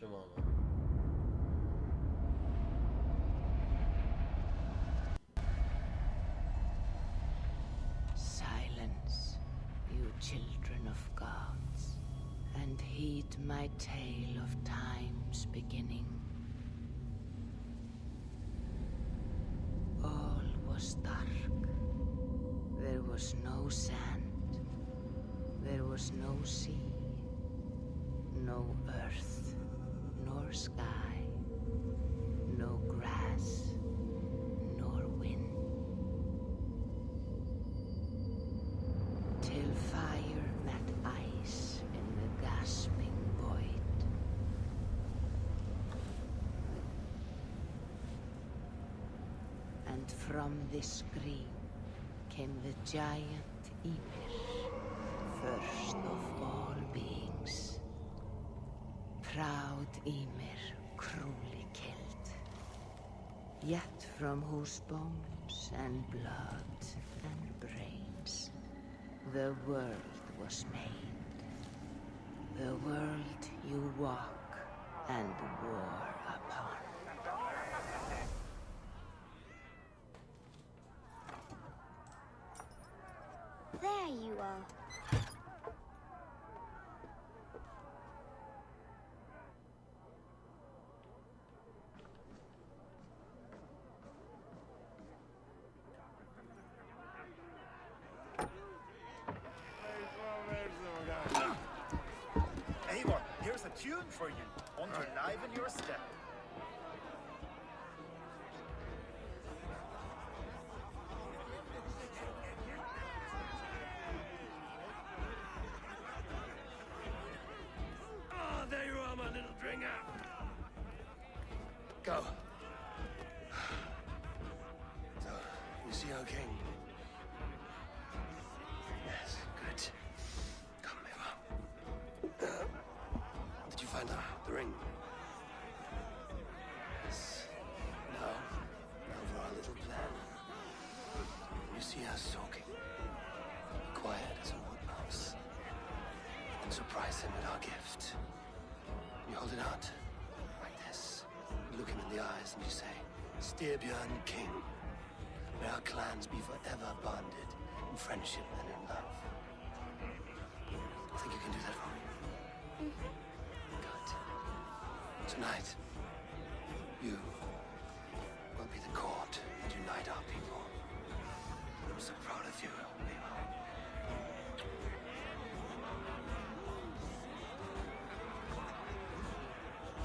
unutmuşum ama. Silence, you children of gods, and heed my tale of time's beginning. All was dark. There was no sand. There was no sea. No earth, nor sky. No grass, nor wind. Till fire met ice in the gasping void. And from this scream came the giant Ymir, first of all beings. Proud Ymir, cruelly killed, yet from whose bones and blood and brains the world was made. The world you walk and war upon. There you are. Eivor, here's a tune for you. Want to liven your step. Oh, there you are, my little dringer. Go. So, you see our king? Yes, good. Come, Eva. Did you find the ring? Yes. Now for our little plan. You see us talking. Quiet as a wood mouse. And surprise him with our gift. You hold it out, like this. You look him in the eyes and you say, Styrbjörn King. May our clans be forever bonded in friendship and in love. Think you can do that for me? Good. Tonight, you will be the cord that unite our people. I'm so proud of you, Eva.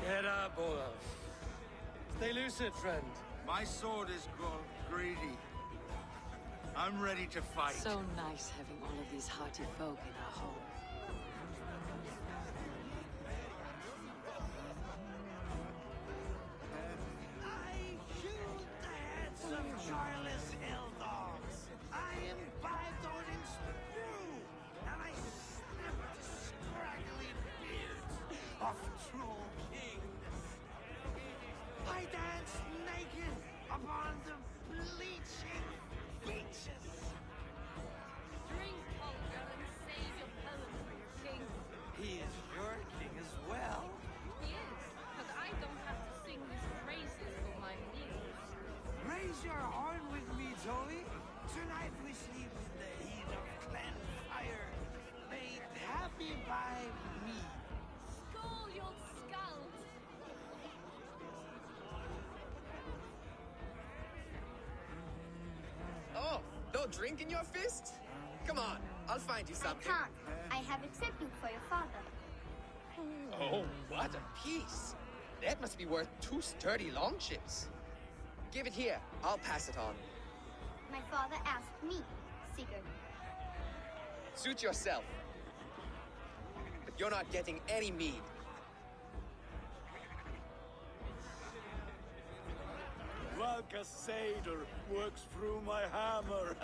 Get up, Olaf. Stay lucid, friend. My sword is grown greedy. I'm ready to fight. So nice having all of these hearty folk in our home. I shoot the heads of joyless hill dogs. I imbibe Odin's brew, and I snip the scraggly beards of true kings. I dance naked upon the bleaching beaches. Drink, Holger, and save your poem for your king. He is your king as well. He is, but I don't have to sing his praises for my muse. Raise your horn with me, Zoe. Tonight we sleep in the heat of clan fire, made happy by me. Skull, you skald! Oh, no drink in your fist? Come on, I'll find you I something. can't. I have accepted for your father. Oh, what a piece. That must be worth 2 sturdy longships. Give it here. I'll pass it on. My father asked me, Sigurd. Suit yourself. But you're not getting any mead. Like a satyr works through my hammer.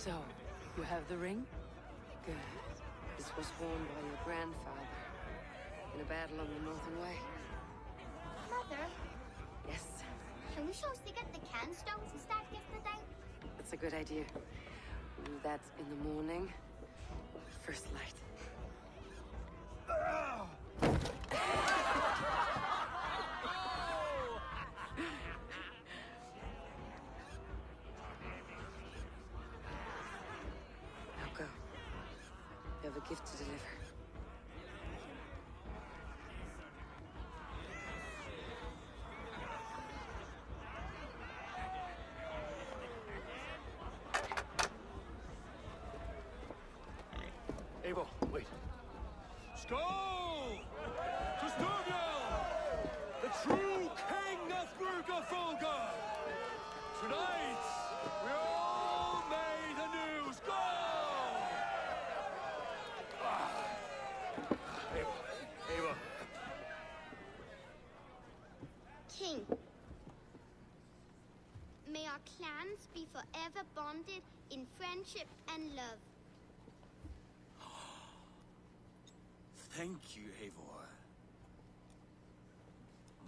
So, you have the ring? Good. This was worn by your grandfather in a battle on the Northern Way. Mother, Yes, can we show Sigurd the can stones and start gift the day? that's a good idea. We'll do that in the morning. First light. Now go. You have a gift to deliver. Eivor, wait. Skål! To Sturgill, the true king of Bruggerfolga! Tonight, we all made anew. Skål! Eivor. King, may our clans be forever bonded in friendship and love. Thank you, Eivor.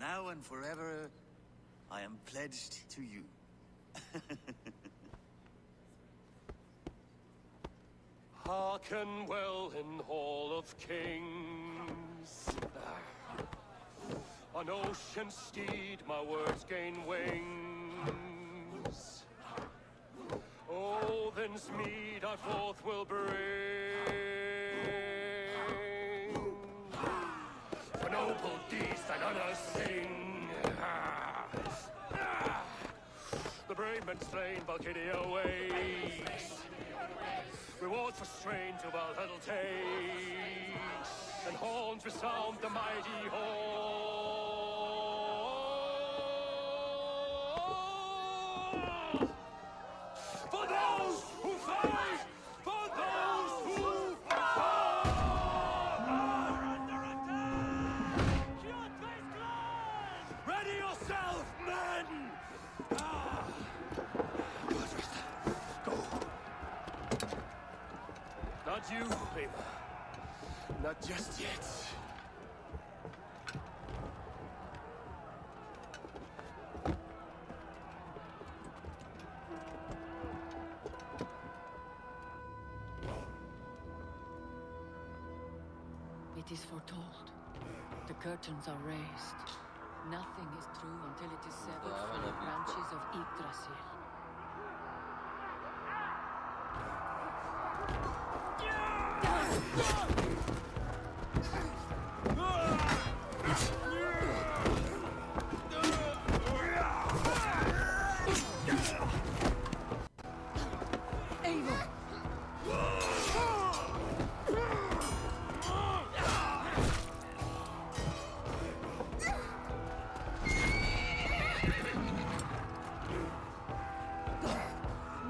Now and forever, I am pledged to you. Hearken well in Hall of Kings. On ocean steed, my words gain wings. Odin's mead I forth will bring. For noble deeds thine honor sing. The brave men slain, Valkyria waits. Rewards for strain to Valhalla takes, and horns resound the mighty hall. For those who fight, for those who fall, are under attack. Ready yourself, men! Go. Not you, Eivor. Not just yet. It is foretold. The curtains are raised. Nothing is true until it is severed from the branches of Yggdrasil. Eivor!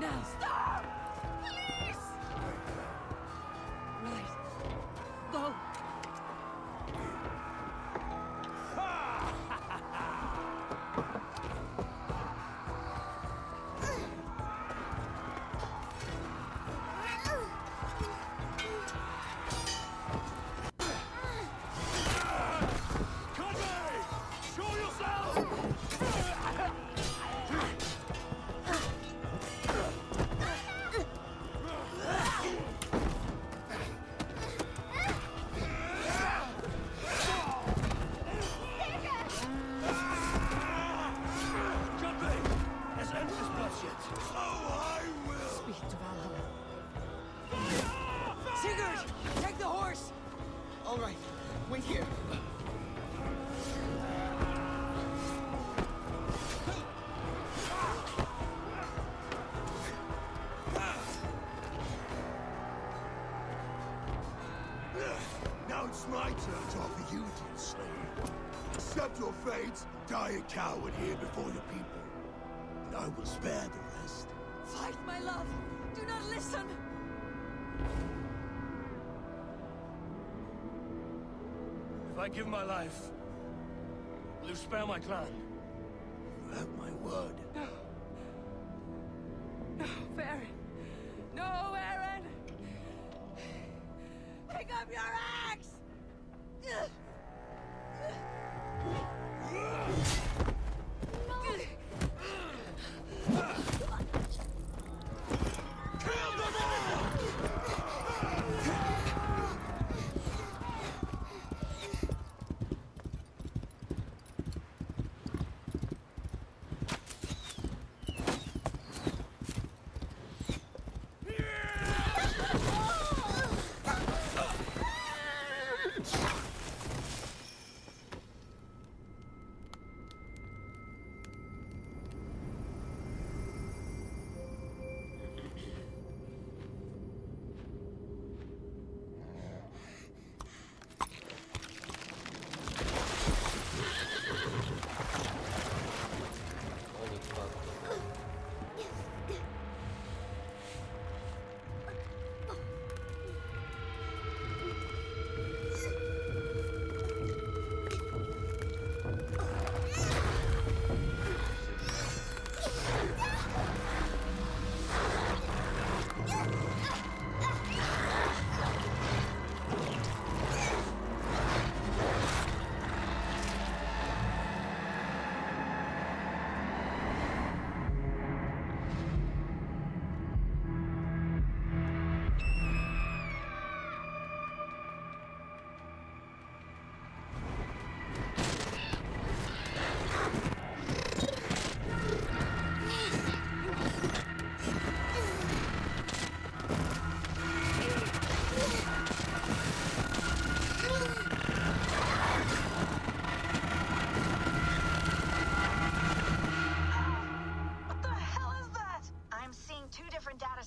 Now! Stop! Please! Right. Go! Conway! Show yourself! Conway! Let's end this bloodshed. Oh, I will! Speak to Valhalla. Sigurd! Take the horse! All right, wait here. Now it's my turn to offer you, dear slave. Accept your fate, die a coward here before your people. And I will spare the rest. Fight, my love! Do not listen! If I give my life, will you spare my clan? You have my word. No, Baron. No! up your axe!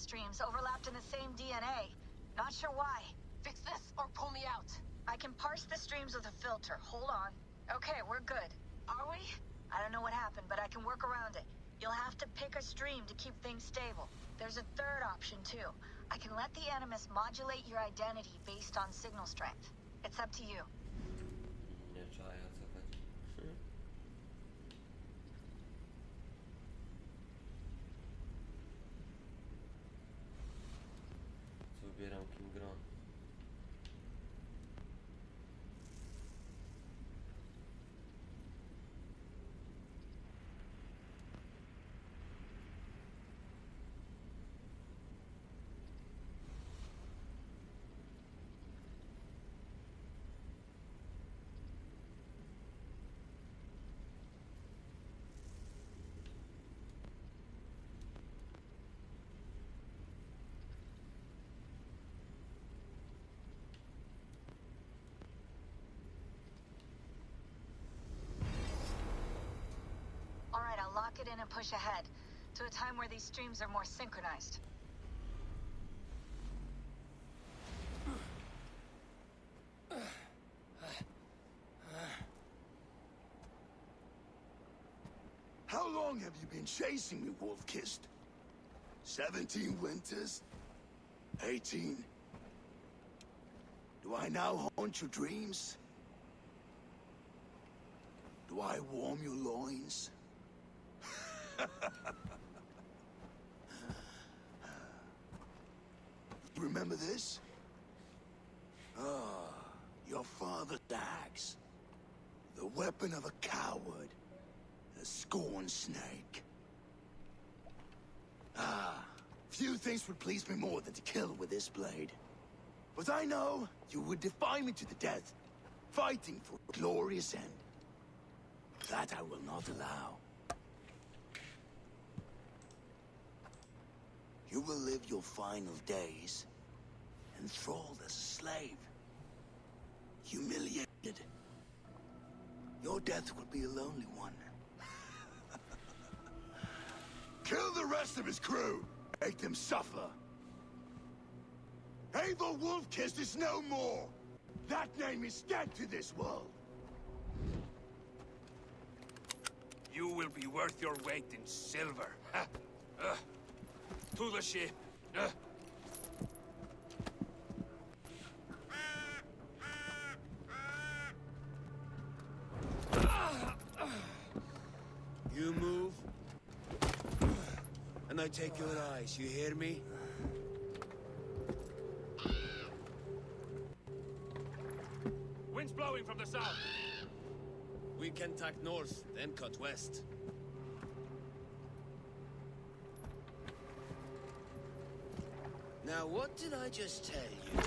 streams overlapped in the same DNA. Not sure why. Fix this or pull me out. I can parse the streams with a filter. Hold on. Okay, we're good. Are we? I don't know what happened, but I can work around it. You'll have to pick a stream to keep things stable. There's a third option, too. I can let the Animus modulate your identity based on signal strength. It's up to you. Nie czaję, co chodzi. Co wybieram Kim Gron. Alright, I'll lock it in and push ahead to a time where these streams are more synchronized. How long have you been chasing me, Wolf-Kissed? 17 winters? 18? Do I now haunt your dreams? Do I warm your loins? You remember this? Ah, your father's axe. The weapon of a coward. A scorned snake. Ah, few things would please me more than to kill with this blade. But I know you would defy me to the death, fighting for a glorious end. That I will not allow. You will live your final days enthralled as a slave, humiliated. Your death will be a lonely one. Kill the rest of his crew! Make them suffer! Abel Wolf-Kissed is no more! That name is dead to this world! You will be worth your weight in silver. To the ship. You move, and I take your eyes, you hear me? from the south. We can tack north, then cut west. Now, what did I just tell you?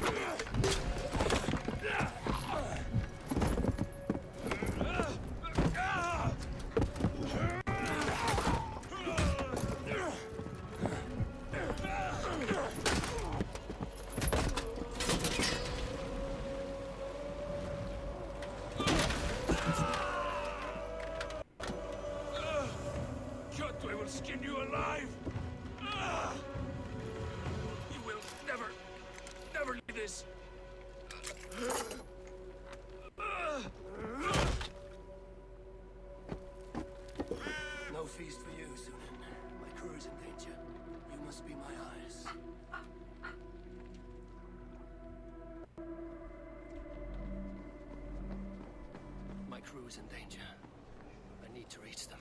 Cut, I will skin you alive! You will never leave this! No feast for you, Sunan. My crew is in danger. You must be my eyes. My crew is in danger. I need to reach them.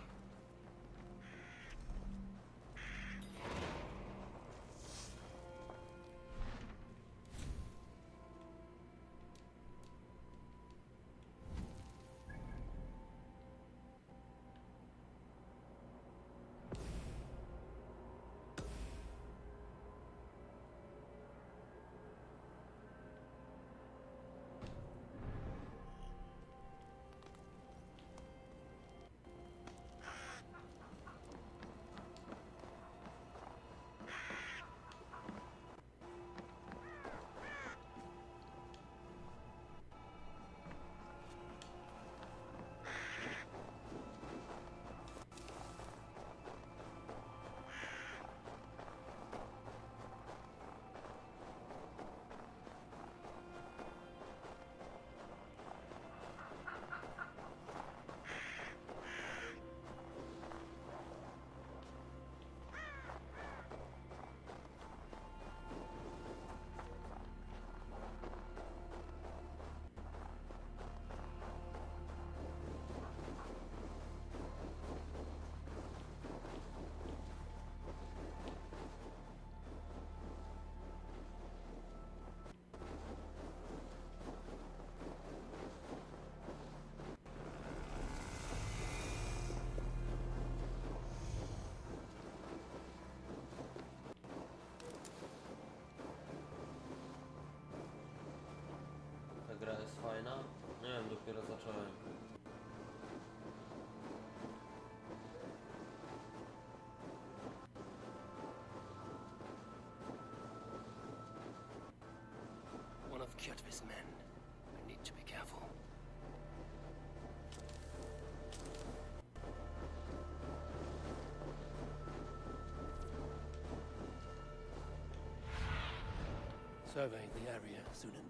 Ta gra jest fajna? Nie wiem, dopiero zacząłem. One of Kjotve's men. I need to be careful. Survey the area, Sunan.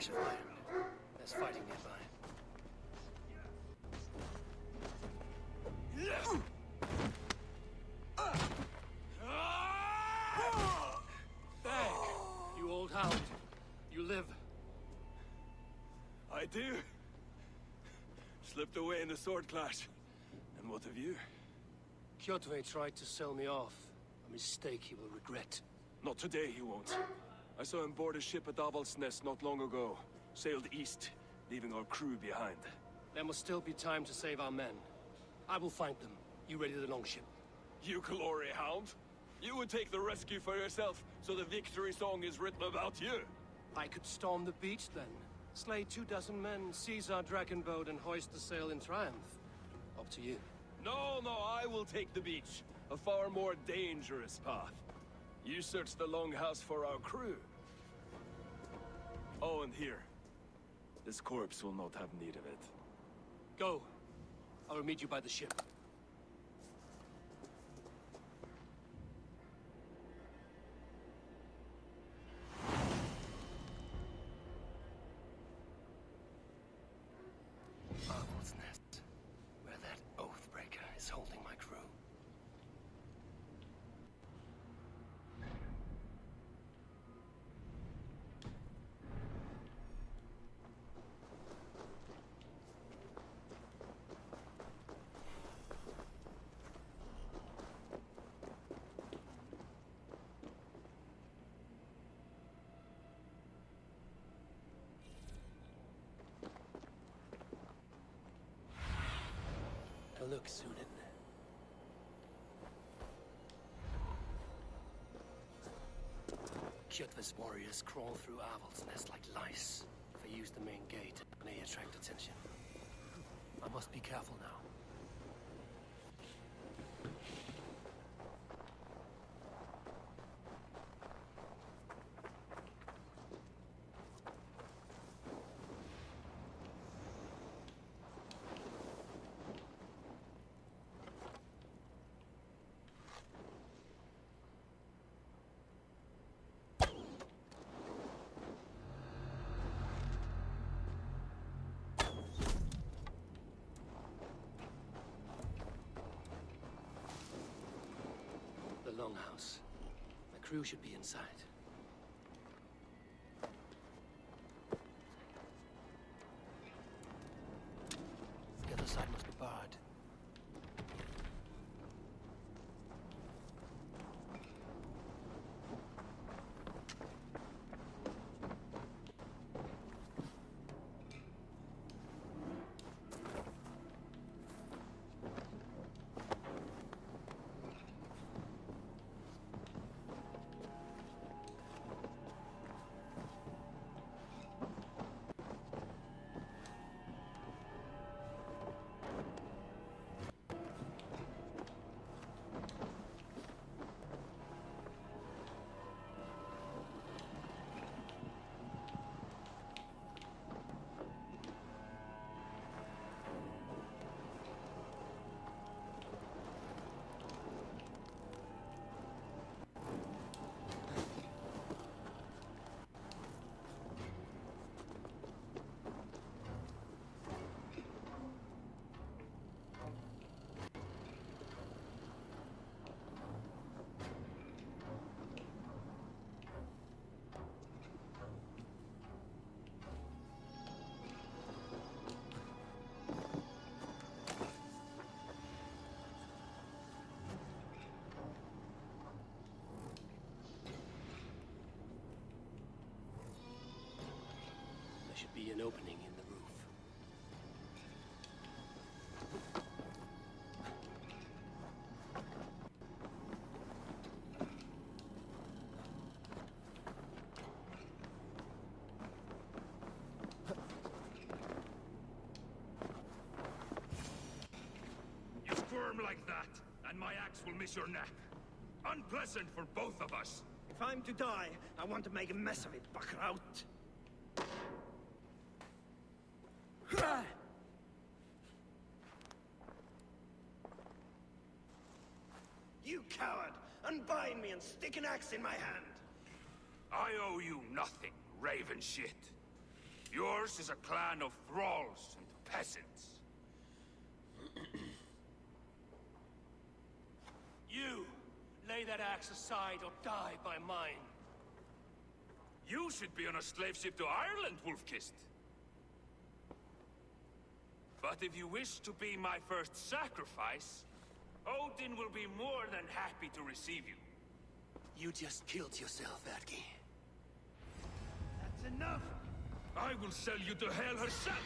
flash of iron. There's fighting nearby. Back, you old hound. You live. I do. Slipped away in the sword clash. And what of you? Kjotve tried to sell me off. A mistake he will regret. Not today, he won't. I saw him board a ship at Avaldsnes not long ago. Sailed east, leaving our crew behind. There must still be time to save our men. I will find them. You ready the longship? You glory hound? You would take the rescue for yourself, so the victory song is written about you. I could storm the beach then. Slay 24 men, seize our dragon boat, and hoist the sail in triumph. Up to you. No, I will take the beach. A far more dangerous path. You search the longhouse for our crew. Oh, and here. This corpse will not have need of it. Go. I will meet you by the ship. Avaldsnes, where that Oathbreaker is holding my crew. Look, Sunan. Kjotve's warriors crawl through Avaldsnes like lice. If I use the main gate, it may attract attention. I must be careful now. The longhouse. My crew should be inside. The other side must be barred. Should be an opening in the roof. You squirm like that, and my axe will miss your neck. Unpleasant for both of us. If I'm to die, I want to make a mess of it, Bakraut. You coward! Unbind me and stick an axe in my hand! I owe you nothing, raven shit. Yours is a clan of thralls and peasants. You, lay that axe aside or die by mine. You should be on a slave ship to Ireland, Wolf-Kissed. But if you wish to be my first sacrifice, Odin will be more than happy to receive you. You just killed yourself, Atki. That's enough! I will sell you to Hell herself!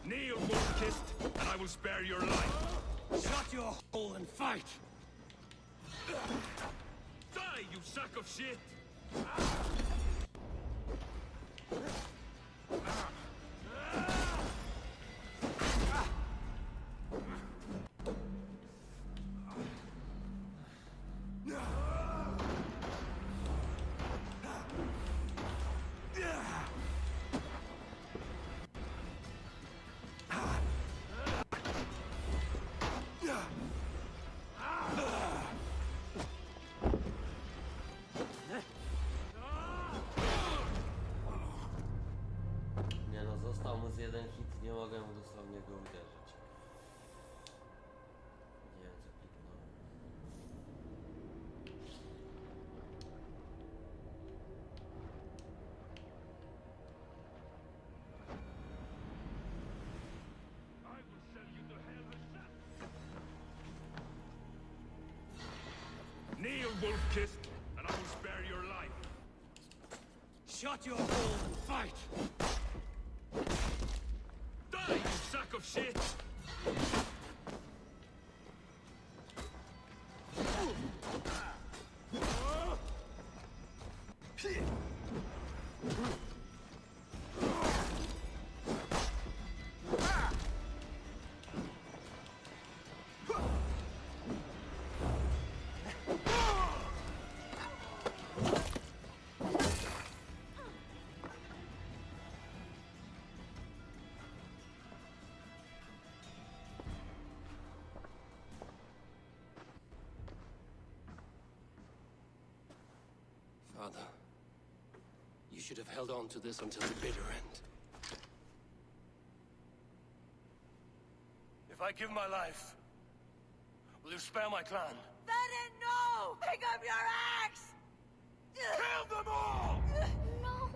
Kneel, Wolf-Kissed, and I will spare your life. Shut your hole and fight! Die, you sack of shit! Nie no, został mu z jeden hit, nie mogę mu dosłownie go uderzyć. Nie wiem co kliknąłem. Kneel, Wolf-Kissed, and I will spare your life. Shut your hole and fight! Die, you sack of shit! Father, you should have held on to this until the bitter end. If I give my life, will you spare my clan? Then no! Pick up your axe! Kill them all! No!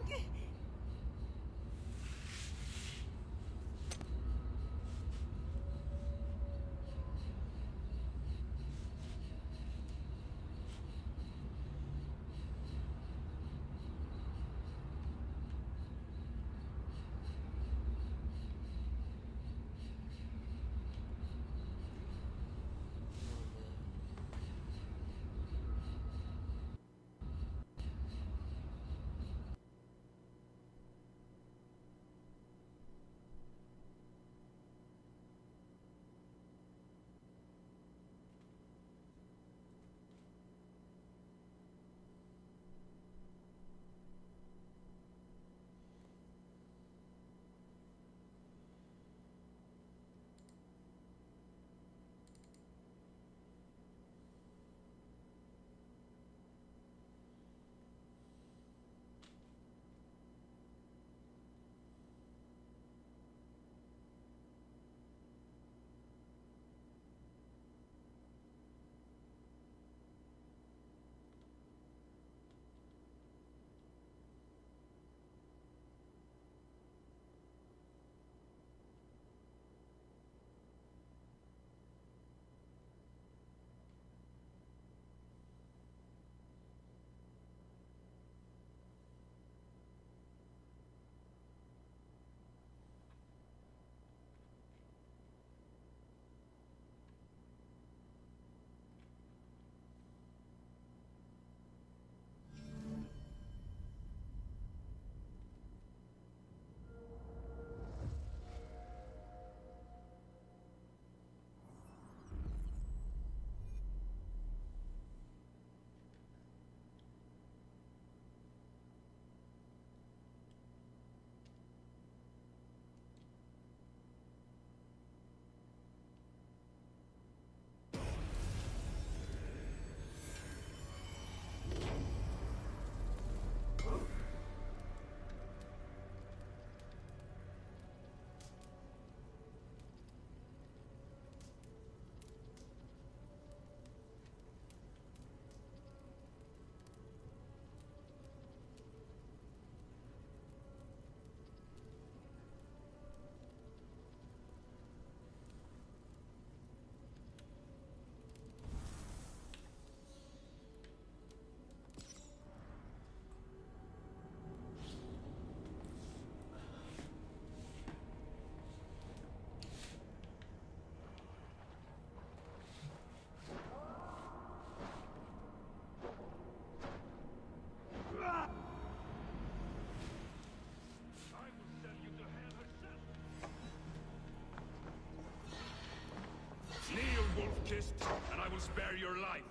spare your life.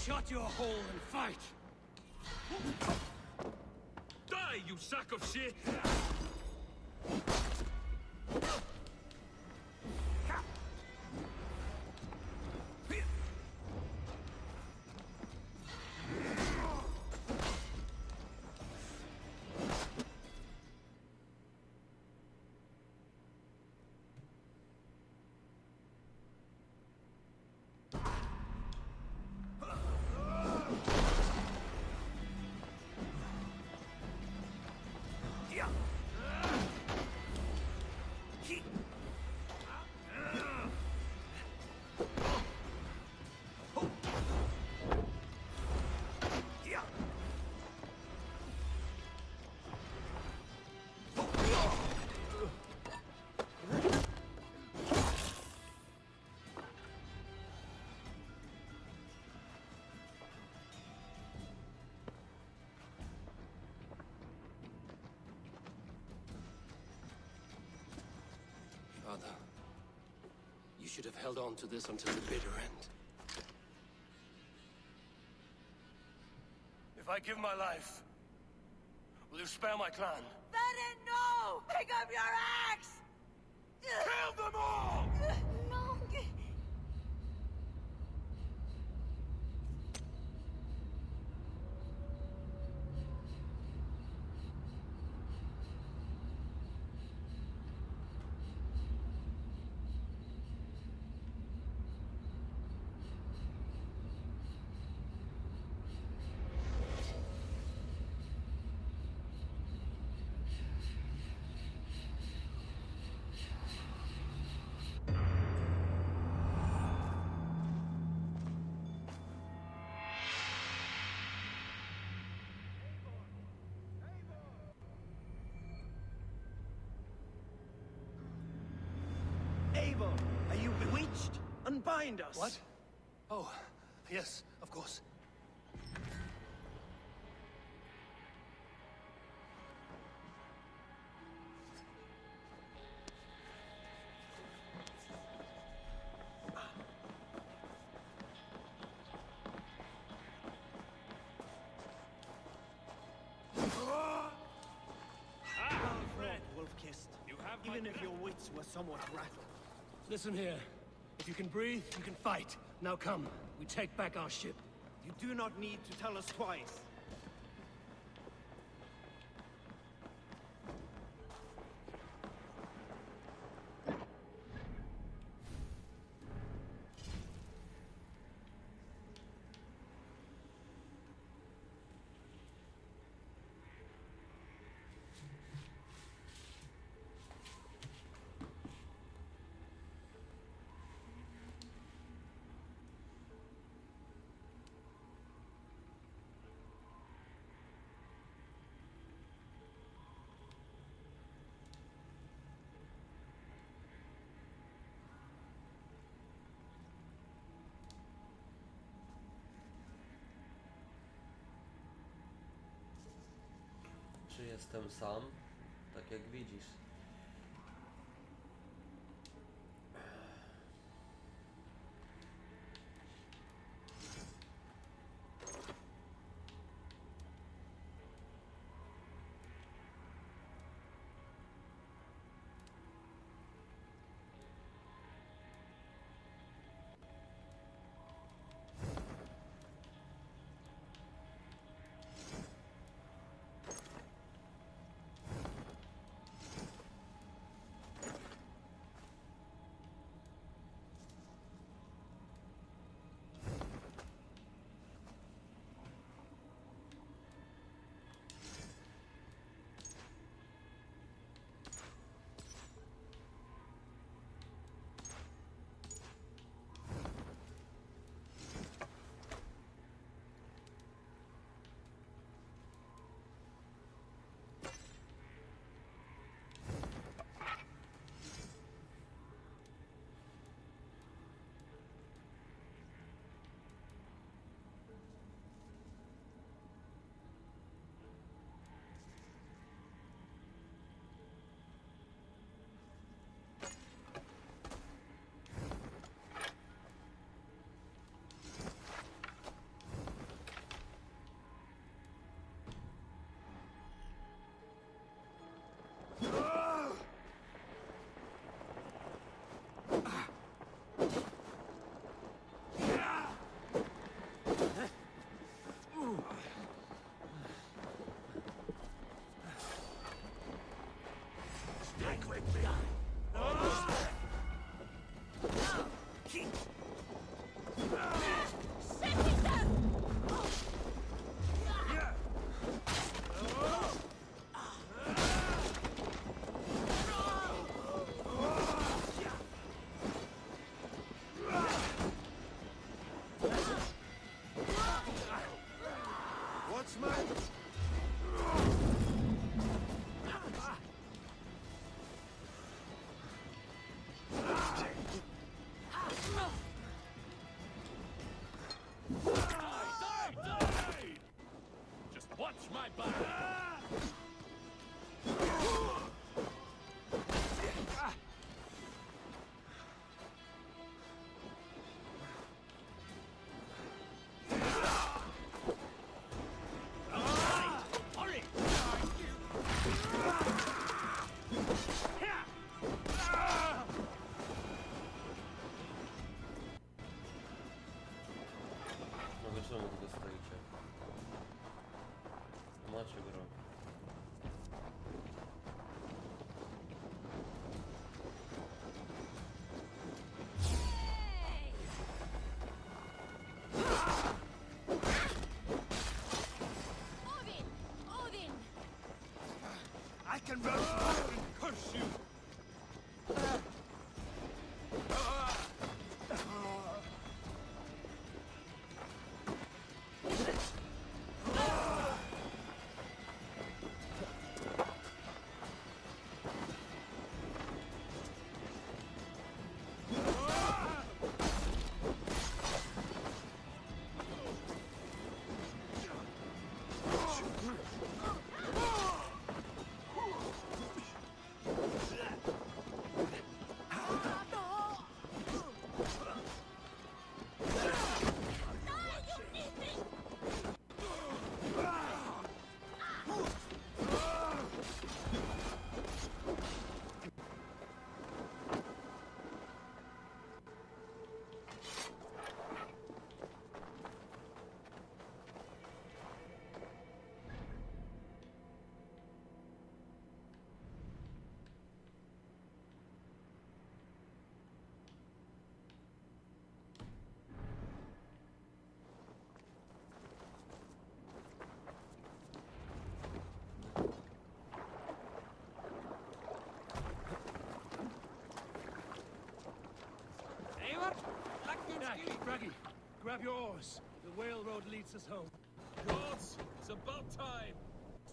Shut your hole and fight! Die, you sack of shit! Father, you should have held on to this until the bitter end. If I give my life, will you spare my clan? Venom, no! Pick up your axe! Kill them all! No! Abel, are you bewitched? Unbind us! What? Oh, yes, of course. Wolf-kissed. Even if your wits were somewhat rattled. Listen here. If you can breathe, you can fight. Now come. We take back our ship. You do not need to tell us twice. Czy jestem sam? Tak jak widzisz. czemu tylko stoicie? Macie broń. I can run and curse you! Braggy, grab your oars. The whale road leads us home. Gods, it's about time.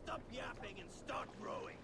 Stop yapping and start rowing.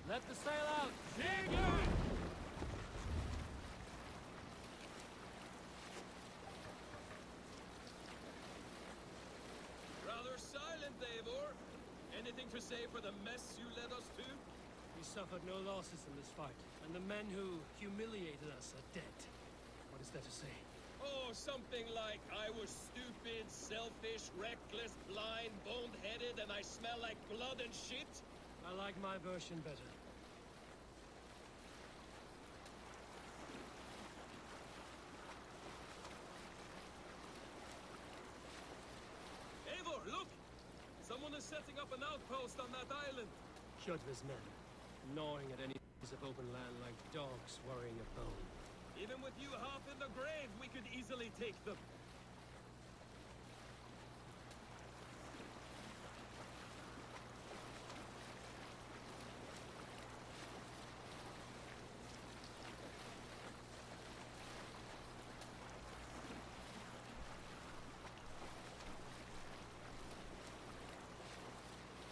Let the sail out! Dig it! Rather silent, Eivor. Anything to say for the mess you led us to? We suffered no losses in this fight, and the men who humiliated us are dead. What is there to say? Oh, something like, I was stupid, selfish, reckless, blind, bone-headed, and I smell like blood and shit? I like my version better. Eivor, look! Someone is setting up an outpost on that island. Kjotve's men, gnawing at any piece of open land like dogs worrying a bone. Even with you half in the grave, we could easily take them.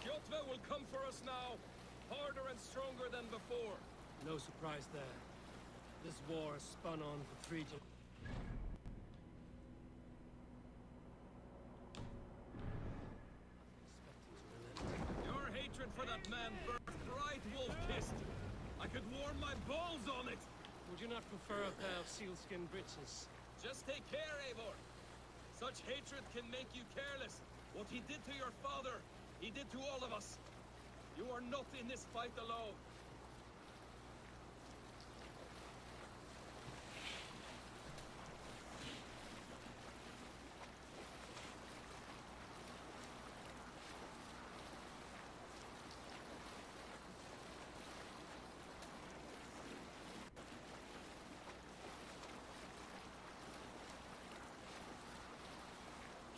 Kjotve will come for us now, harder and stronger than before. No surprise there. This war has spun on for 3 generations. Your hatred for that man burnt bright, wolf-kissed. I could warm my balls on it. Would you not prefer a pair of sealskin breeches? Just take care, Eivor. Such hatred can make you careless. What he did to your father, he did to all of us. You are not in this fight alone.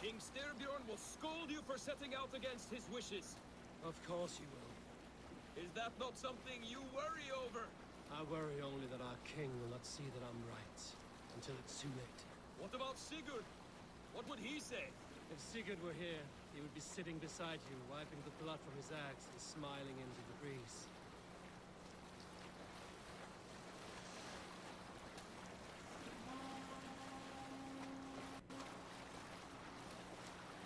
King Styrbjorn will scold you for setting out against his wishes. Of course you will. Is that not something you worry over? I worry only that our king will not see that I'm right until it's too late. What about Sigurd? What would he say? If Sigurd were here, he would be sitting beside you, wiping the blood from his axe and smiling into the breeze.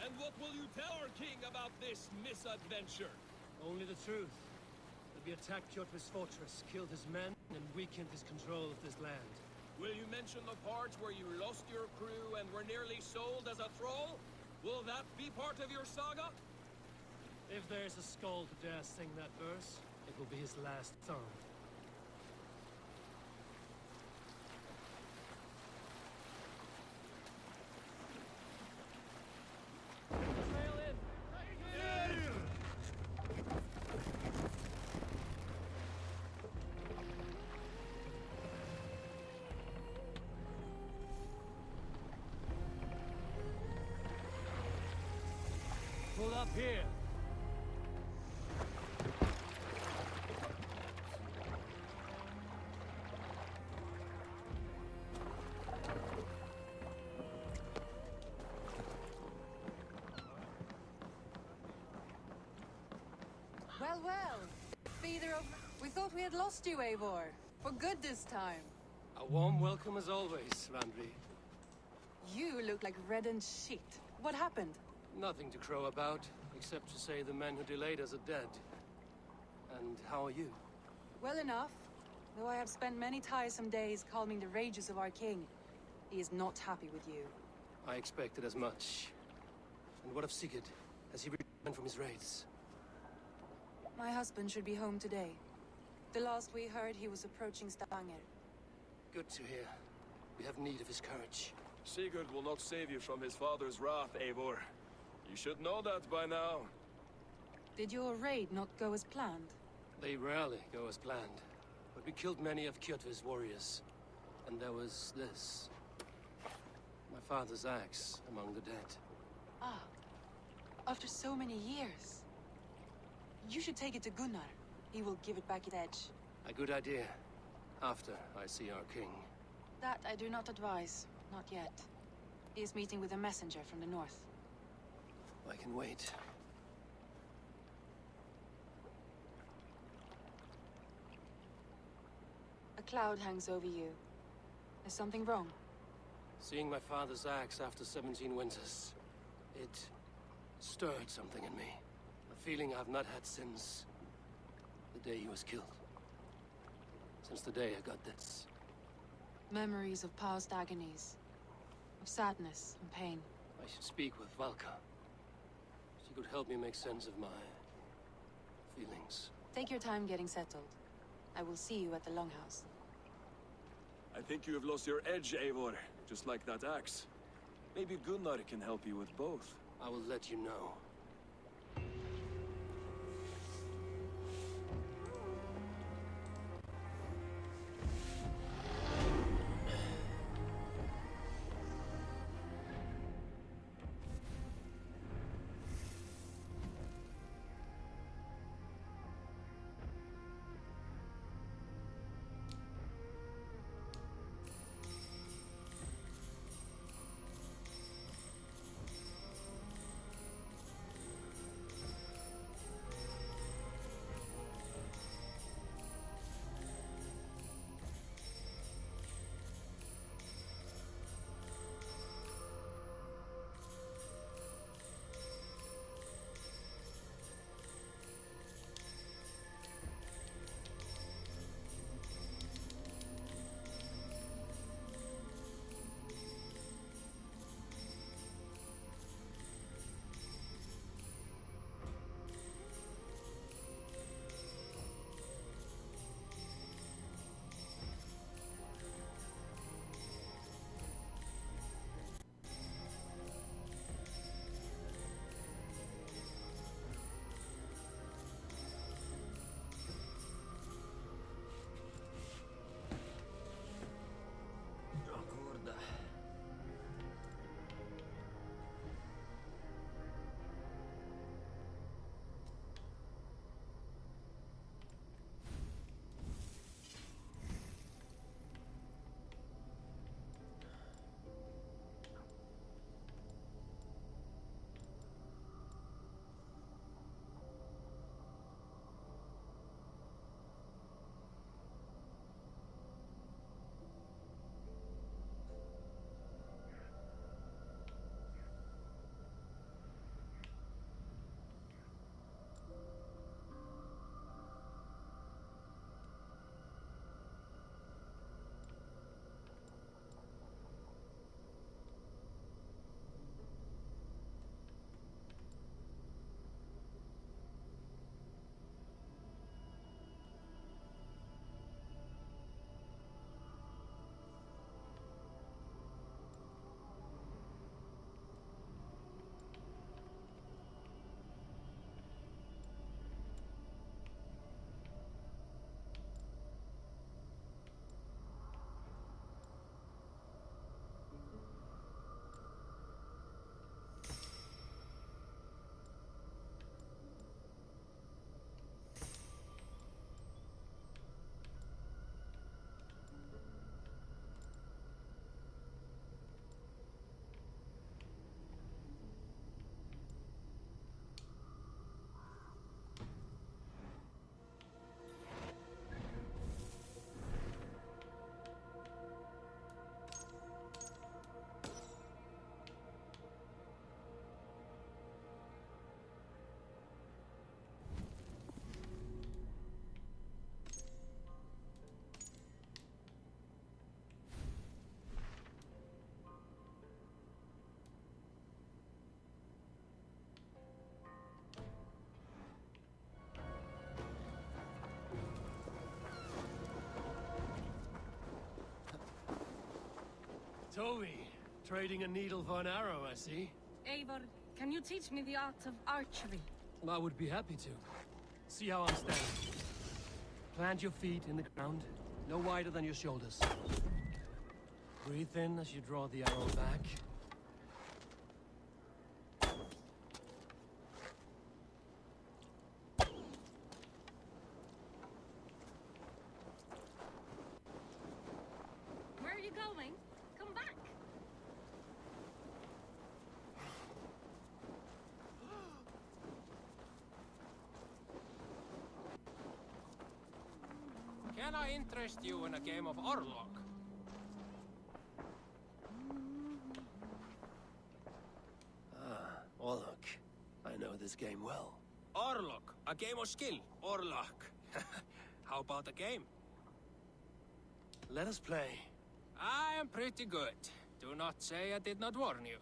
And what will you tell our king about this misadventure? Only the truth. That we attacked Kjotve's fortress, killed his men, and weakened his control of this land. Will you mention the parts where you lost your crew and were nearly sold as a thrall? Will that be part of your saga? If there's a skull to dare sing that verse, it will be his last song. Pull up here. Well. Feeder of... We thought we had lost you, Eivor. For good this time. A warm welcome as always, Randvi. You look like reddened shit. What happened? Nothing to crow about, except to say the men who delayed us are dead. And how are you? Well enough. Though I have spent many tiresome days calming the rages of our king. He is not happy with you. I expected as much. And what of Sigurd? Has he returned from his raids? My husband should be home today. The last we heard, he was approaching Stavanger. Good to hear. We have need of his courage. Sigurd will not save you from his father's wrath, Eivor. You should know that by now. Did your raid not go as planned? They rarely go as planned. But we killed many of Kjotve's warriors. And there was this. My father's axe among the dead. Ah. After so many years. You should take it to Gunnar. He will give it back its edge. A good idea. After I see our king. That I do not advise. Not yet. He is meeting with a messenger from the north. I can wait. A cloud hangs over you. Is something wrong? Seeing my father's axe after 17 winters. It stirred something in me. A feeling I've not had since the day he was killed. Since the day I got this. Memories of past agonies. Of sadness and pain. I should speak with Valka. She could help me make sense of my feelings. Take your time getting settled. I will see you at the Longhouse. I think you have lost your edge, Eivor. Just like that axe. Maybe Gunnar can help you with both. I will let you know. Toby, trading a needle for an arrow, I see. Eivor, can you teach me the art of archery? I would be happy to. See how I'm standing. Plant your feet in the ground, no wider than your shoulders. Breathe in as you draw the arrow back. Where are you going? Come back! Can I interest you in a game of Orlog? Ah, Orlok. I know this game well. Orlog, a game of skill. Orlog. How about a game? Let us play. I am pretty good. Do not say I did not warn you.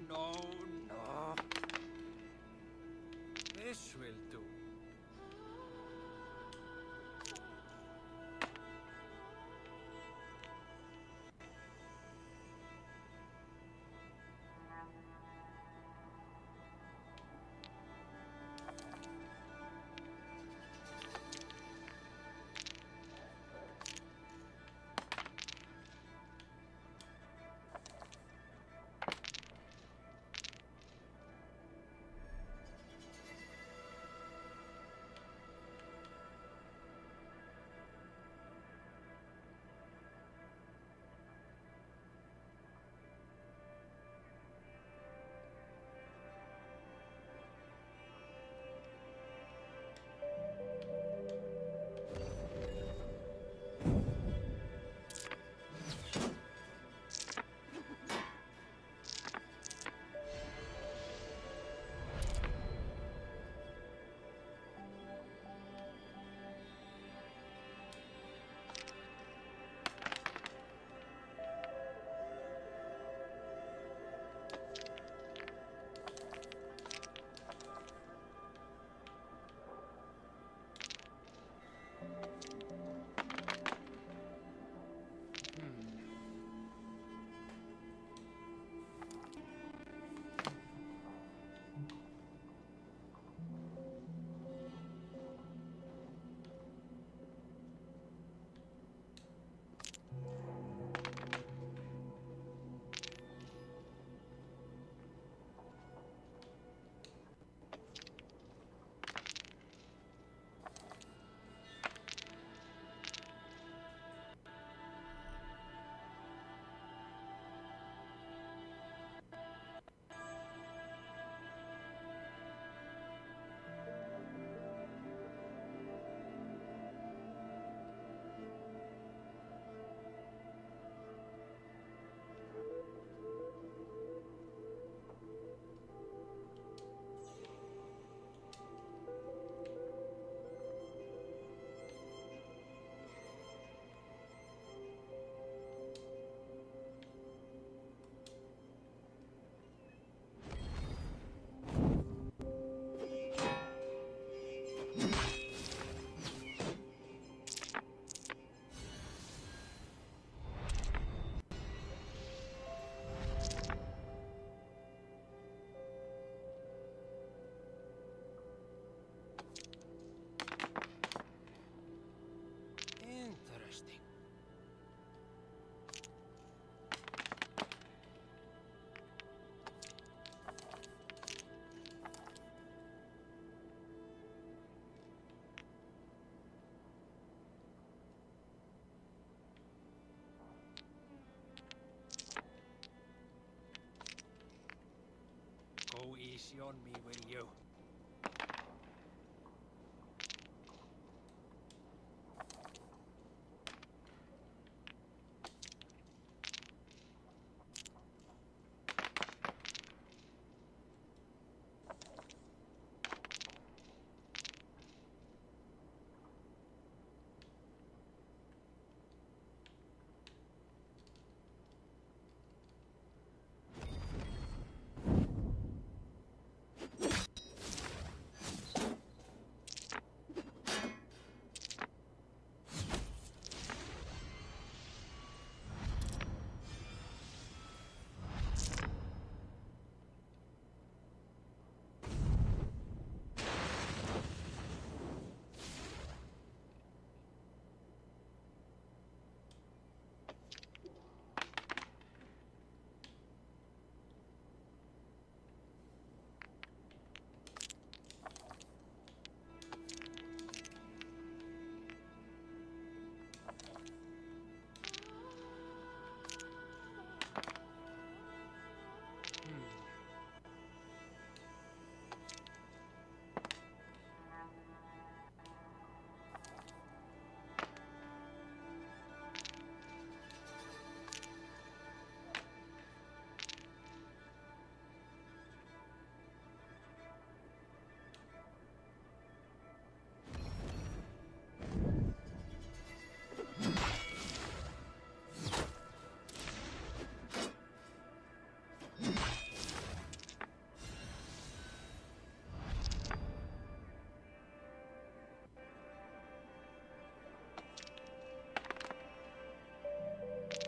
No. This will do. mercy on me, will you?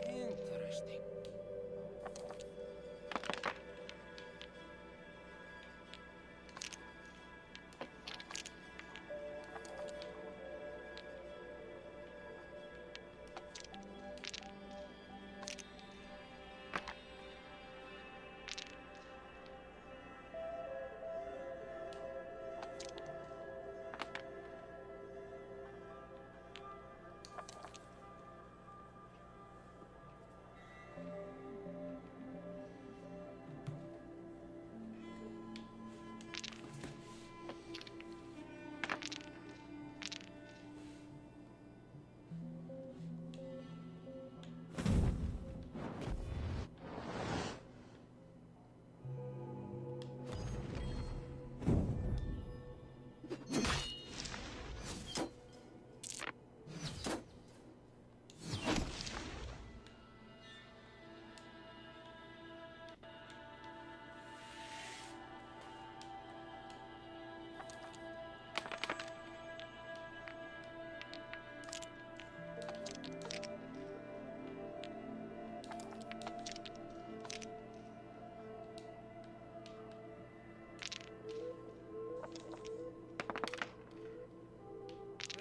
Interesting.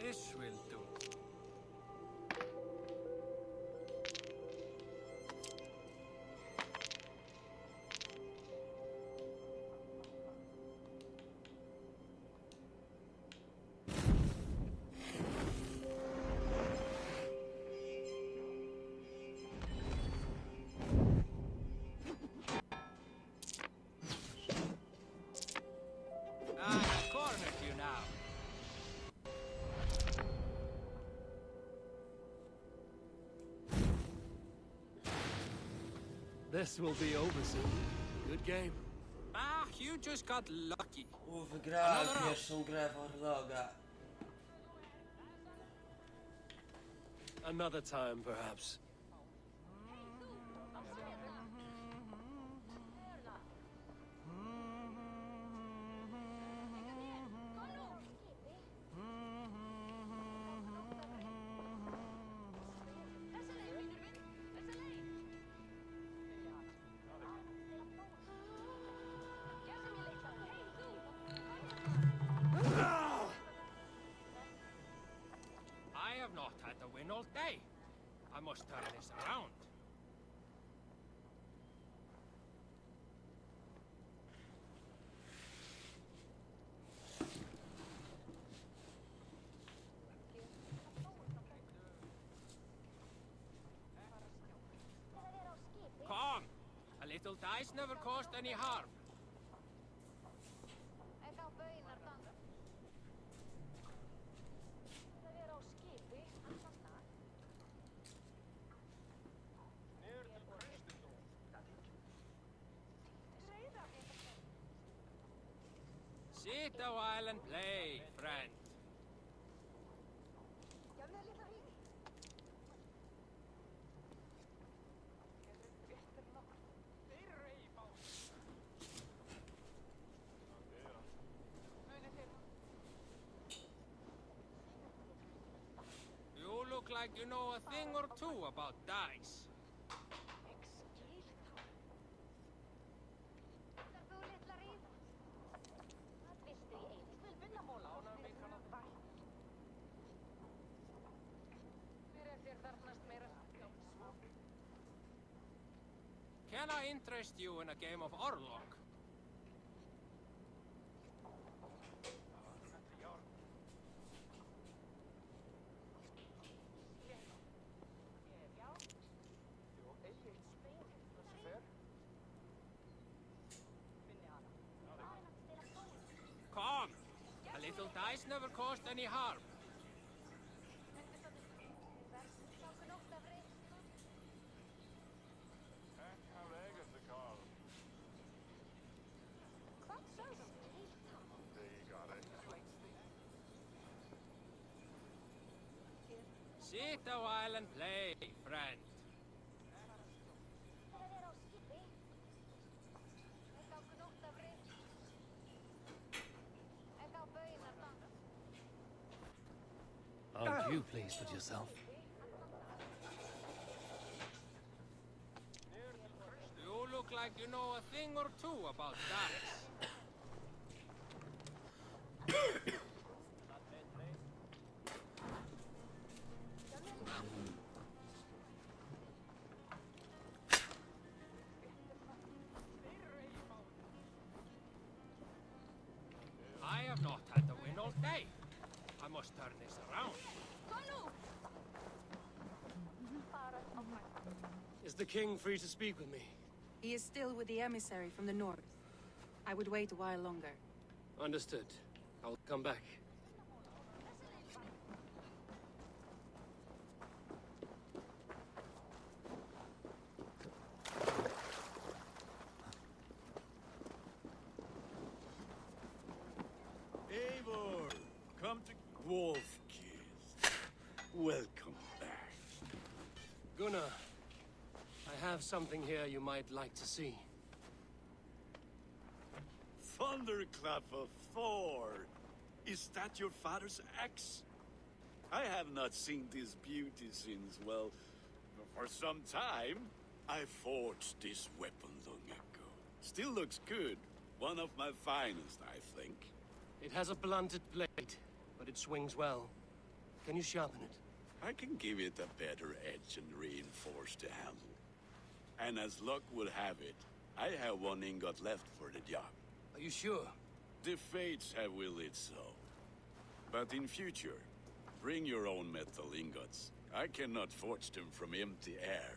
This will do. I've cornered you now. This will be over soon. Good game. Ah, you just got lucky. Wygrałem pierwszą grę Warloga. Another time, perhaps. I have not had the win all day. I must turn this around. Come, a little dice never caused any harm. Sit a while and play, friend. You look like you know a thing or two about dice. Can I interest you in a game of Orlok? Come! A little dice never caused any harm. Sit a while and play, friend. Aren't you pleased with yourself? You look like you know a thing or two about dice. I have not had the win all day. I must turn this around. Is the king free to speak with me? He is still with the emissary from the north. I would wait a while longer. Understood. I'll come back. Eivor, come to Wolf Kiss. Welcome back. Gunnar, I have something here you might like to see. Thunderclap of Thor! Is that your father's axe? I have not seen this beauty since, well, for some time. I forged this weapon long ago. Still looks good. One of my finest, I think. It has a blunted blade, but it swings well. Can you sharpen it? I can give it a better edge and reinforce the handle. And as luck would have it, I have one ingot left for the job. Are you sure? The fates have willed it so. But in future, bring your own metal ingots. I cannot forge them from empty air.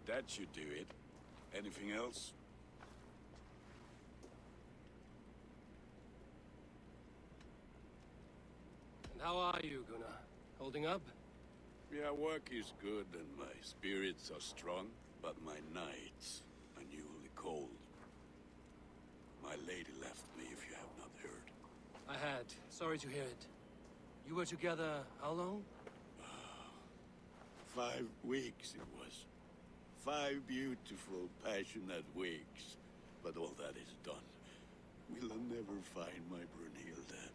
That should do it. Anything else? And how are you, Gunnar? Holding up? Yeah, work is good and my spirits are strong, but my nights are newly cold. My lady left me, if you have not heard. I had. Sorry to hear it. You were together how long? 5 weeks it was. 5 beautiful, passionate weeks. But all that is done. Will I never find my Brunhilde?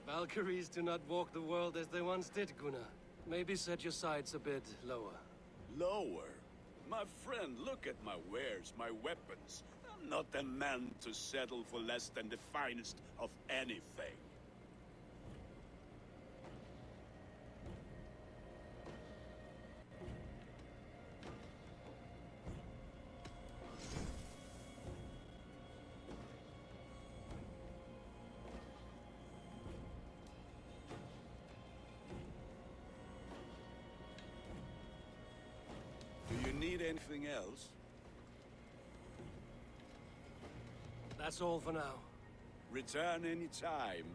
Valkyries do not walk the world as they once did, Gunnar. Maybe set your sights a bit lower. Lower? My friend, look at my wares, my weapons. not a man to settle for less than the finest of anything. Do you need anything else? That's all for now. Return any time.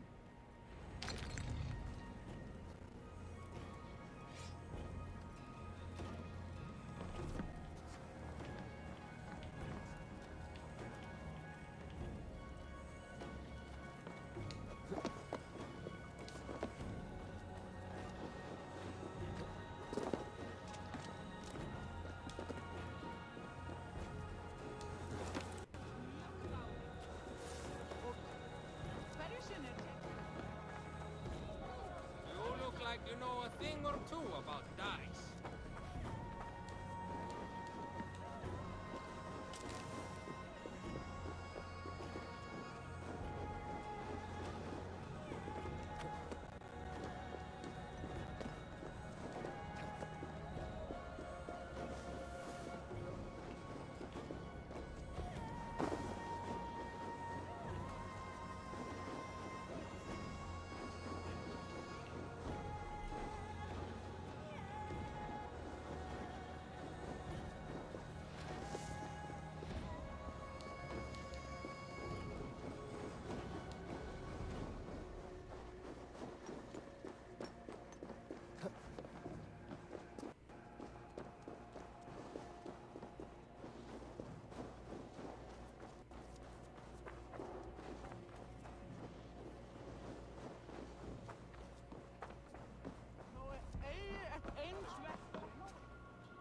You look like you know a thing or two about dice.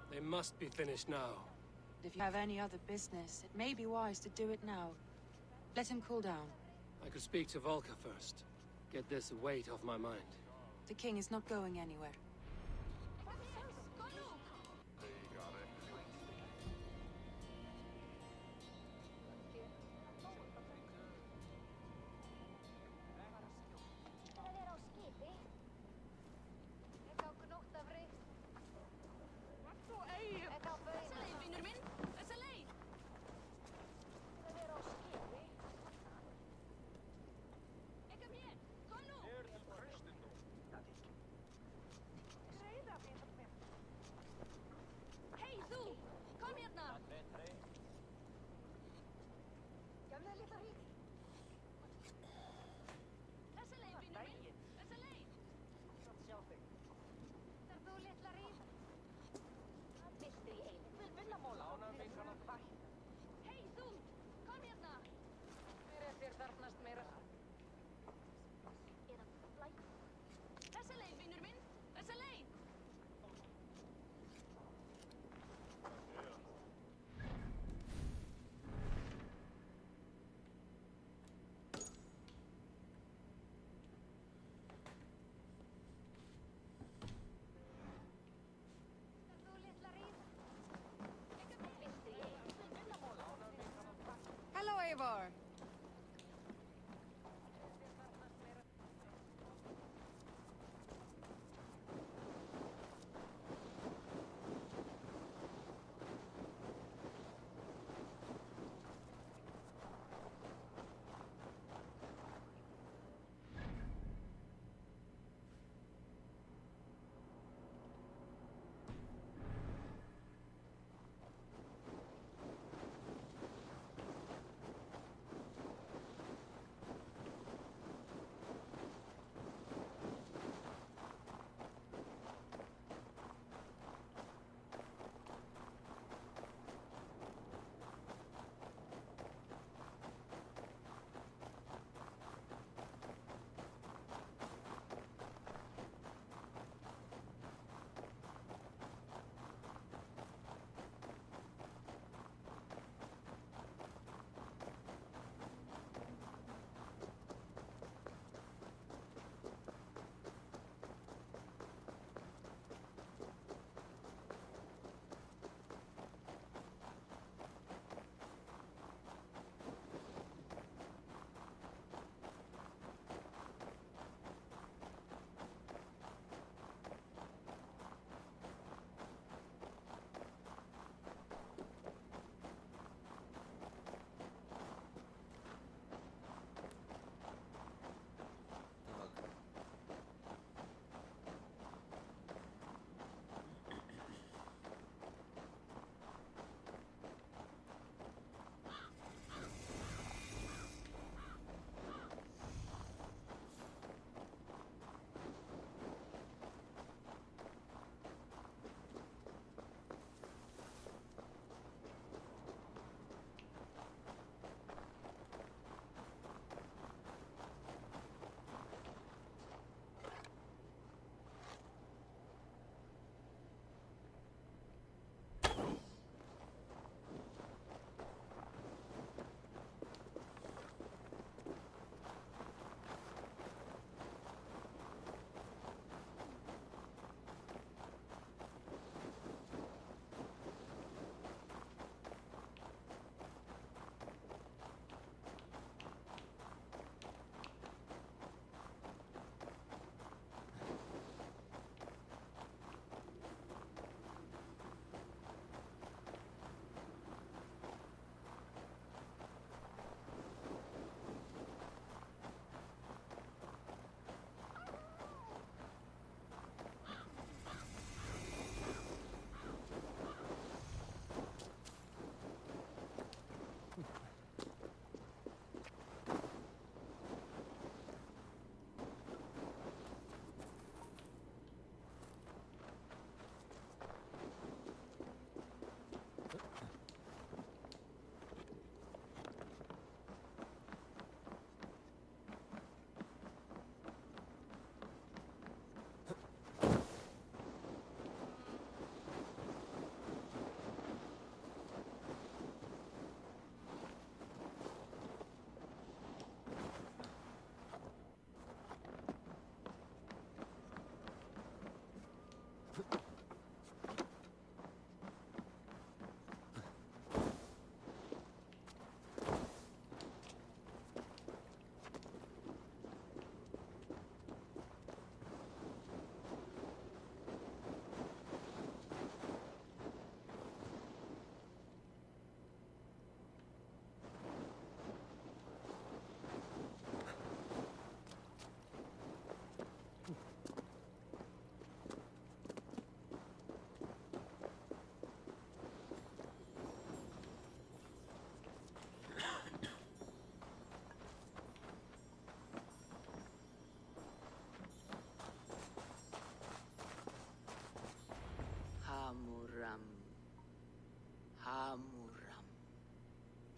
They must be finished now. If you have any other business, it may be wise to do it now. Let him cool down. I could speak to Volker first. Get this weight off my mind. The king is not going anywhere. Hej du! Kom hérna! Þessa leið, vinur minn! Þessa leið! Þar þú litla ríf! Mistri ein, vil vinnamóla! Hej þú! Kom hérna! Hver er þér þarfnast meira? Þessa leið, vinur minn! Þessa leið! Hello, Eivor.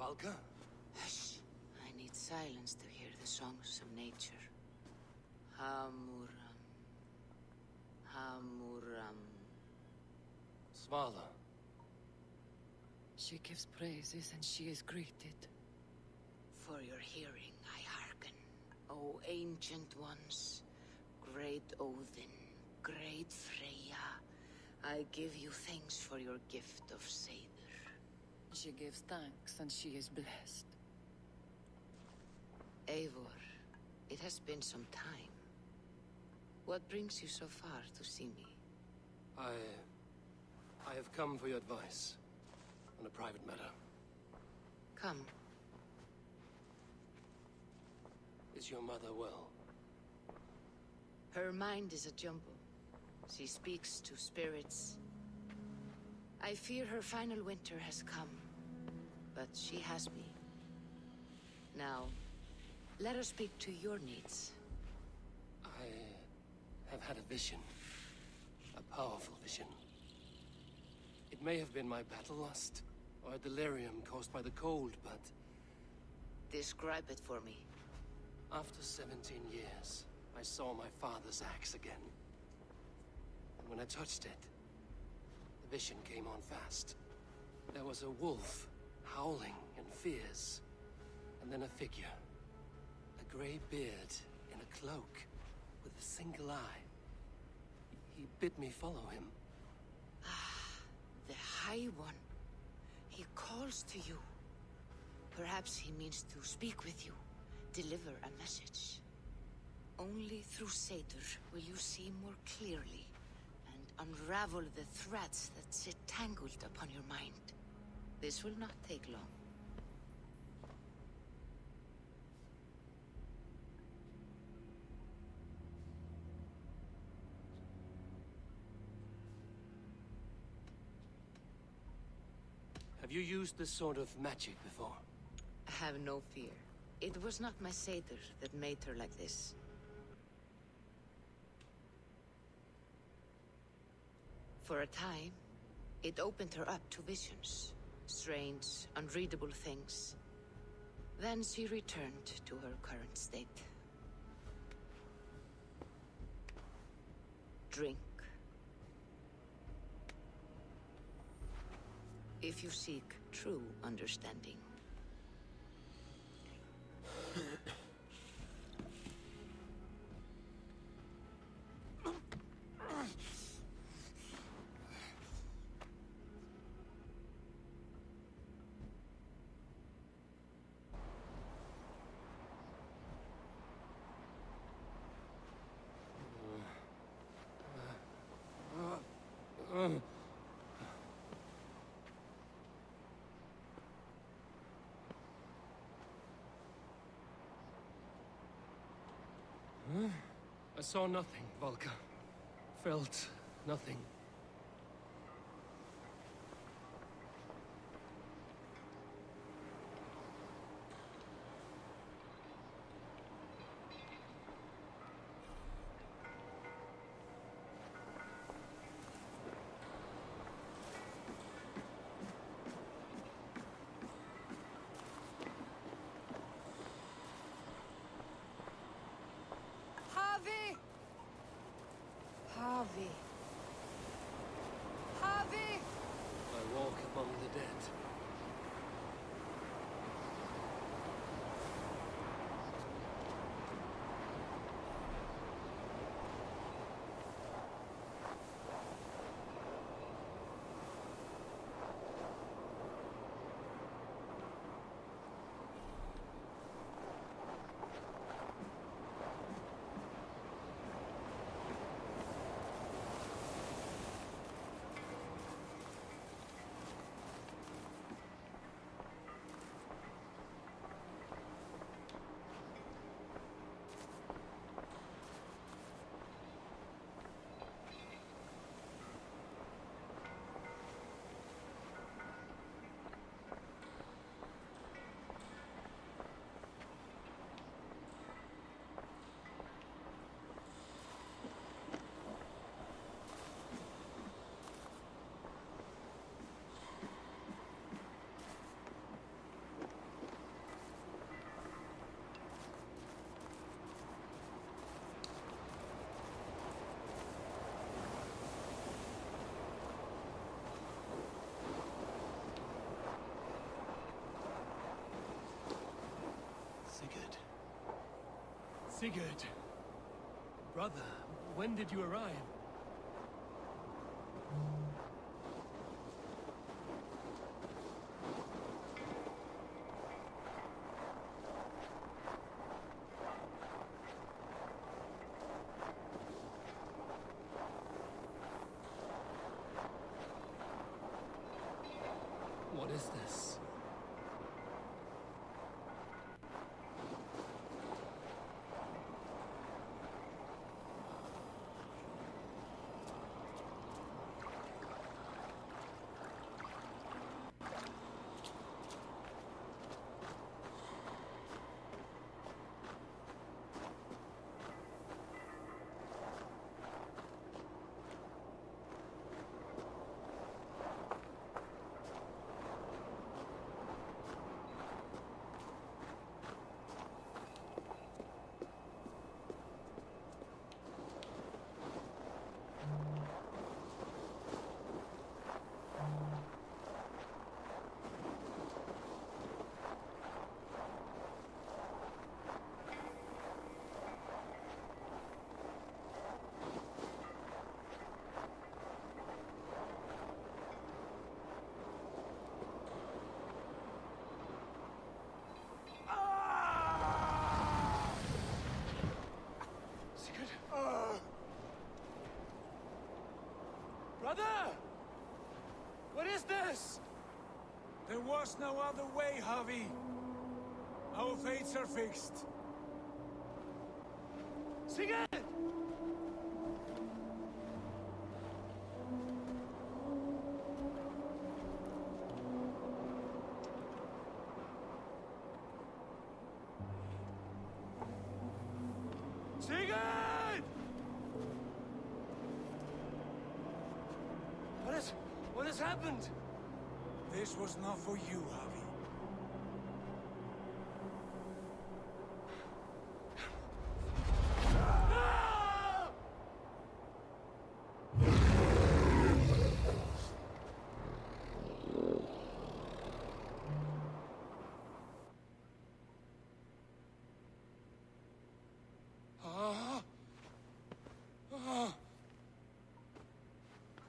Valka? Hush. I need silence to hear the songs of nature. Hamuram. Hamuram. Svala. She gives praises and she is greeted. For your hearing, I hearken. O ancient ones, great Odin, great Freya, I give you thanks for your gift of Seder. She gives thanks and she is blessed. Eivor, it has been some time. What brings you so far to see me? I have come for your advice on a private matter. Come. Is your mother well? Her mind is a jumble. She speaks to spirits. I fear her final winter has come, but she has me. Now, let us speak to your needs. I have had a vision. A powerful vision. It may have been my battle lust, or a delirium caused by the cold, but... Describe it for me. After 17 years, I saw my father's axe again. And when I touched it, the vision came on fast. There was a wolf, howling and fierce, and then a figure. A grey beard in a cloak, with a single eye. He bid me follow him. The High One. He calls to you. Perhaps he means to speak with you, deliver a message. Only through Seder will you see more clearly and unravel the threads that sit tangled upon your mind. This will not take long. Have you used this sort of magic before? Have no fear. It was not my Seder that made her like this. For a time, it opened her up to visions. Strange, unreadable things. Then she returned to her current state. Drink. If you seek true understanding. I saw nothing, Valka. Felt nothing. Harvey! Sigurd. Brother, when did you arrive? What is this? Brother! What is this? There was no other way, Javi. Our fates are fixed. Sigurd! Sigurd! What has happened? This was not for you, Javi.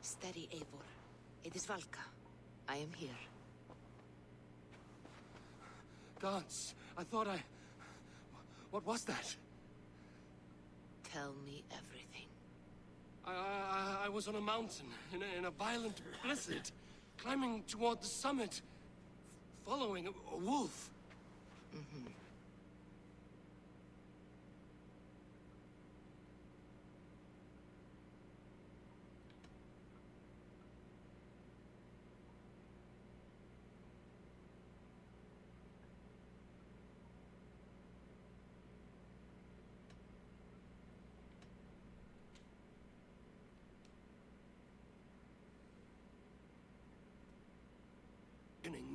Steady, Eivor. It is Valka. I am here. Gods, I thought I... What was that? Tell me everything. I was on a mountain, in a violent blizzard, climbing toward the summit, following a wolf. Mm-hmm.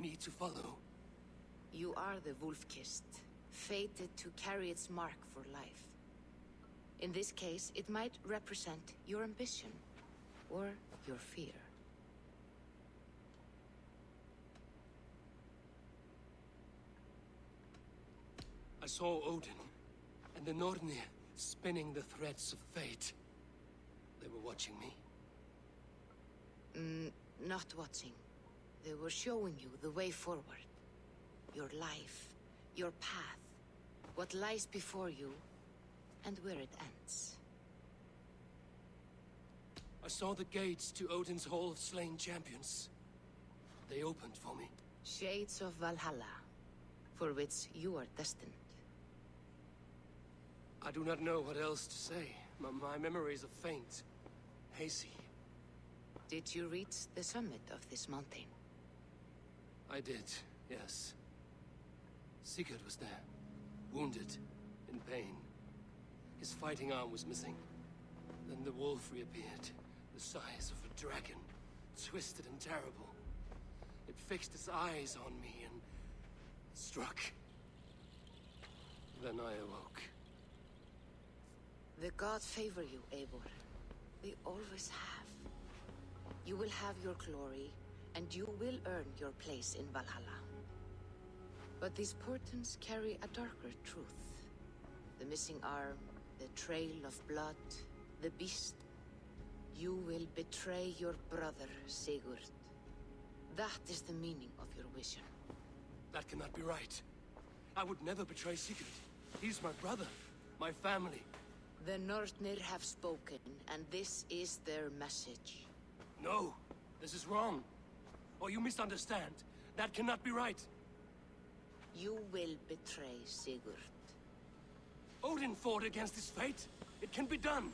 Me to follow. You are the wolf-kissed, fated to carry its mark for life. In this case, it might represent your ambition, or your fear. I saw Odin, and the Nornir spinning the threads of fate. They were watching me. Not watching. They were showing you the way forward. Your life, your path, what lies before you, and where it ends. I saw the gates to Odin's Hall of Slain Champions. They opened for me. Shades of Valhalla, for which you are destined. I do not know what else to say. My memories are faint, hazy. Did you reach the summit of this mountain? I did, yes. Sigurd was there, wounded, in pain. His fighting arm was missing. Then the wolf reappeared, the size of a dragon, twisted and terrible. It fixed its eyes on me and struck. Then I awoke. The gods favor you, Eivor. They always have. You will have your glory, and you will earn your place in Valhalla. But these portents carry a darker truth. The missing arm, the trail of blood, the beast. You will betray your brother, Sigurd. That is the meaning of your vision. That cannot be right. I would never betray Sigurd. He's my brother, my family. The Nornir have spoken, and this is their message. No, this is wrong. Or you misunderstand. That cannot be right. You will betray Sigurd. Odin fought against his fate. It can be done.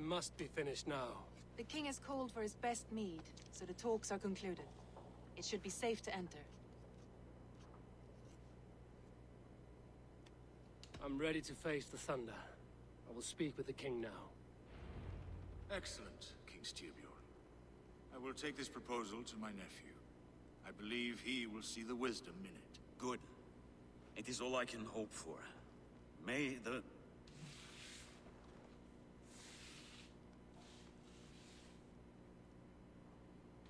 must be finished now. The king has called for his best mead, so the talks are concluded. It should be safe to enter. I'm ready to face the thunder. I will speak with the king now. Excellent, King Styrbjorn. I will take this proposal to my nephew. I believe he will see the wisdom in it. Good. It is all I can hope for. May the...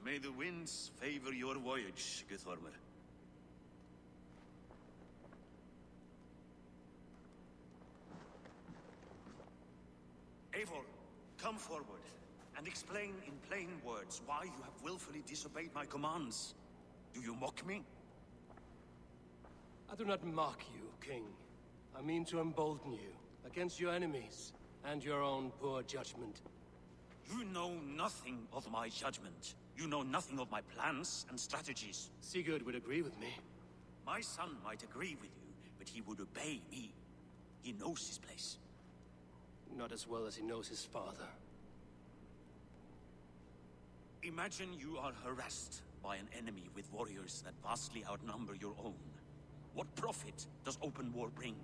May the winds favor your voyage, Guthormer. Eivor, come forward and explain in plain words why you have willfully disobeyed my commands. Do you mock me? I do not mock you, King. I mean to embolden you against your enemies and your own poor judgment. You know nothing of my judgment. You know nothing of my plans and strategies. Sigurd would agree with me. My son might agree with you, but he would obey me. He knows his place. Not as well as he knows his father. Imagine you are harassed by an enemy with warriors that vastly outnumber your own. What profit does open war bring?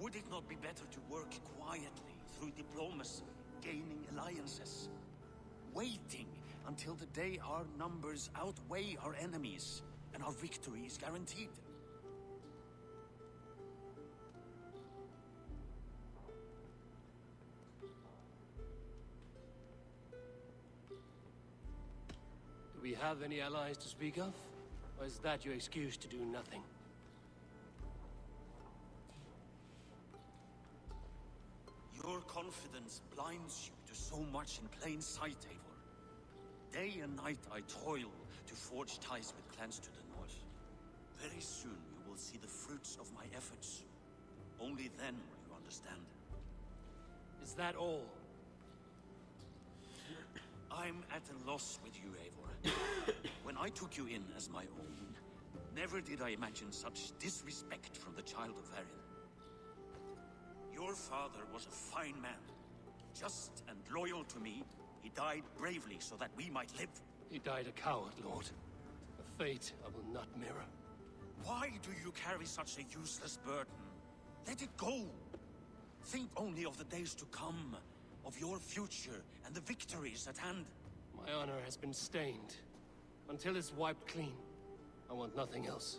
Would it not be better to work quietly through diplomacy, gaining alliances? Waiting until the day our numbers outweigh our enemies and our victory is guaranteed. Do we have any allies to speak of? Or is that your excuse to do nothing? Your confidence blinds you to so much in plain sight, Eivor. Day and night I toil to forge ties with clans to the north. Very soon you will see the fruits of my efforts. Only then will you understand. Is that all? I'm at a loss with you, Eivor. When I took you in as my own, never did I imagine such disrespect from the child of Varin. Your father was a fine man. Just and loyal to me, he died bravely so that we might live. He died a coward, Lord. A fate I will not mirror. Why do you carry such a useless burden? Let it go. Think only of the days to come, of your future and the victories at hand. My honor has been stained. Until it's wiped clean, I want nothing else.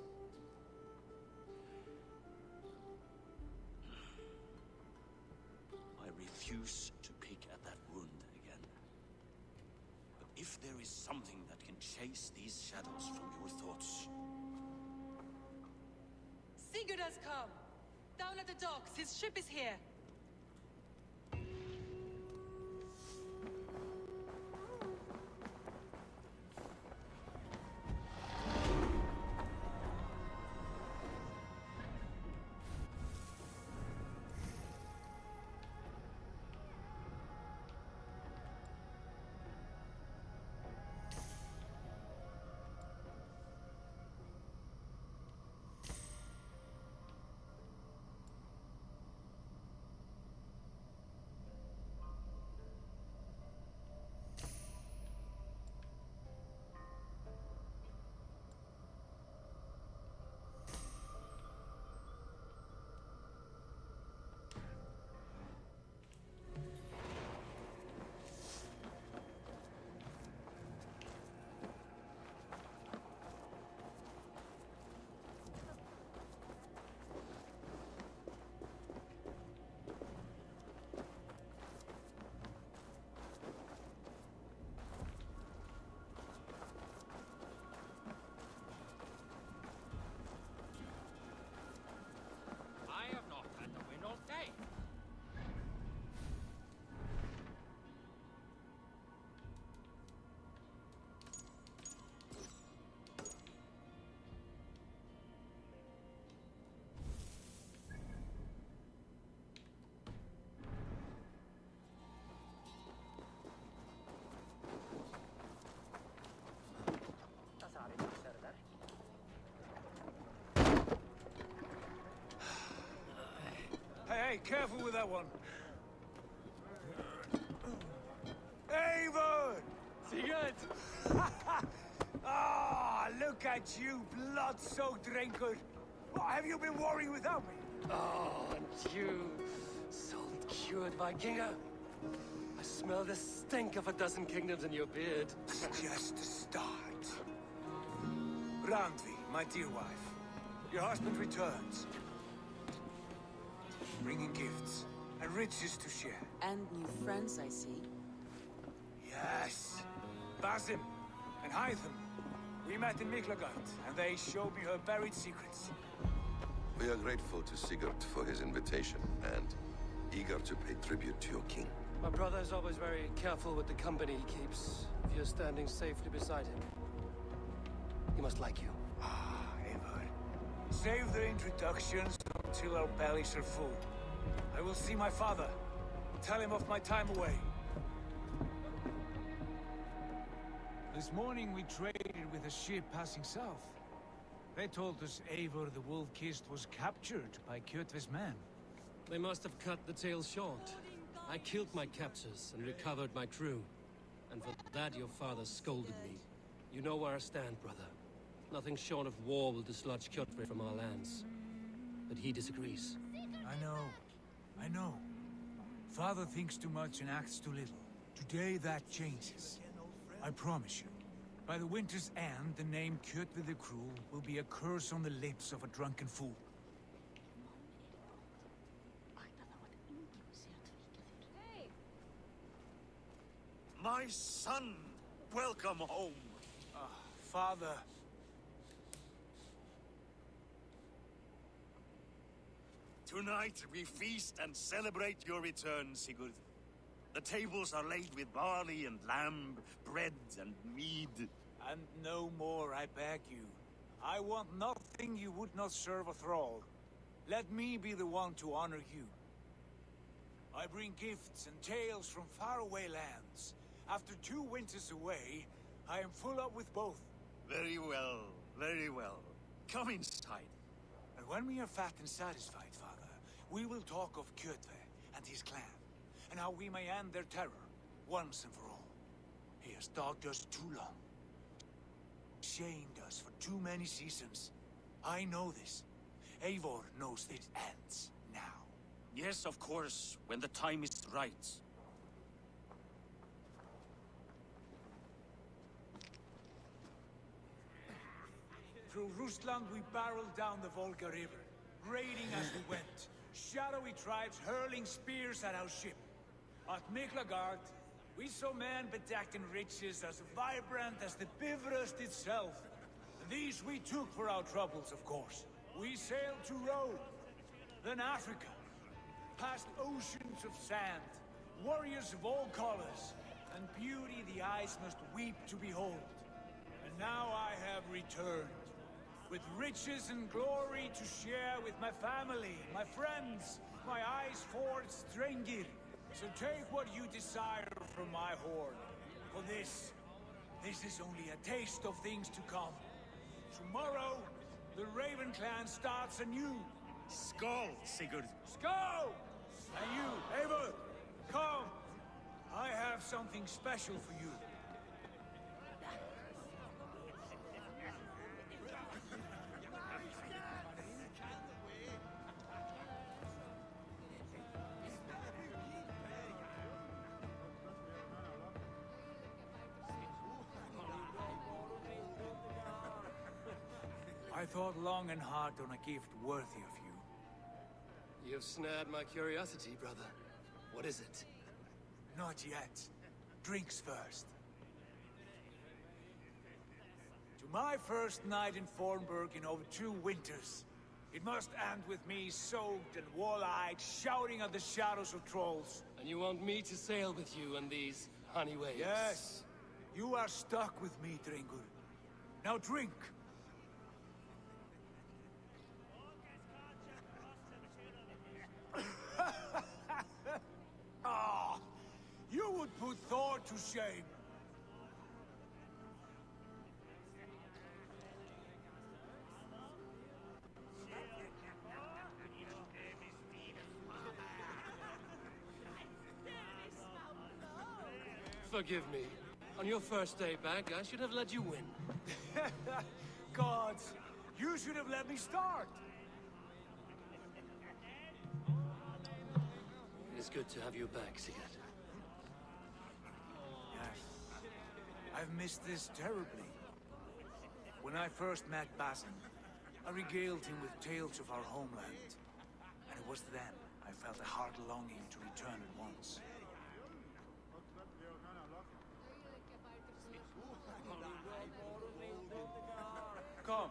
I refuse to pick at that wound again. But if there is something that can chase these shadows from your thoughts... Sigurd has come! Down at the docks, his ship is here! Hey, careful with that one. Sigurd! Ah, look at you, blood-soaked drinker. What, have you been warring without me? Oh, and you, salt-cured Vikinger. I smell the stink of a dozen kingdoms in your beard. It's just a start. Randvi, my dear wife, your husband returns. Bringing gifts and riches to share. And new friends, I see. Yes. Basim and Hytham. We met in Miklagard, and they showed me her buried secrets. We are grateful to Sigurd for his invitation, and eager to pay tribute to your king. My brother's always very careful with the company he keeps. If you're standing safely beside him, he must like you. Ah, Eivor. Save the introductions until our bellies are full. I will see my father. Tell him of my time away. This morning we traded with a ship passing south. They told us Eivor the Wolf-Kissed was captured by Kjotve's men. They must have cut the tale short. I killed my captors and recovered my crew. And for that your father scolded me. You know where I stand, brother. Nothing short of war will dislodge Kjotve from our lands. But he disagrees. I know. Father thinks too much and acts too little. Today that changes. I promise you. By the winter's end, the name Kjotve the Cruel will be a curse on the lips of a drunken fool. My son, welcome home. Father. Tonight we feast and celebrate your return, Sigurd. The tables are laid with barley and lamb, bread and mead. And no more, I beg you. I want nothing you would not serve a thrall. Let me be the one to honor you. I bring gifts and tales from faraway lands. After 2 winters away, I am full up with both. Very well, very well. Come inside. And when we are fat and satisfied, Father, we will talk of Kjotve and his clan, and how we may end their terror, once and for all. He has dogged us too long. Shamed us for too many seasons. I know this. Eivor knows it ends now. Yes, of course, when the time is right. Through Rusland we barreled down the Volga River, raiding as we went. Shadowy tribes hurling spears at our ship. At Miklagard, we saw men bedecked in riches as vibrant as the Bifrost itself. These we took for our troubles, of course. We sailed to Rome, then Africa, past oceans of sand, warriors of all colors, and beauty the eyes must weep to behold. And now I have returned, with riches and glory to share with my family, my friends, my eyes forged Strengir. So take what you desire from my hoard. For this is only a taste of things to come. Tomorrow, the Raven clan starts anew. Skål, Sigurd. Skål! And you, Eivor, come. I have something special for you. I thought long and hard on a gift worthy of you. You've snared my curiosity, brother. What is it? Not yet. Drinks first. To my first night in Fornburg in over 2 winters. It must end with me soaked and wall-eyed, shouting at the shadows of trolls. And you want me to sail with you on these honey waves? Yes. You are stuck with me, Drengur. Now drink. Ah, you would put Thor to shame. Forgive me. On your first day back, I should have let you win. Gods, you should have let me start. It is good to have you back, Sigurd. Yes. I've missed this terribly. When I first met Basin, I regaled him with tales of our homeland. And it was then I felt a heart longing to return at once. Come.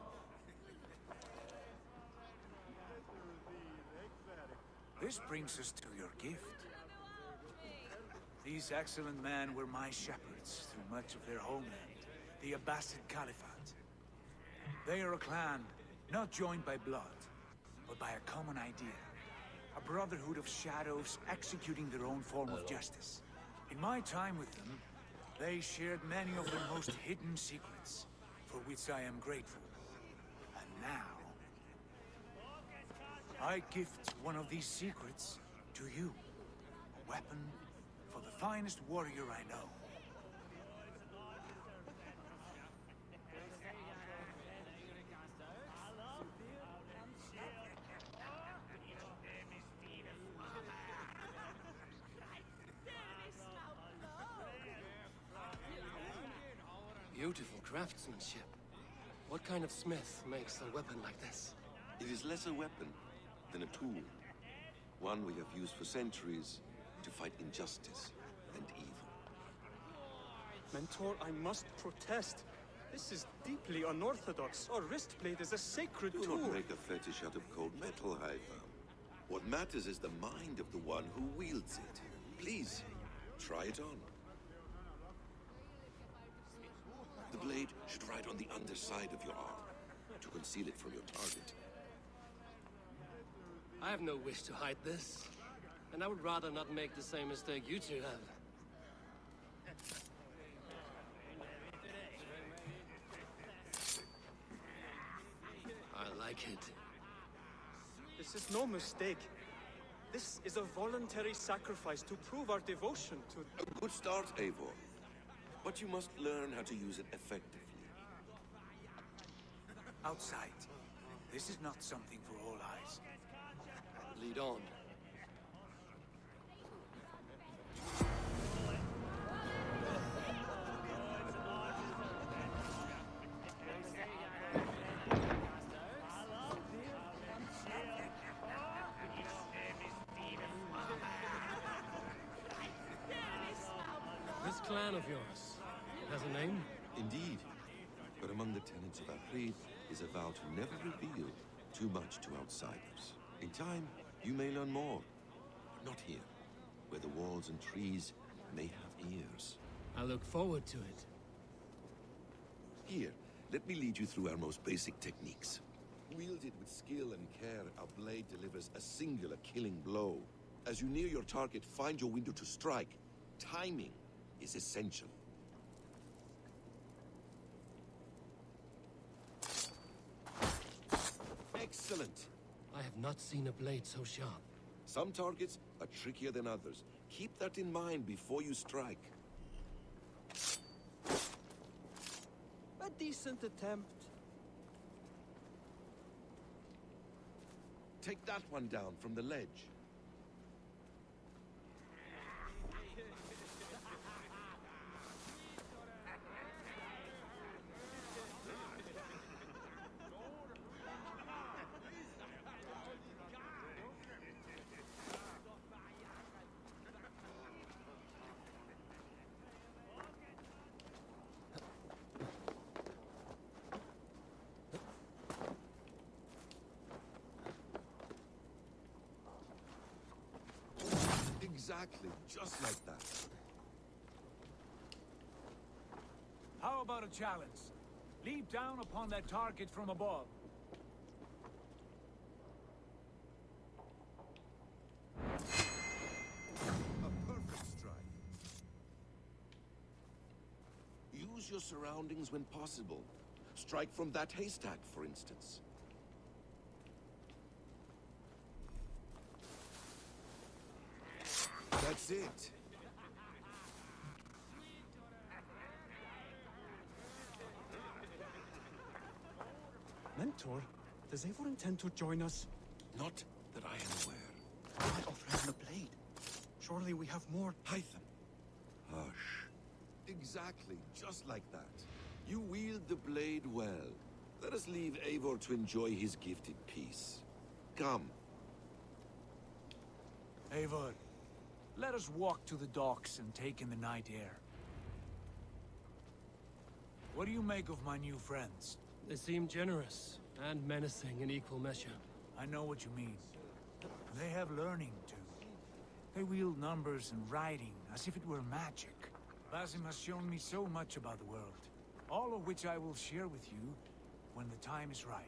This brings us to your gift. These excellent men were my shepherds through much of their homeland, the Abbasid Caliphate. They are a clan, not joined by blood, but by a common idea. A brotherhood of shadows executing their own form of justice. In my time with them, they shared many of their most hidden secrets, for which I am grateful. And now, I gift one of these secrets to you. A weapon for the finest warrior I know. Beautiful craftsmanship. What kind of smith makes a weapon like this? It is less a weapon than a tool. One we have used for centuries to fight injustice and evil. Mentor, I must protest. This is deeply unorthodox. Our wrist blade is a sacred Do tool. not make a fetish out of cold metal, Haifa. What matters is the mind of the one who wields it. Please, try it on. The blade should ride on the underside of your arm to conceal it from your target. I have no wish to hide this, and I would rather not make the same mistake you two have. I like it. This is no mistake. This is a voluntary sacrifice to prove our devotion to... A good start, Eivor. But you must learn how to use it effectively. Outside. This is not something for all eyes. Lead on. This clan of yours, it has a name? Indeed. But among the tenets of Aprid is a vow to never reveal too much to outsiders. In time, you may learn more. But not here, where the walls and trees may have ears. I look forward to it. Here, let me lead you through our most basic techniques. Wielded with skill and care, our blade delivers a singular killing blow. As you near your target, find your window to strike. Timing is essential. Excellent. I have not seen a blade so sharp. Some targets are trickier than others. Keep that in mind before you strike. A decent attempt. Take that one down from the ledge. Exactly, just like that. How about a challenge? Leap down upon that target from above. A perfect strike. Use your surroundings when possible. Strike from that haystack, for instance. That's it. Mentor, does Eivor intend to join us? Not that I am aware. Why offer him the blade? Surely we have more... Hytham. Hush. Exactly, just like that. You wield the blade well. Let us leave Eivor to enjoy his gift in peace. Come. Eivor, let us walk to the docks and take in the night air. What do you make of my new friends? They seem generous and menacing in equal measure. I know what you mean. They have learning, too. They wield numbers and writing as if it were magic. Basim has shown me so much about the world, all of which I will share with you when the time is right.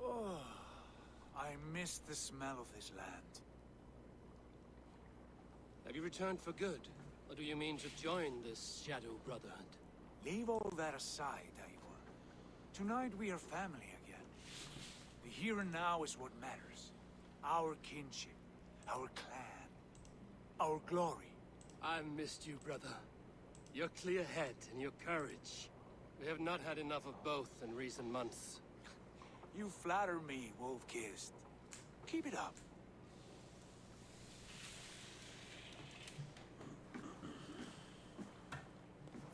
Oh, I miss the smell of this land. Have you returned for good? Or do you mean to join this Shadow Brotherhood? Leave all that aside, Eivor. Tonight we are family again. The here and now is what matters. Our kinship, our clan, our glory. I've missed you, brother. Your clear head and your courage. We have not had enough of both in recent months. You flatter me, Wolf-Kissed. Keep it up.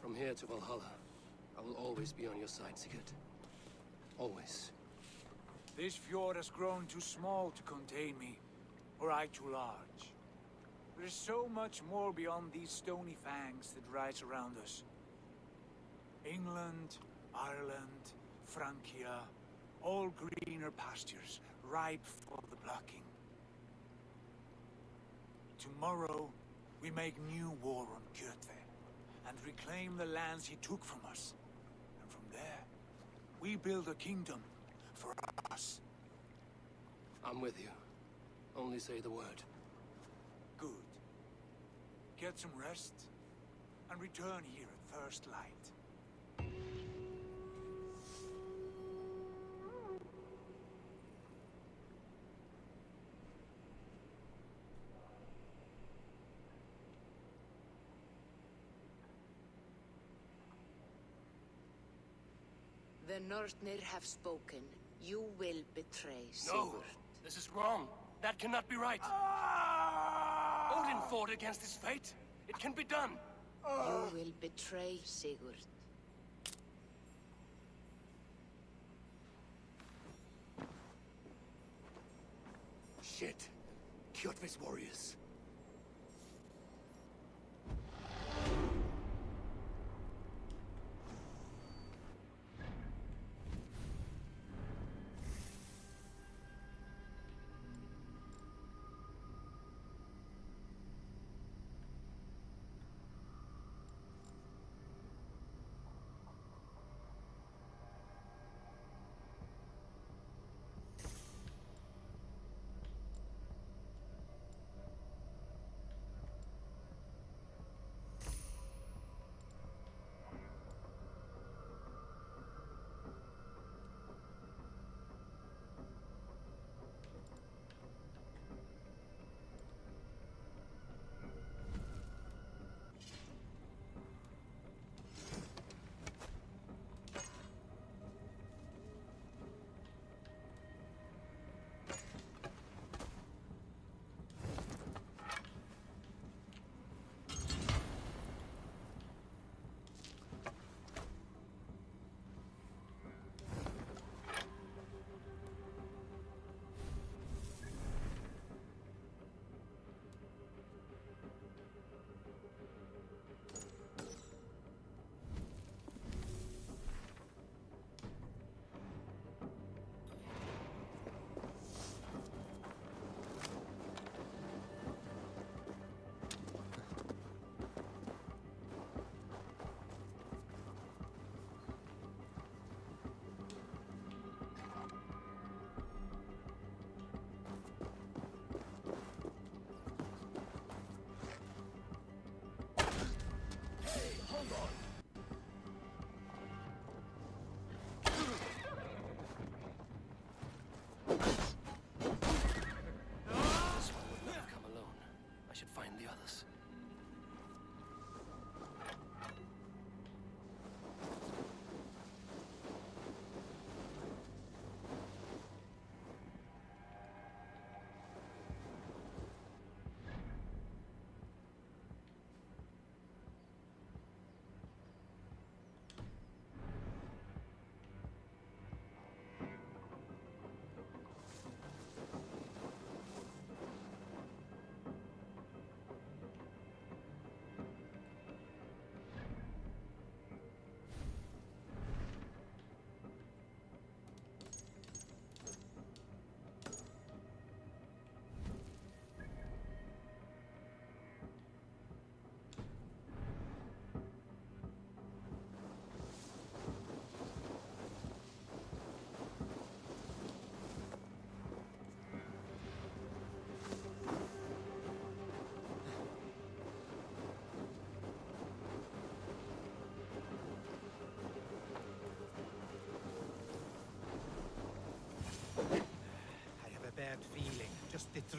From here to Valhalla, I will always be on your side, Sigurd. Always. This fjord has grown too small to contain me, or I too large. There is so much more beyond these stony fangs that rise around us. England, Ireland, Francia, all greener pastures, ripe for the plucking. Tomorrow, we make new war on Kjotve, and reclaim the lands he took from us. And from there, we build a kingdom for us. I'm with you. Only say the word. Good. Get some rest, and return here at first light. The Northnir have spoken. You will betray Sigurd. No! This is wrong. That cannot be right. Odin fought against his fate. It can be done. You will betray Sigurd. Shit. Kjotve's warriors.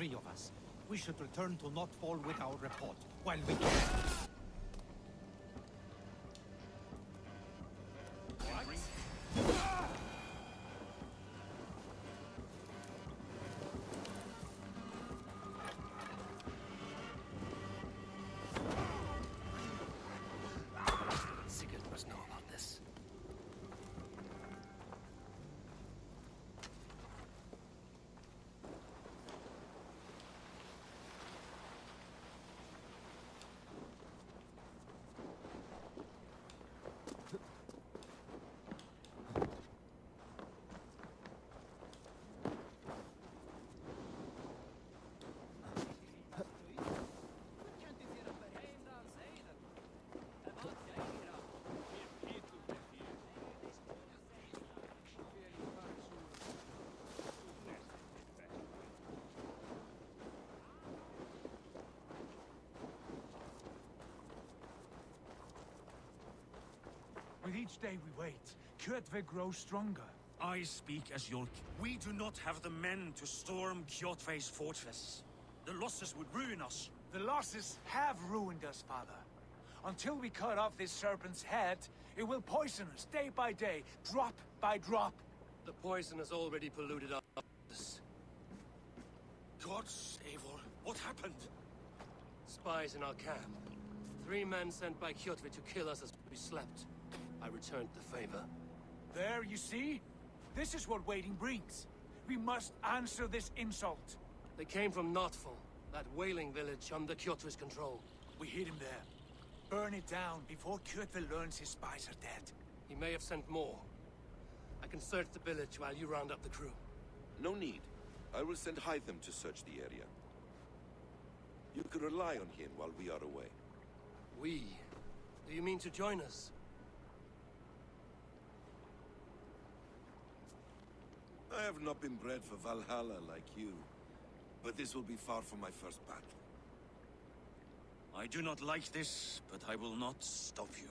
3 of us. We should return to Notfall with our report, while we can. Sigurd must know about this. With each day we wait, Kjotve grows stronger. I speak as your... We do not have the men to storm Kjotve's fortress. The losses would ruin us. The losses have ruined us, father. Until we cut off this serpent's head, it will poison us day by day, drop by drop. The poison has already polluted our waters. Gods, Eivor, what happened? Spies in our camp. 3 men sent by Kjotve to kill us as we slept. I returned the favor. There, you see? This is what waiting brings. We must answer this insult. They came from Notfall, that whaling village under Kjotve's control. We hid him there. Burn it down before Kjotve learns his spies are dead. He may have sent more. I can search the village while you round up the crew. No need. I will send Hytham to search the area. You can rely on him while we are away. We? Do you mean to join us? I have not been bred for Valhalla like you, but this will be far from my first battle. I do not like this, but I will not stop you.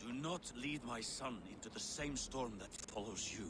Do not lead my son into the same storm that follows you.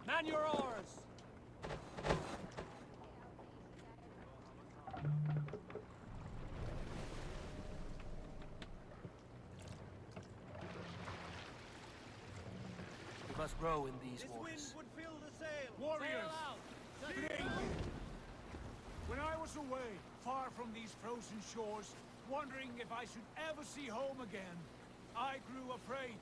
Man your oars! We must row in these waters. would fill the sail. Warriors! Today, when I was away, far from these frozen shores, wondering if I should ever see home again, I grew afraid.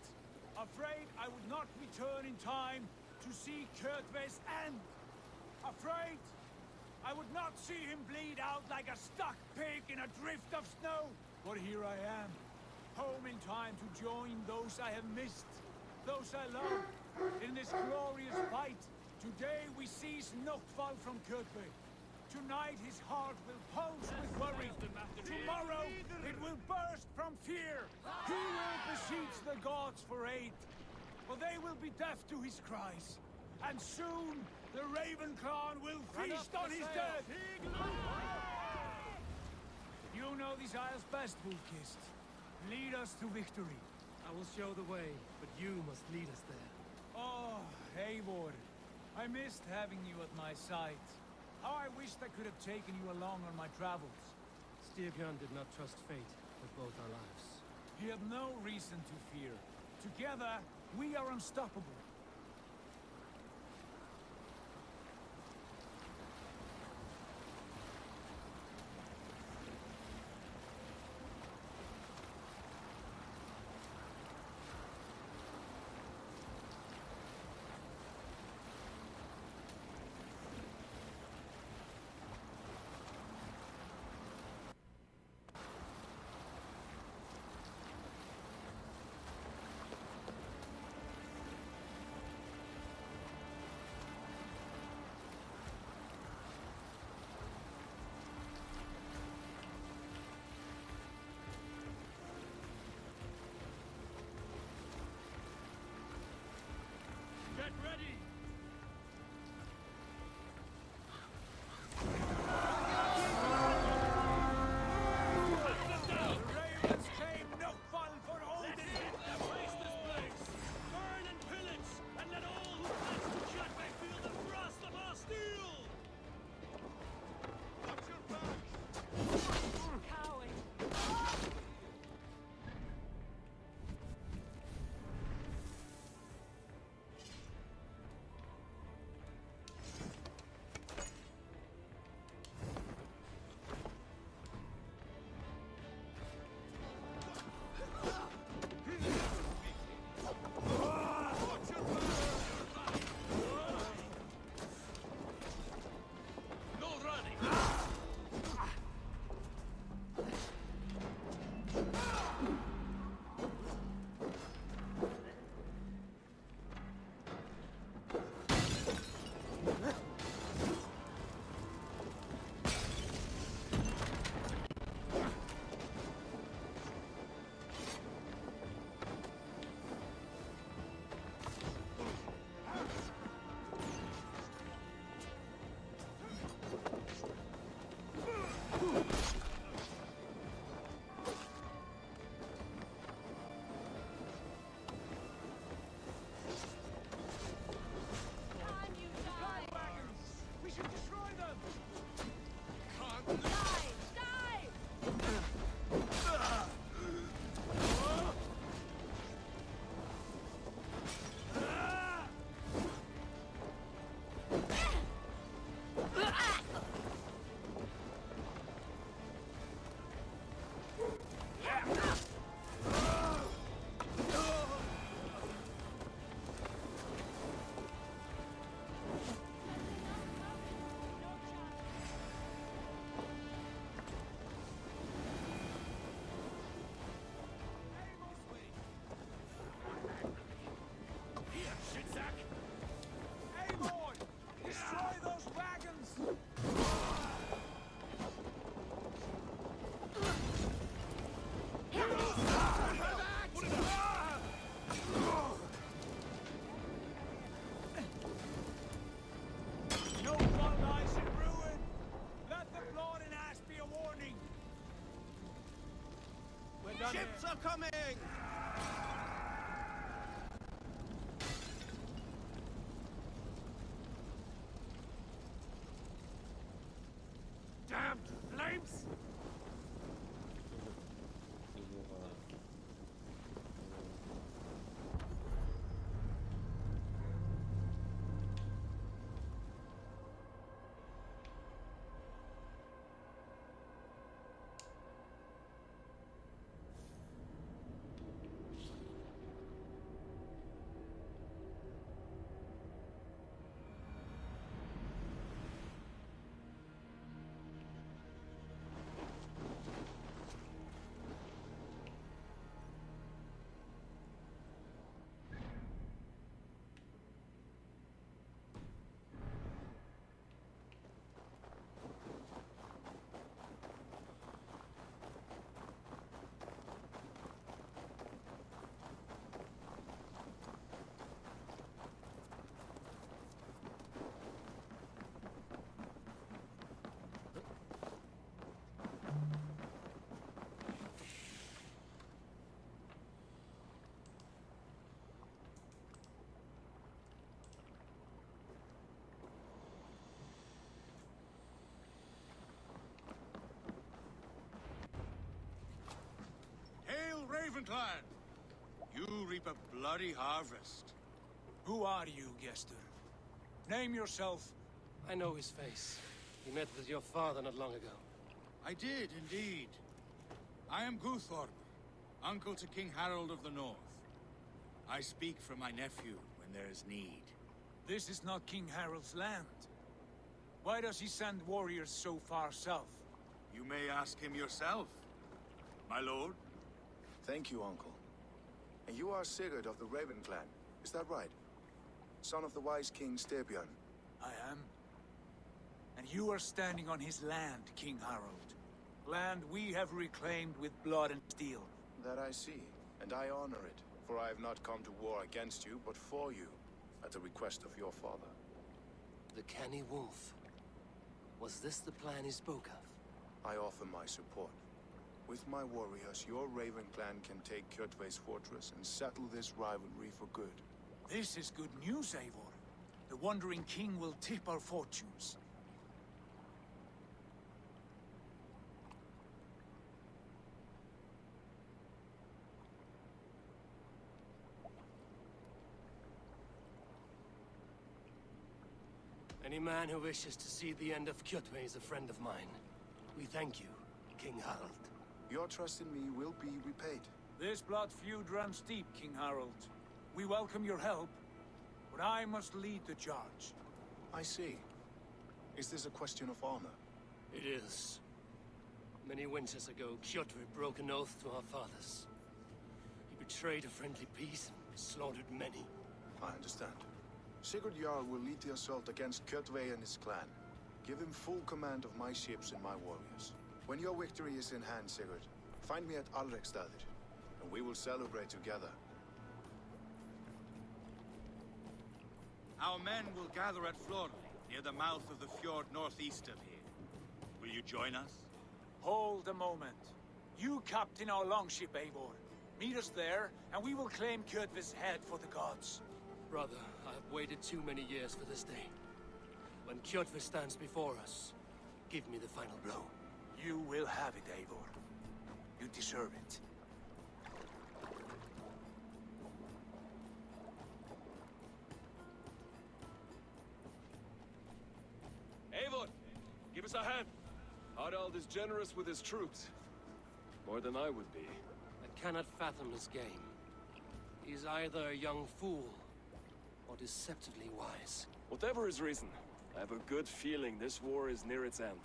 Afraid I would not return in time to see Kjotve's end. Afraid I would not see him bleed out like a stuck pig in a drift of snow. But here I am, home in time to join those I have missed, those I love, in this glorious fight. Today we seize Notfall from Kjotve. Tonight his heart will pulse with worry. Tomorrow it will burst from fear. He will beseech the gods for aid, but they will be deaf to his cries. And soon the Raven clan will feast on his dead. You know these isles best, Wolfkist. Lead us to victory. I will show the way, but you must lead us there. Oh, Eivor. I missed having you at my side. How I wished I could have taken you along on my travels. Styrbjörn did not trust fate with both our lives. He had no reason to fear. Together, we are unstoppable. Ships are coming! Damned flames! Hail, Ravenclan! You reap a bloody harvest. Who are you, Gester? Name yourself. I know his face. He met with your father not long ago. I did, indeed. I am Guthorm, uncle to King Harold of the North. I speak for my nephew when there is need. This is not King Harold's land. Why does he send warriors so far south? You may ask him yourself, my lord. Thank you, uncle. And you are Sigurd of the Raven clan, is that right? Son of the wise King Styrbjörn. I am. And you are standing on his land, King Harold. Land we have reclaimed with blood and steel. That I see, and I honor it. For I have not come to war against you, but for you, at the request of your father. The canny wolf. Was this the plan he spoke of? I offer my support. With my warriors, your Raven clan can take Kjotve's fortress and settle this rivalry for good. This is good news, Eivor. The Wandering King will tip our fortunes. Any man who wishes to see the end of Kjotve is a friend of mine. We thank you, King Harold. Your trust in me will be repaid. This blood feud runs deep, King Harold. We welcome your help, but I must lead the charge. I see. Is this a question of honor? It is. Many winters ago, Kjotve broke an oath to our fathers. He betrayed a friendly peace and slaughtered many. I understand. Sigurd Jarl will lead the assault against Kjotve and his clan. Give him full command of my ships and my warriors. When your victory is in hand, Sigurd, find me at Alrekstadir, and we will celebrate together. Our men will gather at Florley, near the mouth of the fjord northeast of here. Will you join us? Hold a moment. You captain our longship, Eivor. Meet us there, and we will claim Kjotve's head for the gods. Brother, I have waited too many years for this day. When Kjotve stands before us, give me the final blow. You will have it, Eivor. You deserve it. Eivor, give us a hand. Harald is generous with his troops. More than I would be. I cannot fathom his game. He's either a young fool or deceptively wise. Whatever his reason, I have a good feeling this war is near its end.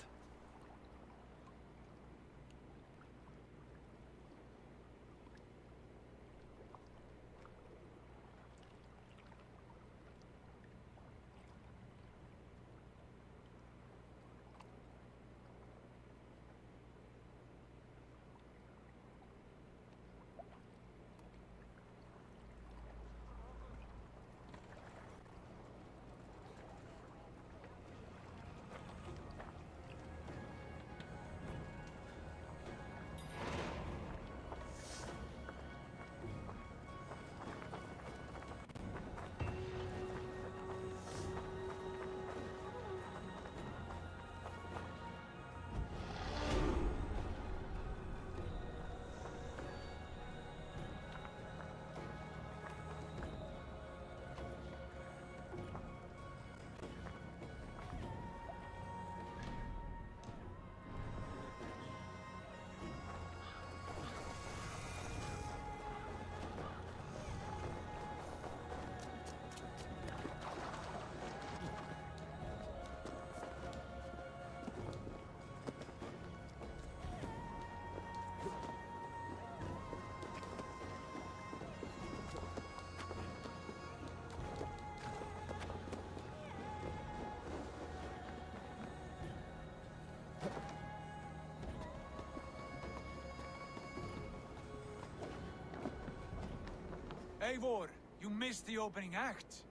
Eivor, you missed the opening act.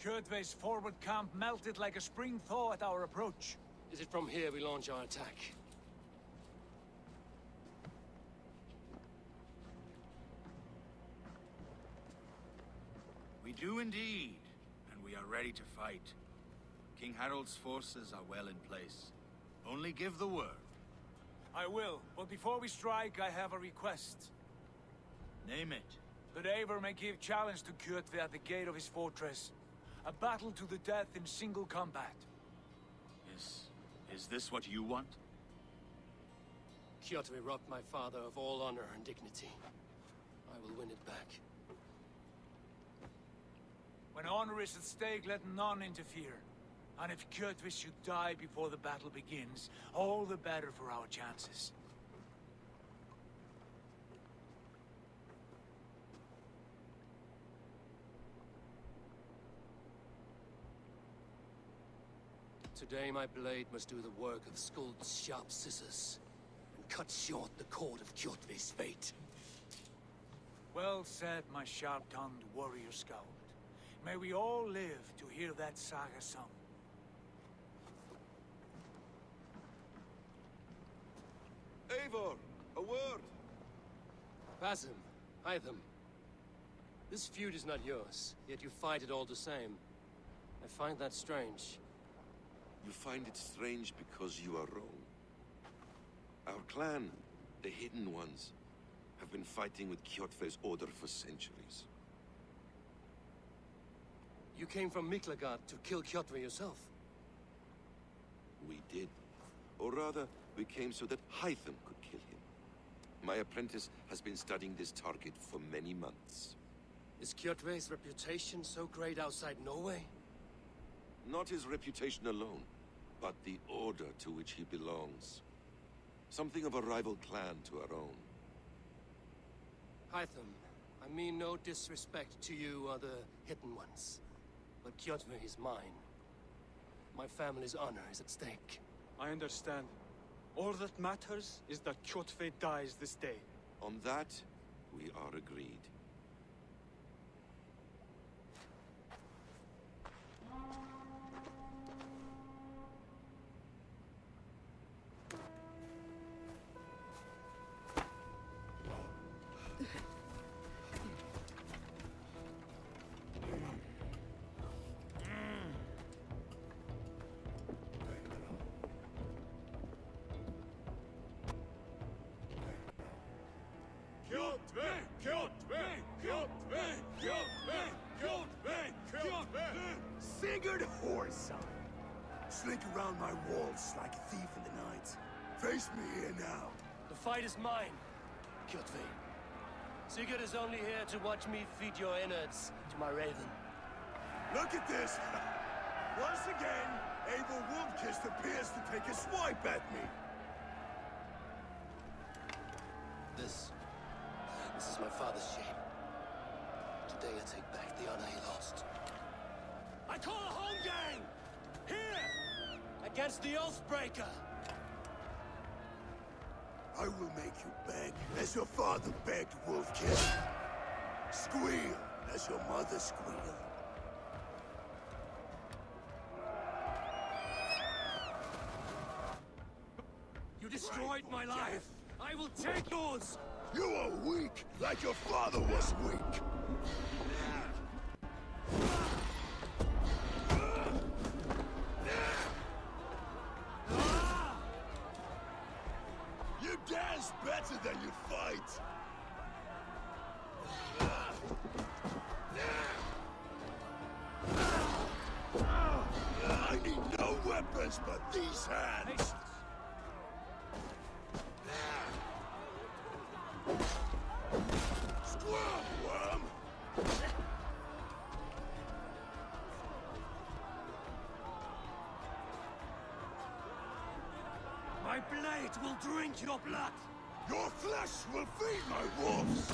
Kjotve's forward camp melted like a spring thaw at our approach. Is it from here we launch our attack? We do indeed, and we are ready to fight. King Harold's forces are well in place. Only give the word. I will, but before we strike, I have a request. Name it. That Eivor may give challenge to Kjotve at the gate of his fortress. A battle to the death in single combat. Is this what you want? Kjotve robbed my father of all honor and dignity. I will win it back. When honor is at stake, let none interfere. And if Kjotve should die before the battle begins, all the better for our chances. Today my blade must do the work of Skuld's sharp scissors, and cut short the cord of Kjotve's fate. Well said, my sharp-tongued warrior scout. May we all live to hear that saga sung. Eivor, a word! Basim, Hytham. This feud is not yours, yet you fight it all the same. I find that strange. You find it strange because you are wrong. Our clan, the Hidden Ones, have been fighting with Kjotve's order for centuries. You came from Miklagard to kill Kjotve yourself? We did. Or rather, we came so that Hytham could kill him. My apprentice has been studying this target for many months. Is Kjotve's reputation so great outside Norway? Not his reputation alone, but the order to which he belongs. Something of a rival clan to our own. Hytham, I mean no disrespect to you or the Hidden Ones, but Kjotve is mine. My family's honor is at stake. I understand. All that matters is that Kjotve dies this day. On that, we are agreed. Sigurd Whoreson! Slink around my walls like a thief in the night. Face me here now. The fight is mine, Kjotve. Sigurd is only here to watch me feed your innards to my raven. Look at this! Once again, Abel Wolfkiss appears to take a swipe at me. This is my father's shame. Today I take back the honor he lost. I call a home gang! Here! Against the Oathbreaker! I will make you beg as your father begged, Wolfkiss. Squeal as your mother squealed. You destroyed my life! I will take yours! You are weak, like your father was weak. You dance better than you fight. I need no weapons but these hands. Worm! My blade will drink your blood! Your flesh will feed my wolves!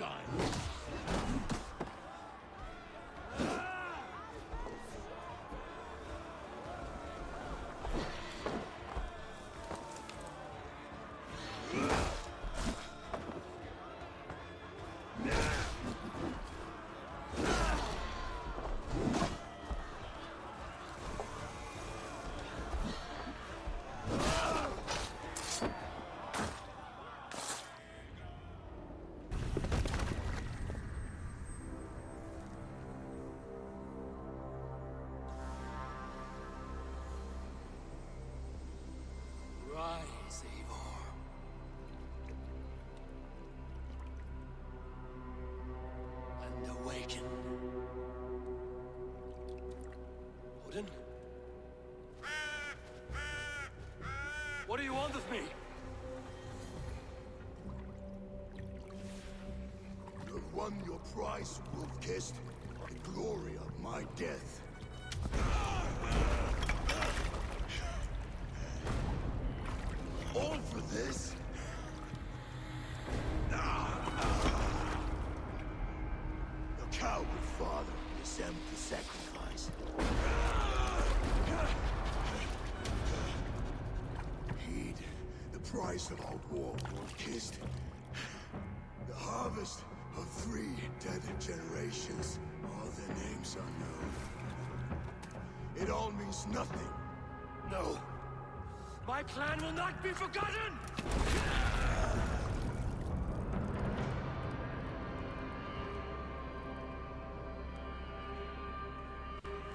sign. Rise, Eivor. And awaken. Odin? What do you want of me? You have won your prize, Wolf-Kissed. The glory of my death. All for this? Your coward father is empty sacrifice. Heed the price of our war, Wolf-Kissed. The harvest of 3 dead generations. All their names unknown. It all means nothing. No. My plan will not be forgotten!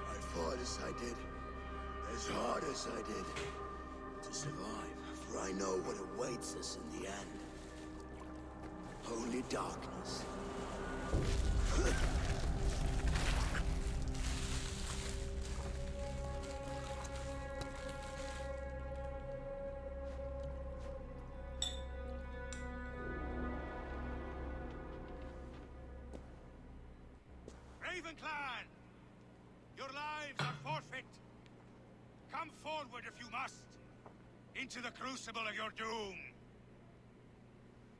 I fought as I did, as hard as I did, to survive, for I know what awaits us in the end. Only darkness. Raven Clan! Your lives are forfeit! Come forward if you must! Into the crucible of your doom!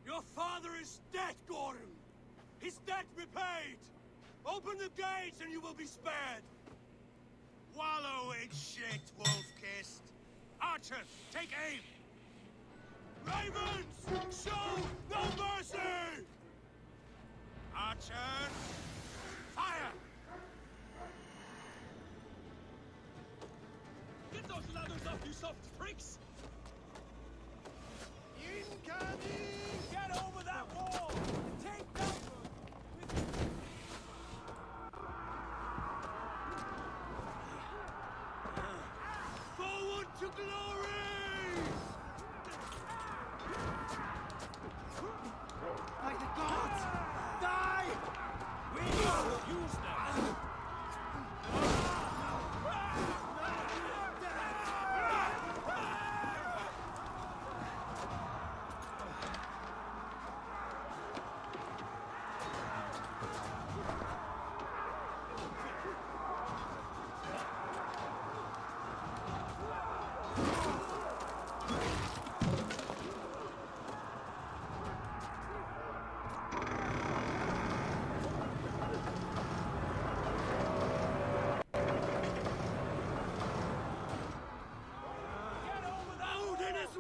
Your father is dead, Gorham! His debt repaid! Open the gates and you will be spared! Wallow in shit, Wolf-Kissed! Archers, take aim! Ravens! Show no mercy! Archers, fire! Get those ladders off, you soft pricks! Incoming! Get over that wall! Take that Forward to glory! By the gods! Die! We will use them!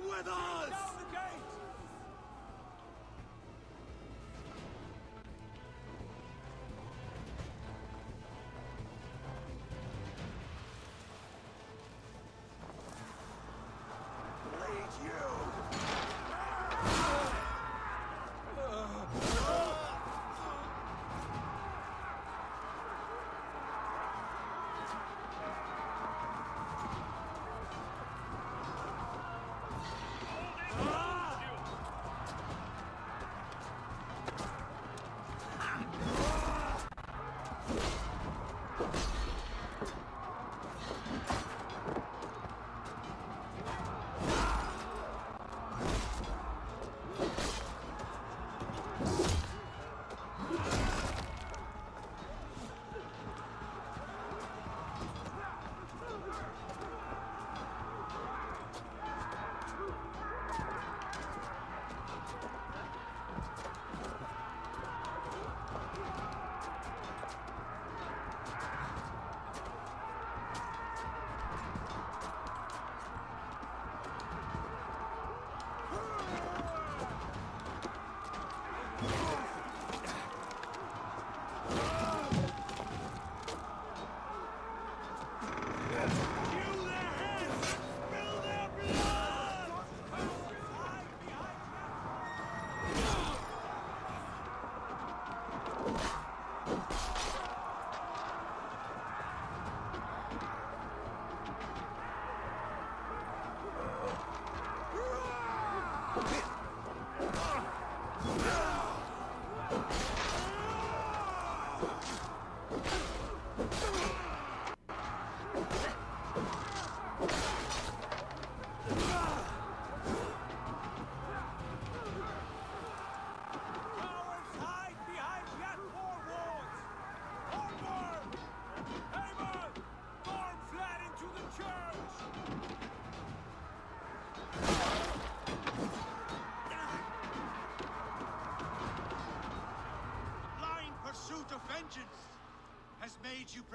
With us! Down the gate!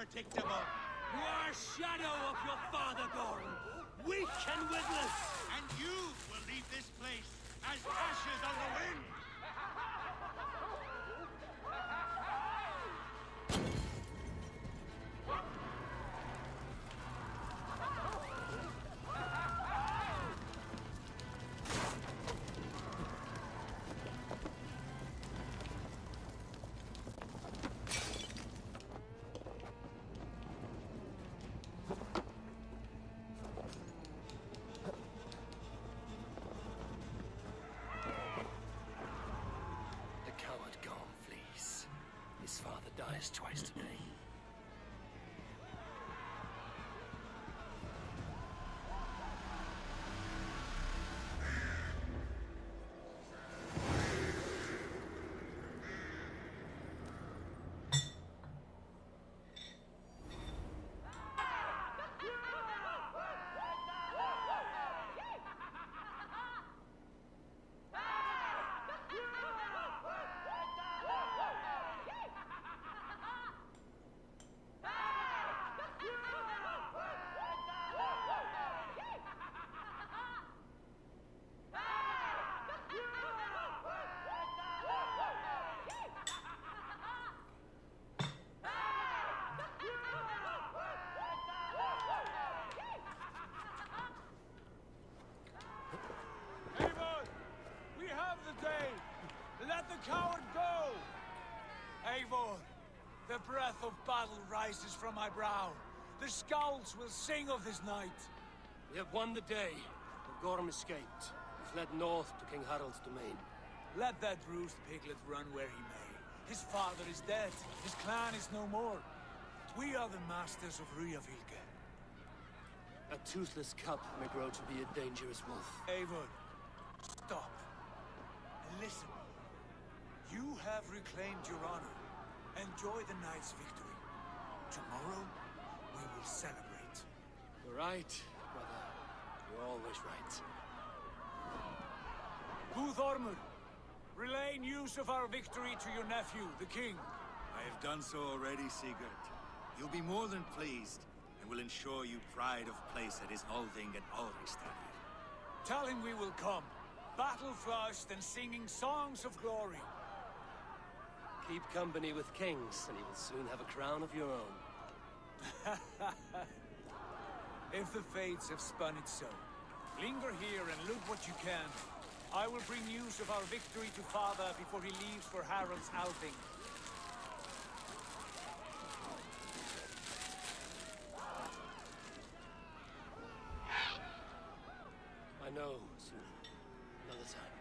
unpredictable. You are a shadow of your father, Gordon. Weak and witless. And you will leave this place as ashes on the wind. His father dies twice today. Let the coward go! Eivor, the breath of battle rises from my brow. The scouts will sing of this night. We have won the day, but Gorm escaped. He fled north to King Harald's domain. Let that bruised piglet run where he may. His father is dead. His clan is no more. We are the masters of Ryjavík. A toothless cub may grow to be a dangerous wolf. Eivor, stop. And listen. You have reclaimed your honor. Enjoy the night's victory. Tomorrow, we will celebrate. You're right, brother. You're always right. Guthormur, relay news of our victory to your nephew, the king. I have done so already, Sigurd. You'll be more than pleased, and will ensure you pride of place at his holding at Ulristadir. Tell him we will come, battle-flushed and singing songs of glory. Keep company with kings, and you will soon have a crown of your own. If the fates have spun it so, linger here and loot what you can. I will bring news of our victory to father before he leaves for Harald's outing. I know, soon. Another time.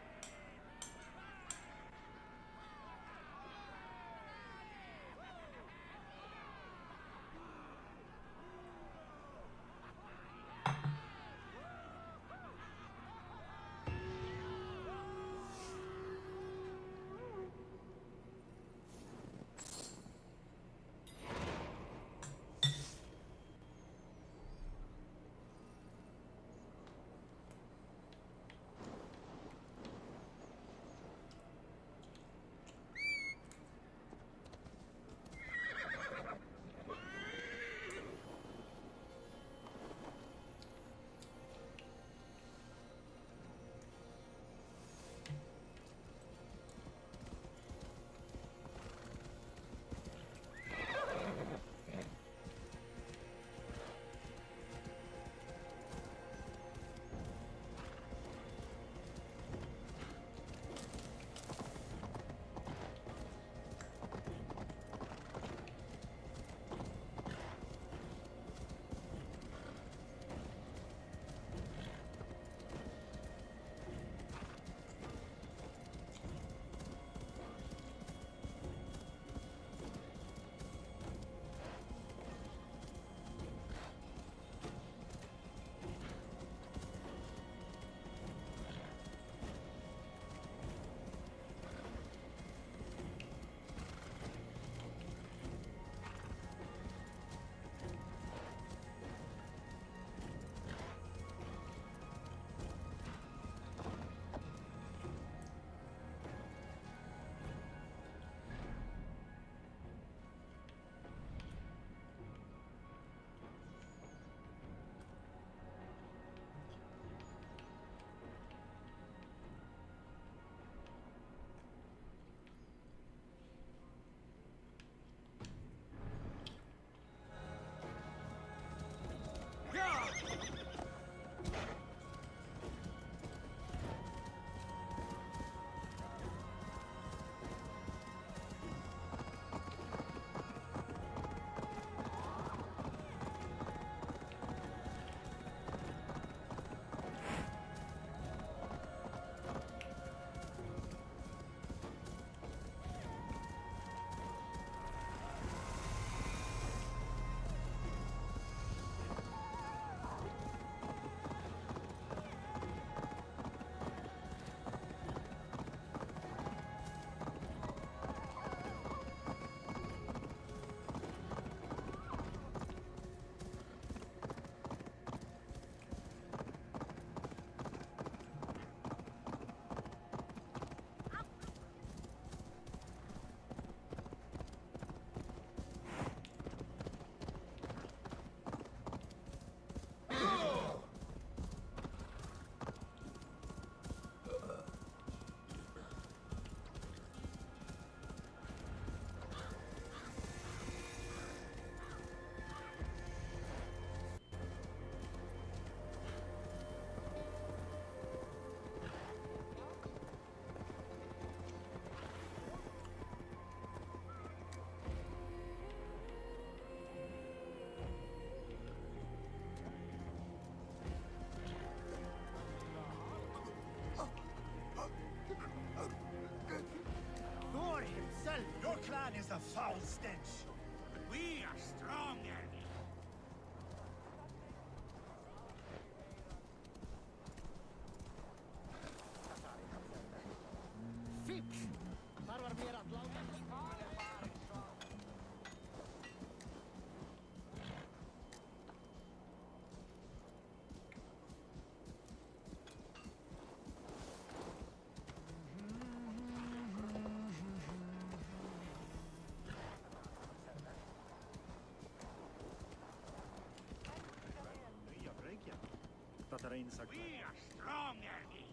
We are strong, Annie.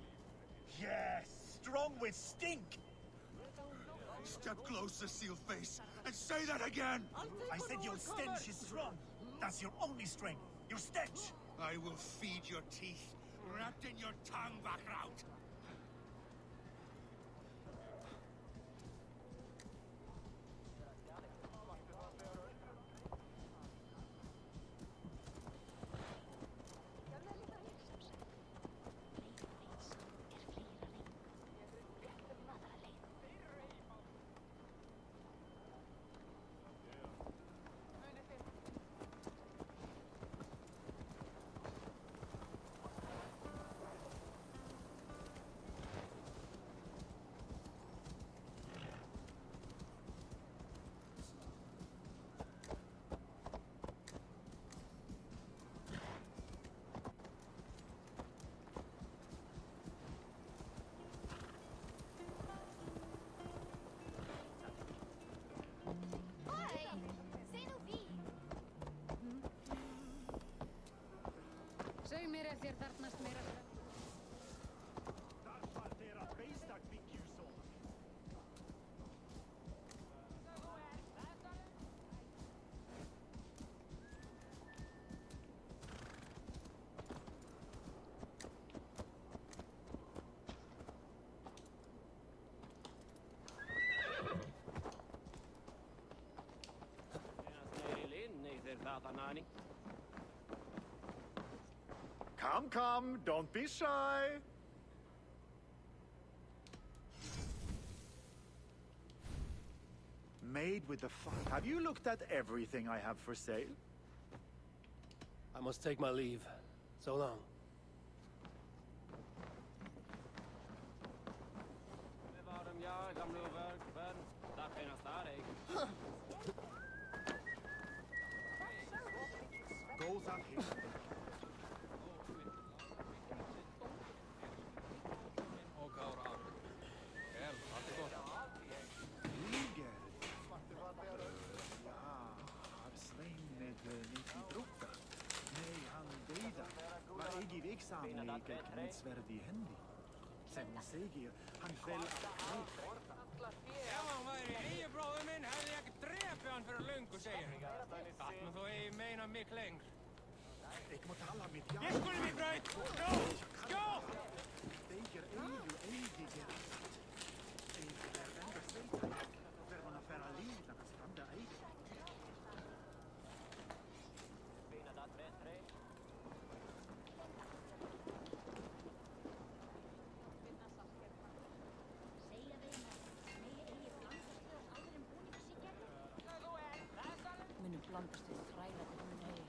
Yes, strong with stink. Step closer, Sealface, and say that again! I said your stench is strong. That's your only strength. Your stench. I will feed your teeth, wrapped in your tongue, Vakraut. Segðu mér ef þér þarfnast meira. Come, don't be shy. Made with the fire. Have you looked at everything I have for sale? I must take my leave. So long. Goes up here. Ef hann væri eiginbróður minn hefði ég ekki drepið hann fyrir löngu, segir hann. Það mun þó eigi meina miklu lengur. Ik moet alla met jou. Ég skuli mig braut! Skjótt! Skjótt! Þeir eigu gerast. Þeir verða sveita. Verða að fara líð að standa eigu. Munum blandast við þræla til mun eigi.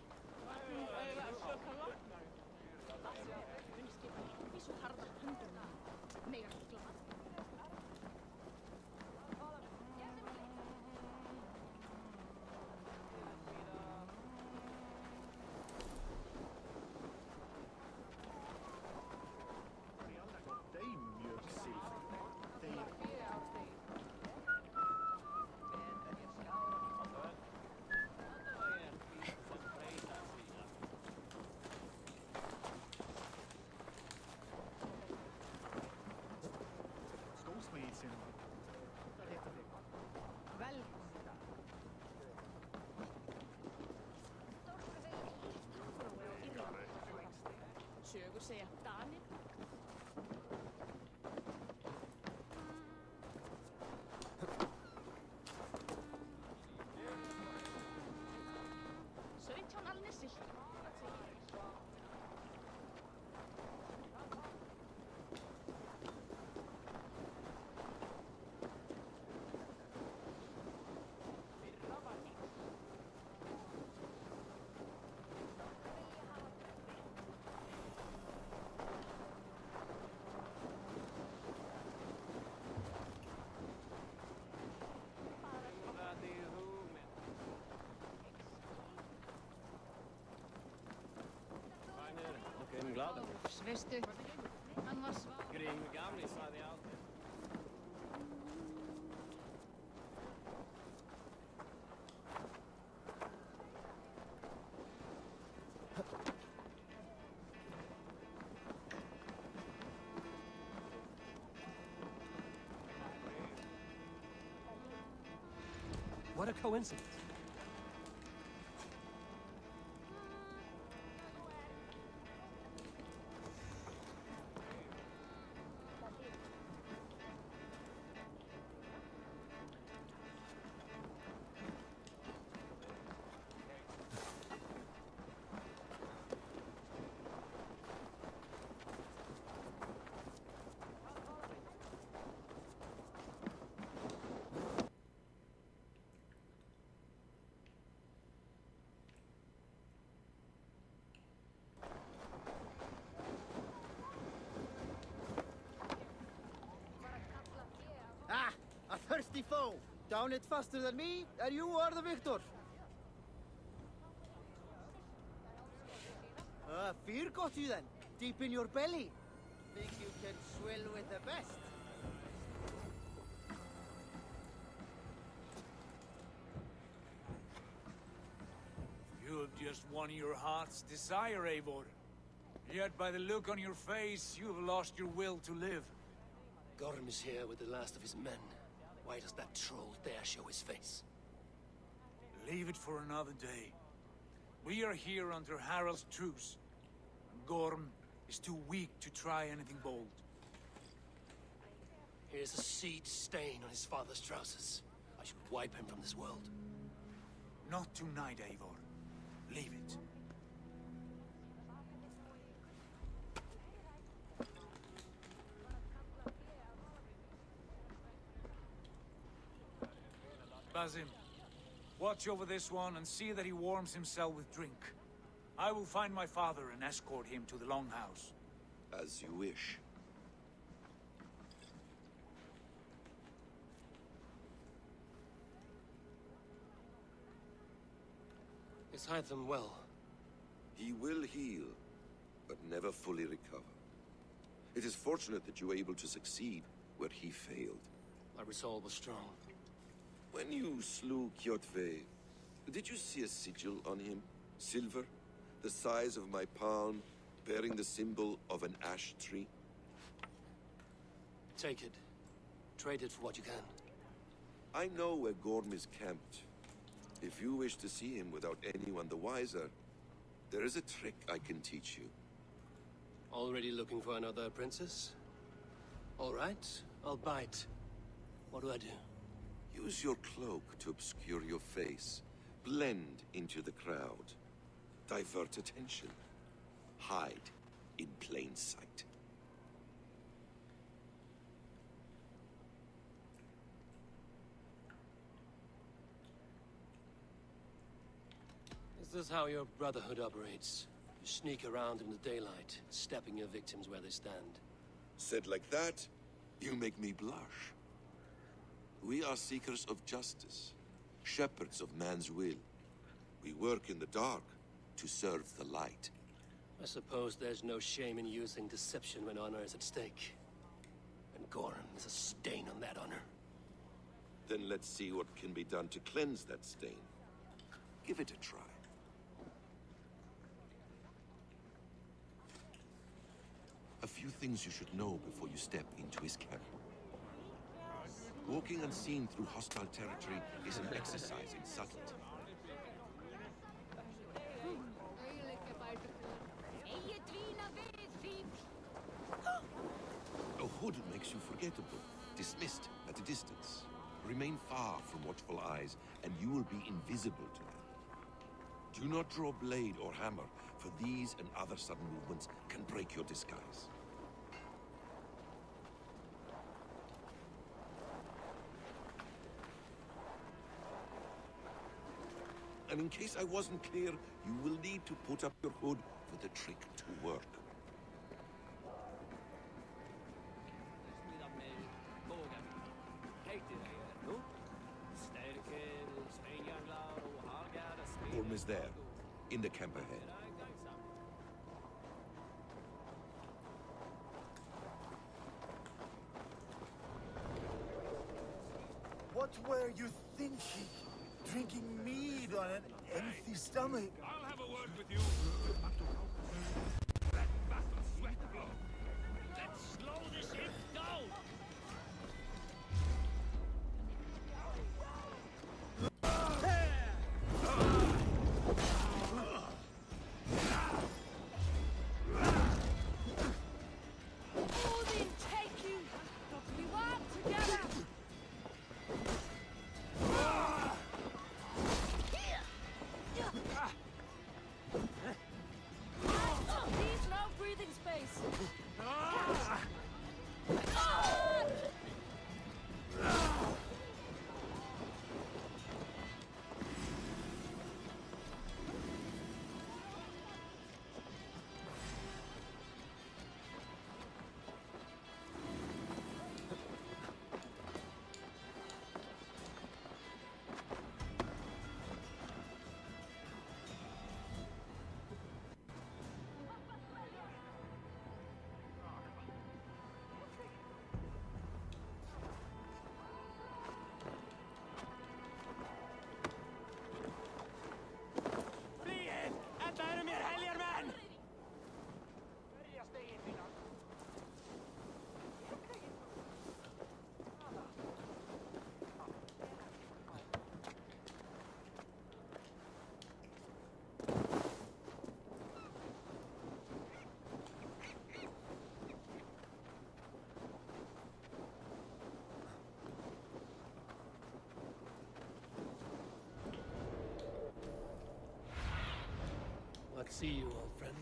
Sögur segja Danir. Veistu, hann var svag. Grímur gamli sagði aldrei. What a coincidence. Ah, a thirsty foe. Down it faster than me, and you are the victor. Fear got you then, deep in your belly. Think you can swill with the best? You have just won your heart's desire, Eivor. Yet by the look on your face, you have lost your will to live. Gorm is here with the last of his men. Why does that troll dare show his face? Leave it for another day. We are here under Harald's truce. And Gorm is too weak to try anything bold. Here's a seed stain on his father's trousers. I should wipe him from this world. Not tonight, Eivor. Leave it. Basim, watch over this one and see that he warms himself with drink. I will find my father and escort him to the Longhouse. As you wish. Is Hytham well? He will heal, but never fully recover. It is fortunate that you were able to succeed where he failed. My resolve was strong. When you slew Kjotve, did you see a sigil on him? Silver, the size of my palm, bearing the symbol of an ash tree? Take it. Trade it for what you can. I know where Gorm is camped. If you wish to see him without anyone the wiser, there is a trick I can teach you. Already looking for another princess? All right, I'll bite. What do I do? Use your cloak to obscure your face. Blend into the crowd. Divert attention. Hide in plain sight. Is this how your Brotherhood operates? You sneak around in the daylight, stepping your victims where they stand. Said like that, you make me blush. We are seekers of justice, shepherds of man's will. We work in the dark to serve the light. I suppose there's no shame in using deception when honor is at stake. And Gorm is a stain on that honor. Then let's see what can be done to cleanse that stain. Give it a try. A few things you should know before you step into his camp. Walking unseen through hostile territory is an exercise in subtlety. A hood makes you forgettable, dismissed at a distance. Remain far from watchful eyes, and you will be invisible to them. Do not draw blade or hammer, for these and other sudden movements can break your disguise. And in case I wasn't clear, you will need to put up your hood for the trick to work. Gorm is there, in the camp ahead. What were you thinking? Drinking mead on an empty stomach? I'll have a word with you. That battle sweat blow. Let's slow this imp down. see you, old friend.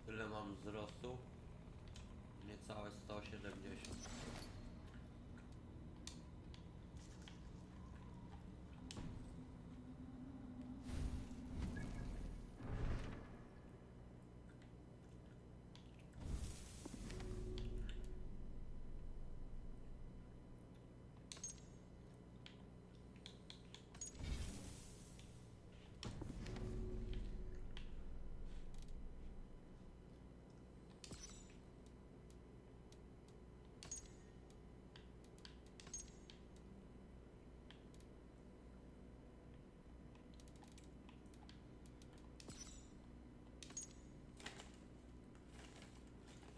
Tyle mam wzrostu? Niecałe 170.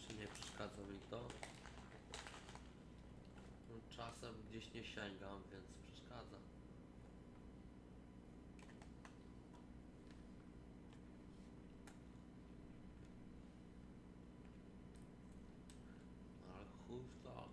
Czy nie przeszkadza mi to? No, czasem gdzieś nie sięgam, więc przeszkadza. Ale chuj w to.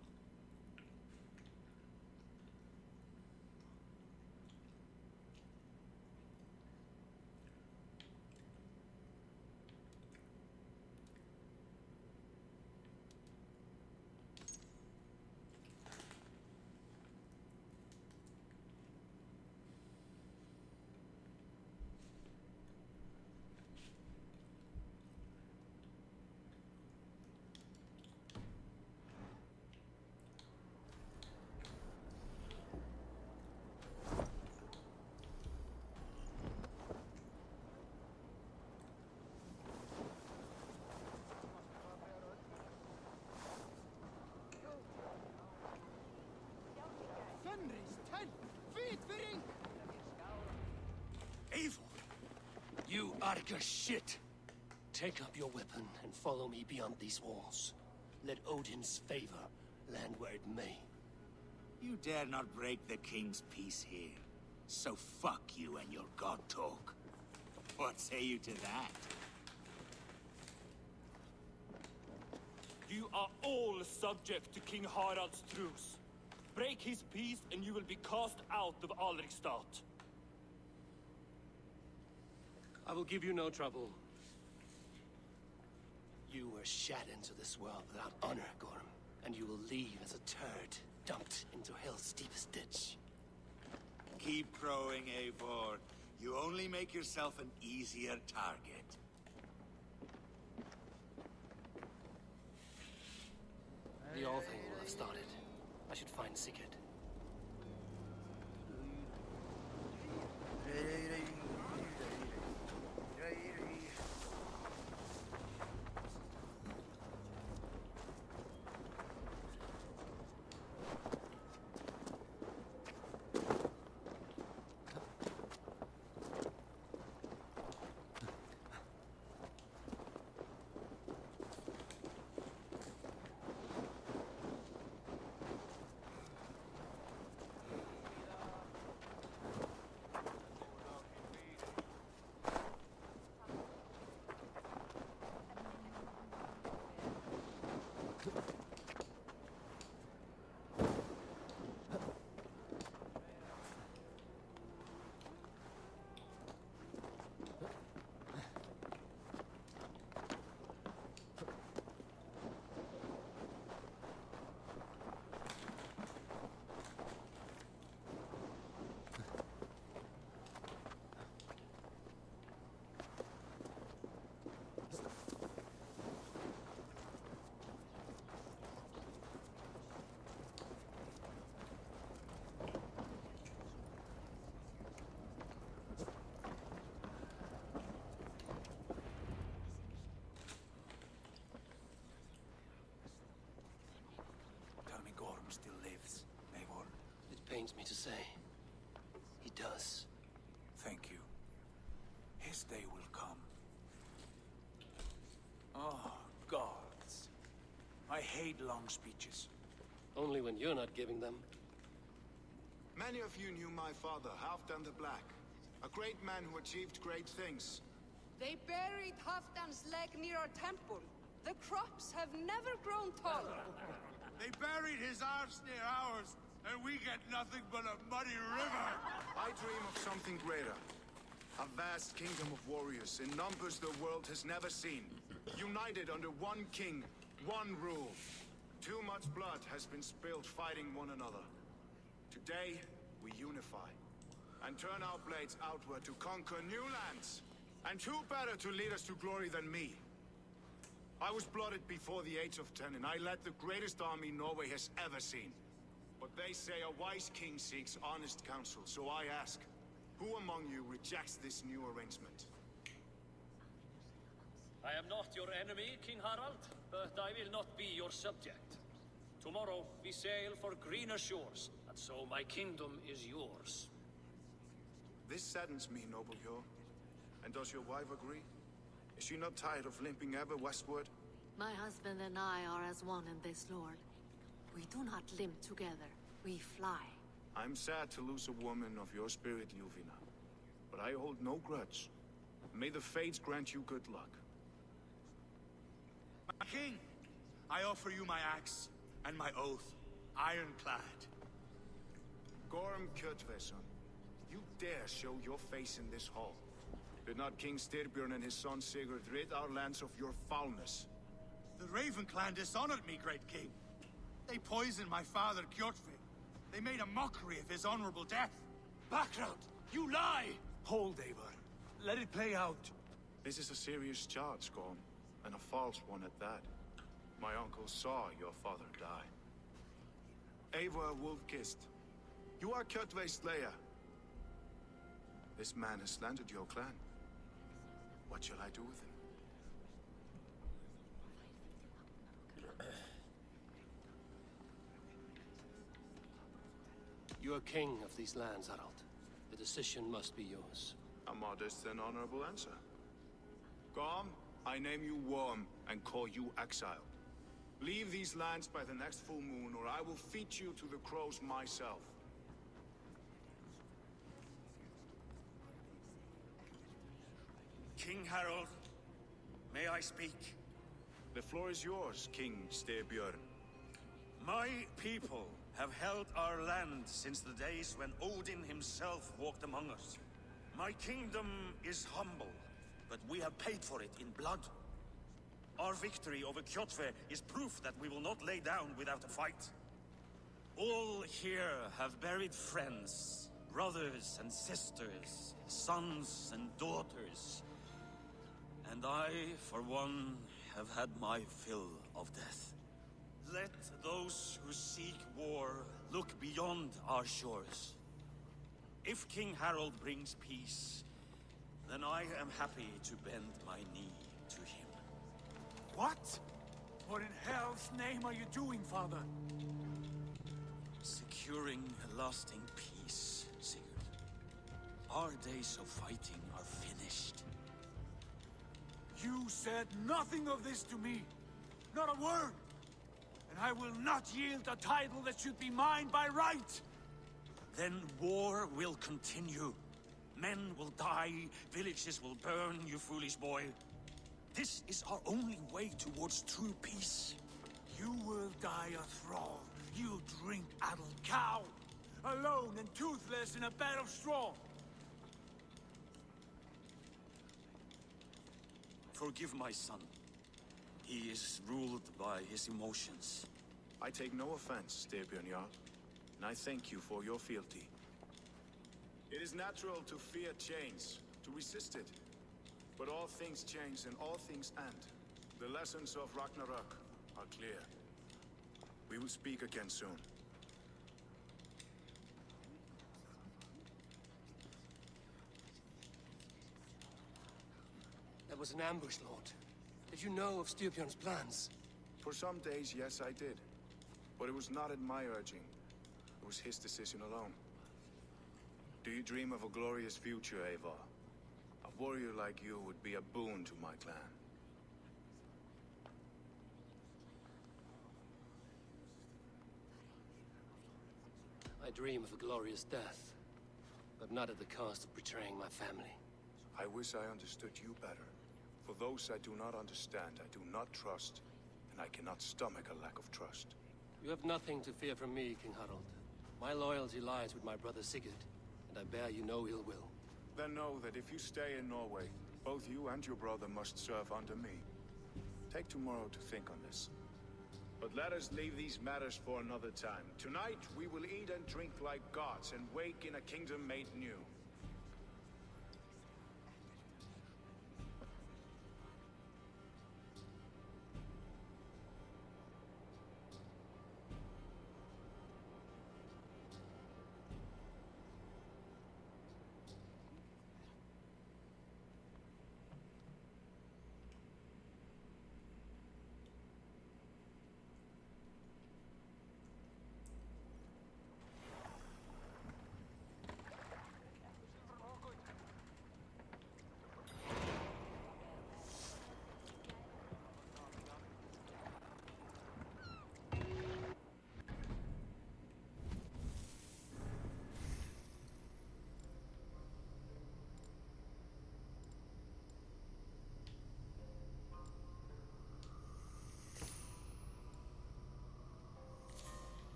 Fenris, tent! Feet, fitting! Evil! You Arga shit! Take up your weapon and follow me beyond these walls. Let Odin's favor land where it may. You dare not break the king's peace here. So fuck you and your god talk. What say you to that? You are all subject to King Harald's truce. Break his peace and you will be cast out of Alrikstad. I will give you no trouble. You were shat into this world without honor, Gorm, and you will leave as a turd, dumped into hell's deepest ditch. Keep crowing, Eivor. You only make yourself an easier target. The All thing will have started. I should find Sigurd. pains me to say. He does. Thank you. His day will come. Oh, gods. I hate long speeches. Only when you're not giving them. Many of you knew my father, Halfdan the Black. A great man who achieved great things. They buried Halfdan's leg near our temple. The crops have never grown taller. They buried his arse near ours, and we get nothing but a muddy river. I dream of something greater. A vast kingdom of warriors in numbers the world has never seen. United under one king, one rule. Too much blood has been spilled fighting one another. Today, we unify. And turn our blades outward to conquer new lands. And who better to lead us to glory than me? I was blooded before the age of 10, and I led the greatest army Norway has ever seen. But they say a wise king seeks honest counsel, so I ask, who among you rejects this new arrangement? I am not your enemy, King Harald, but I will not be your subject. Tomorrow, we sail for greener shores, and so my kingdom is yours. This saddens me, noble Yor. And does your wife agree? Is she not tired of limping ever westward? My husband and I are as one in this, Lord. We do not limp together. We fly. I'm sad to lose a woman of your spirit, Yuvina. But I hold no grudge. May the fates grant you good luck. My king, I offer you my axe and my oath, ironclad. Gorm Kjotveson, you dare show your face in this hall. Did not King Styrbjörn and his son Sigurd rid our lands of your foulness? The Raven clan dishonored me, great king. They poisoned my father, Kjotve. They made a mockery of his honorable death. Background! You lie! Hold, Eivor. Let it play out. This is a serious charge, Gorm, and a false one at that. My uncle saw your father die. Eivor Wolf-Kissed, you are Kjotve's slayer. This man has slandered your clan. What shall I do with him? You are king of these lands, Harald. The decision must be yours. A modest and honorable answer. Gorm, I name you Worm and call you exile. Leave these lands by the next full moon, or I will feed you to the crows myself. King Harold, may I speak? The floor is yours, King Styrbjörn. My people have held our land since the days when Odin himself walked among us. My kingdom is humble, but we have paid for it in blood. Our victory over Kjotve is proof that we will not lay down without a fight. All here have buried friends, brothers and sisters, sons and daughters. And I, for one, have had my fill of death. Let those who seek war look beyond our shores. If King Harold brings peace, then I am happy to bend my knee to him. What? What in hell's name are you doing, father? Securing a lasting peace, Sigurd. Our days of fighting are finished. You said nothing of this to me. Not a word. And I will not yield a title that should be mine by right. Then war will continue. Men will die, villages will burn, you foolish boy. This is our only way towards true peace. You will die a thrall. You drink-addled cow. Alone and toothless in a bed of straw. Forgive my son. He is ruled by his emotions. I take no offense, Styrbjörn Jarl, and I thank you for your fealty. It is natural to fear change, to resist it. But all things change and all things end. The lessons of Ragnarok are clear. We will speak again soon. That was an ambush, Lord. Did you know of Styrbjörn's plans? For some days, yes, I did. But it was not at my urging. It was his decision alone. Do you dream of a glorious future, Eivor? A warrior like you would be a boon to my clan. I dream of a glorious death, but not at the cost of betraying my family. I wish I understood you better. For those I do not understand, I do not trust, and I cannot stomach a lack of trust. You have nothing to fear from me, King Harald. My loyalty lies with my brother Sigurd, and I bear you no ill will. Then know that if you stay in Norway, both you and your brother must serve under me. Take tomorrow to think on this. But let us leave these matters for another time. Tonight, we will eat and drink like gods and wake in a kingdom made new.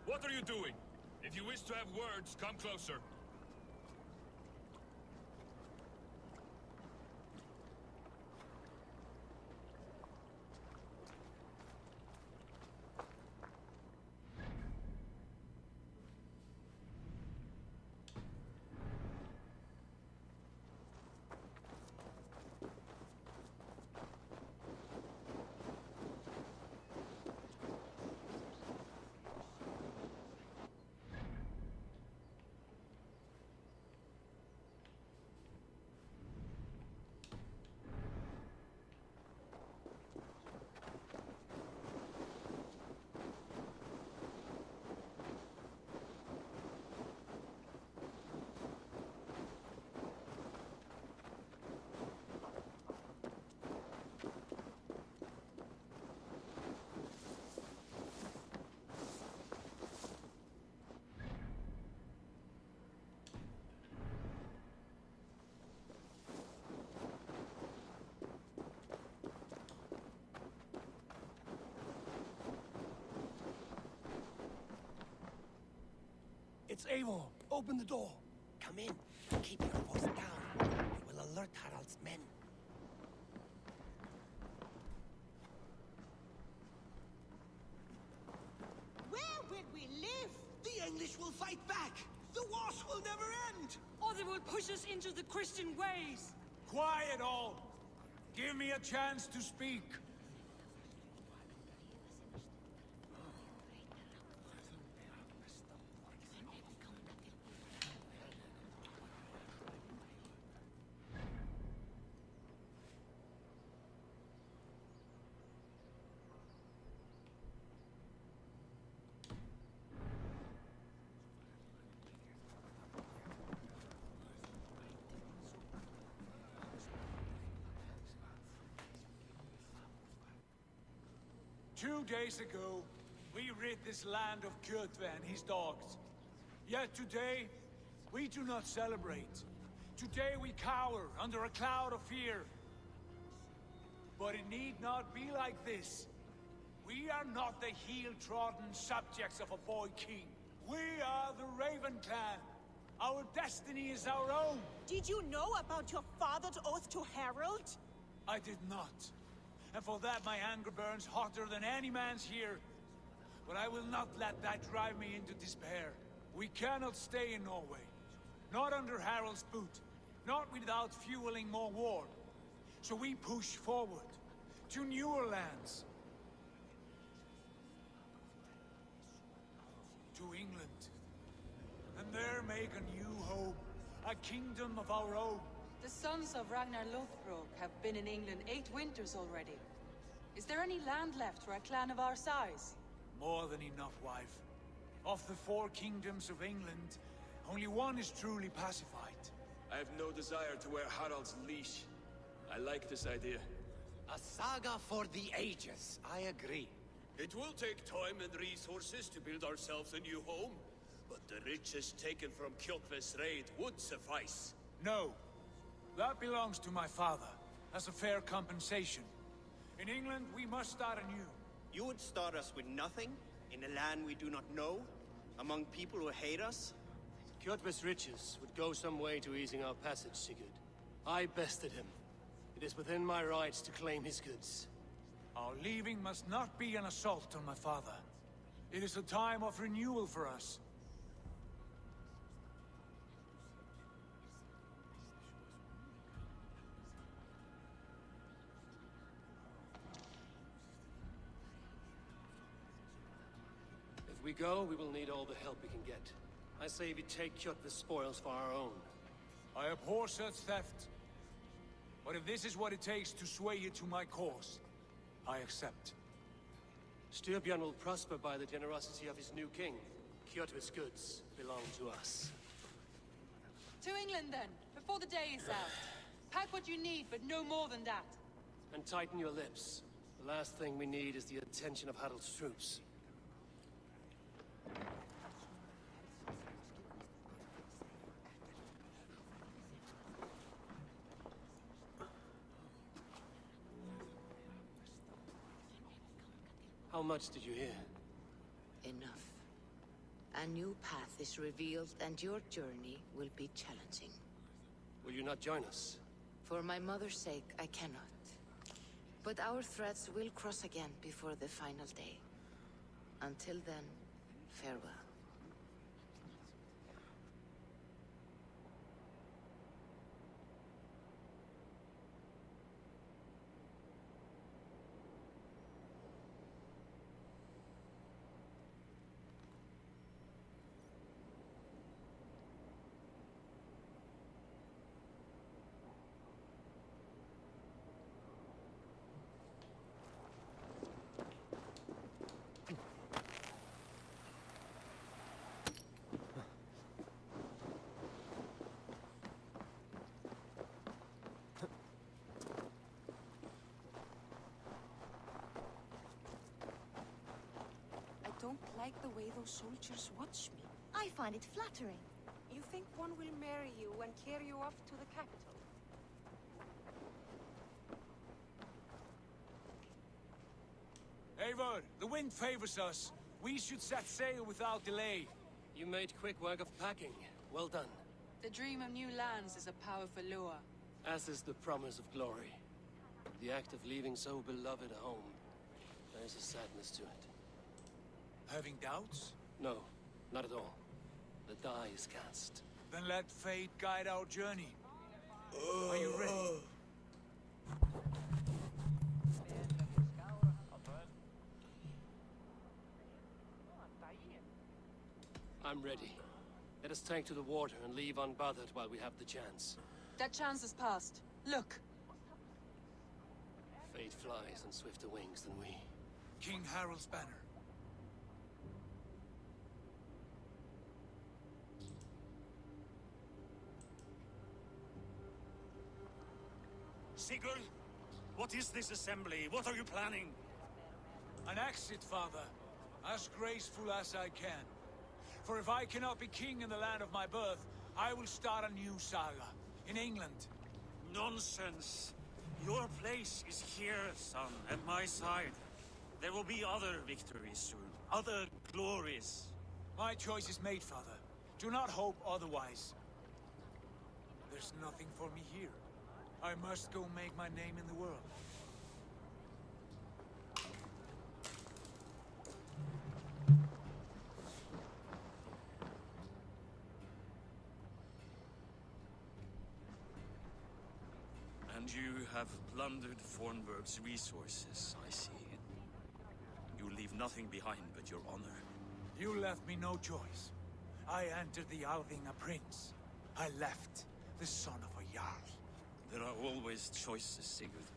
What are you doing? If you wish to have words, come closer. It's Eivor. Open the door. Come in. Keep your voice down. We will alert Harald's men. Where will we live? The English will fight back. The wars will never end. Or they will push us into the Christian ways. Quiet all! Give me a chance to speak. 2 days ago, we rid this land of Kjotve and his dogs. Yet today, we do not celebrate. Today we cower under a cloud of fear. But it need not be like this. We are not the heel-trodden subjects of a boy king. We are the Raven clan. Our destiny is our own. Did you know about your father's oath to Harald? I did not. And for that my anger burns hotter than any man's here. But I will not let that drive me into despair. We cannot stay in Norway. Not under Harald's boot. not without fueling more war. So we push forward, to newer lands. To England. And there make a new home, a kingdom of our own. The sons of Ragnar Lothbrok have been in England 8 winters already. Is there any land left for a clan of our size? More than enough, wife. Of the 4 kingdoms of England, only one is truly pacified. I have no desire to wear Harald's leash. I like this idea. A saga for the ages, I agree. It will take time and resources to build ourselves a new home, but the riches taken from Kjotve's raid would suffice. No. That belongs to my father, as a fair compensation. In England, we must start anew. You would start us with nothing? In a land we do not know? Among people who hate us? Kjotve's riches would go some way to easing our passage, Sigurd. I bested him. It is within my rights to claim his goods. Our leaving must not be an assault on my father. It is a time of renewal for us. If we go, we will need all the help we can get. I say we take Kjotve's spoils for our own. I abhor such theft. But if this is what it takes to sway you to my cause, I accept. Styrbjörn will prosper by the generosity of his new king. Kjotve's goods belong to us. To England, then, before the day is out. Pack what you need, but no more than that. And tighten your lips. The last thing we need is the attention of Harald's troops. How much did you hear? Enough. A new path is revealed, and your journey will be challenging. Will you not join us? For my mother's sake, I cannot. But our threads will cross again before the final day. Until then, farewell. I don't like the way those soldiers watch me. I find it flattering. You think one will marry you and carry you off to the capital? Eivor, the wind favors us. We should set sail without delay. You made quick work of packing. Well done. The dream of new lands is a powerful lure. As is the promise of glory. The act of leaving so beloved a home. There is a sadness to it. Having doubts? No, not at all. The die is cast. Then let fate guide our journey. Are you ready? I'm ready. Let us take to the water and leave unbothered while we have the chance. That chance is past. Look! Fate flies on swifter wings than we. King Harald's banner. Sigurd, what is this assembly? What are you planning? An exit, father. As graceful as I can. For if I cannot be king in the land of my birth, I will start a new saga. In England. Nonsense. Your place is here, son, at my side. There will be other victories soon. Other glories. My choice is made, father. Do not hope otherwise. There's nothing for me here. I must go make my name in the world. And you have plundered Fornburg's resources, I see. You leave nothing behind but your honor. You left me no choice. I entered the Alving a prince. I left the son of a Jarl. There are always choices, Sigurd.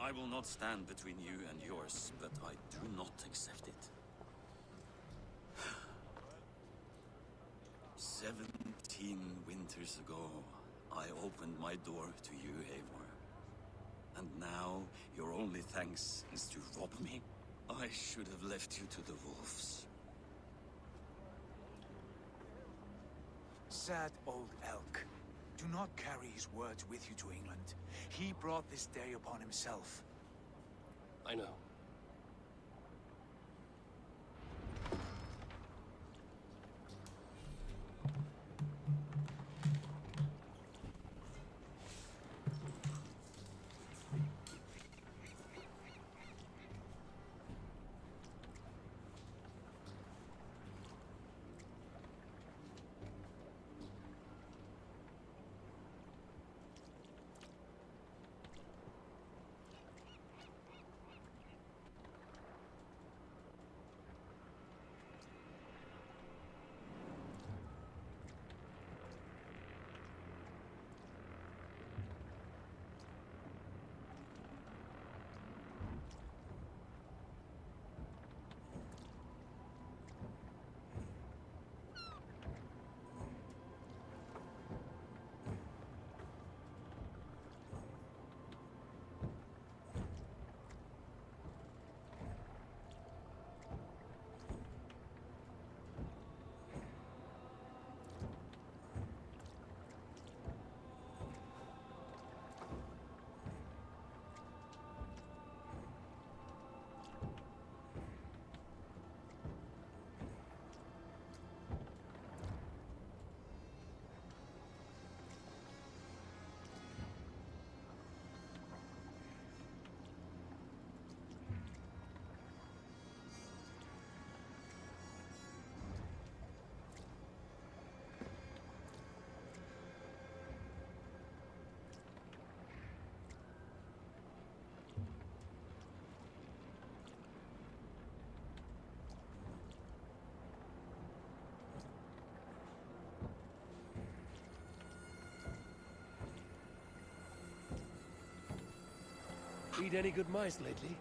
I will not stand between you and yours, but I do not accept it. 17 winters ago, I opened my door to you, Eivor. And now, your only thanks is to rob me? I should have left you to the wolves. Sad old elk. Do not carry his words with you to England. He brought this day upon himself. I know. Eat any good mice lately?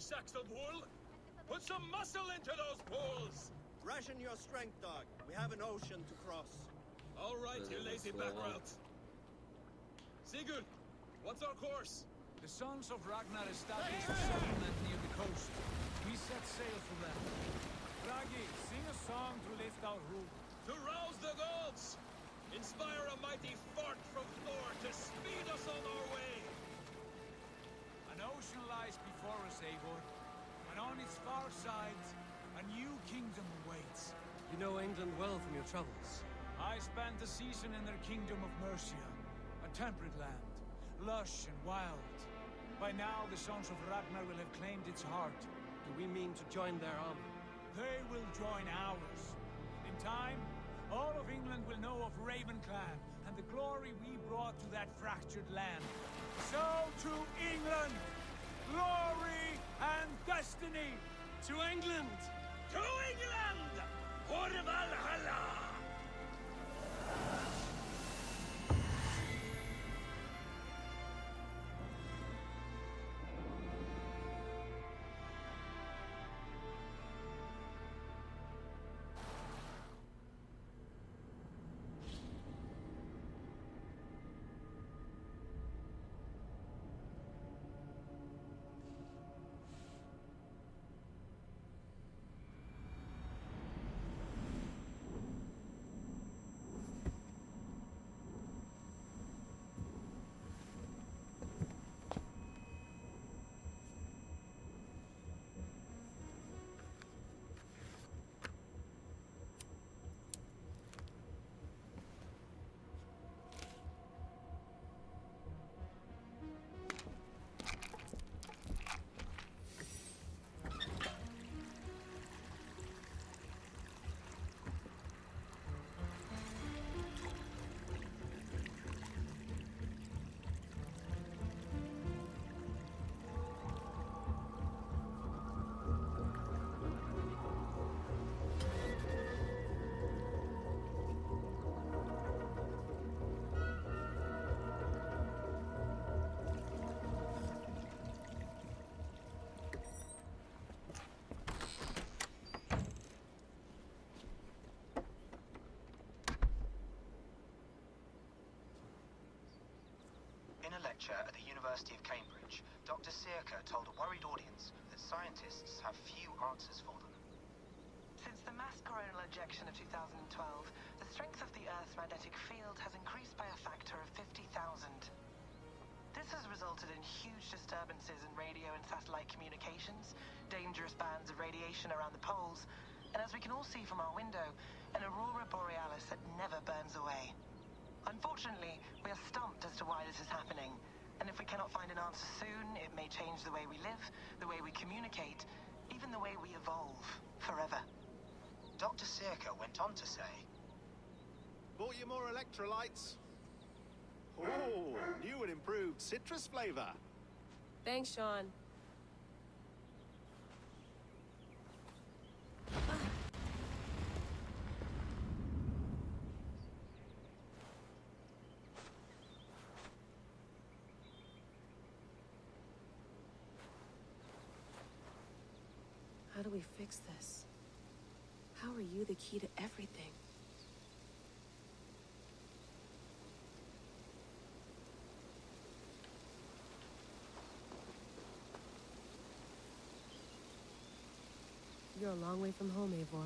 sacks of wool! Put some muscle into those bulls! Ration your strength, dog. We have an ocean to cross. All right, you lazy backrout. Sigurd, what's our course? The sons of Ragnar established a settlement near the coast. We set sail for them. Ragi, sing a song to lift our rule. To rouse the gods! Inspire a mighty fart from Thor to speed us on our way! An ocean lies before us, Eivor, and on its far side, a new kingdom awaits. You know England well from your travels. I spent a season in their kingdom of Mercia, a temperate land, lush and wild. By now, the sons of Ragnar will have claimed its heart. Do we mean to join their army? They will join ours. In time, all of England will know of Ravenclan and the glory we brought to that fractured land. So to England, glory and destiny! To England! To England! For Valhalla! In a lecture at the University of Cambridge, Dr. Searca told a worried audience that scientists have few answers for them. Since the mass coronal ejection of 2012, the strength of the Earth's magnetic field has increased by a factor of 50,000. This has resulted in huge disturbances in radio and satellite communications, dangerous bands of radiation around the poles, and as we can all see from our window, an aurora borealis that never burns away. Unfortunately, we are stumped as to why this is happening, and if we cannot find an answer soon, it may change the way we live, the way we communicate, even the way we evolve, forever. Dr. Searca went on to say, Bought you more electrolytes? Oh, new and improved citrus flavor. Thanks, Sean. How do we fix this? How are you the key to everything? You're a long way from home, Eivor.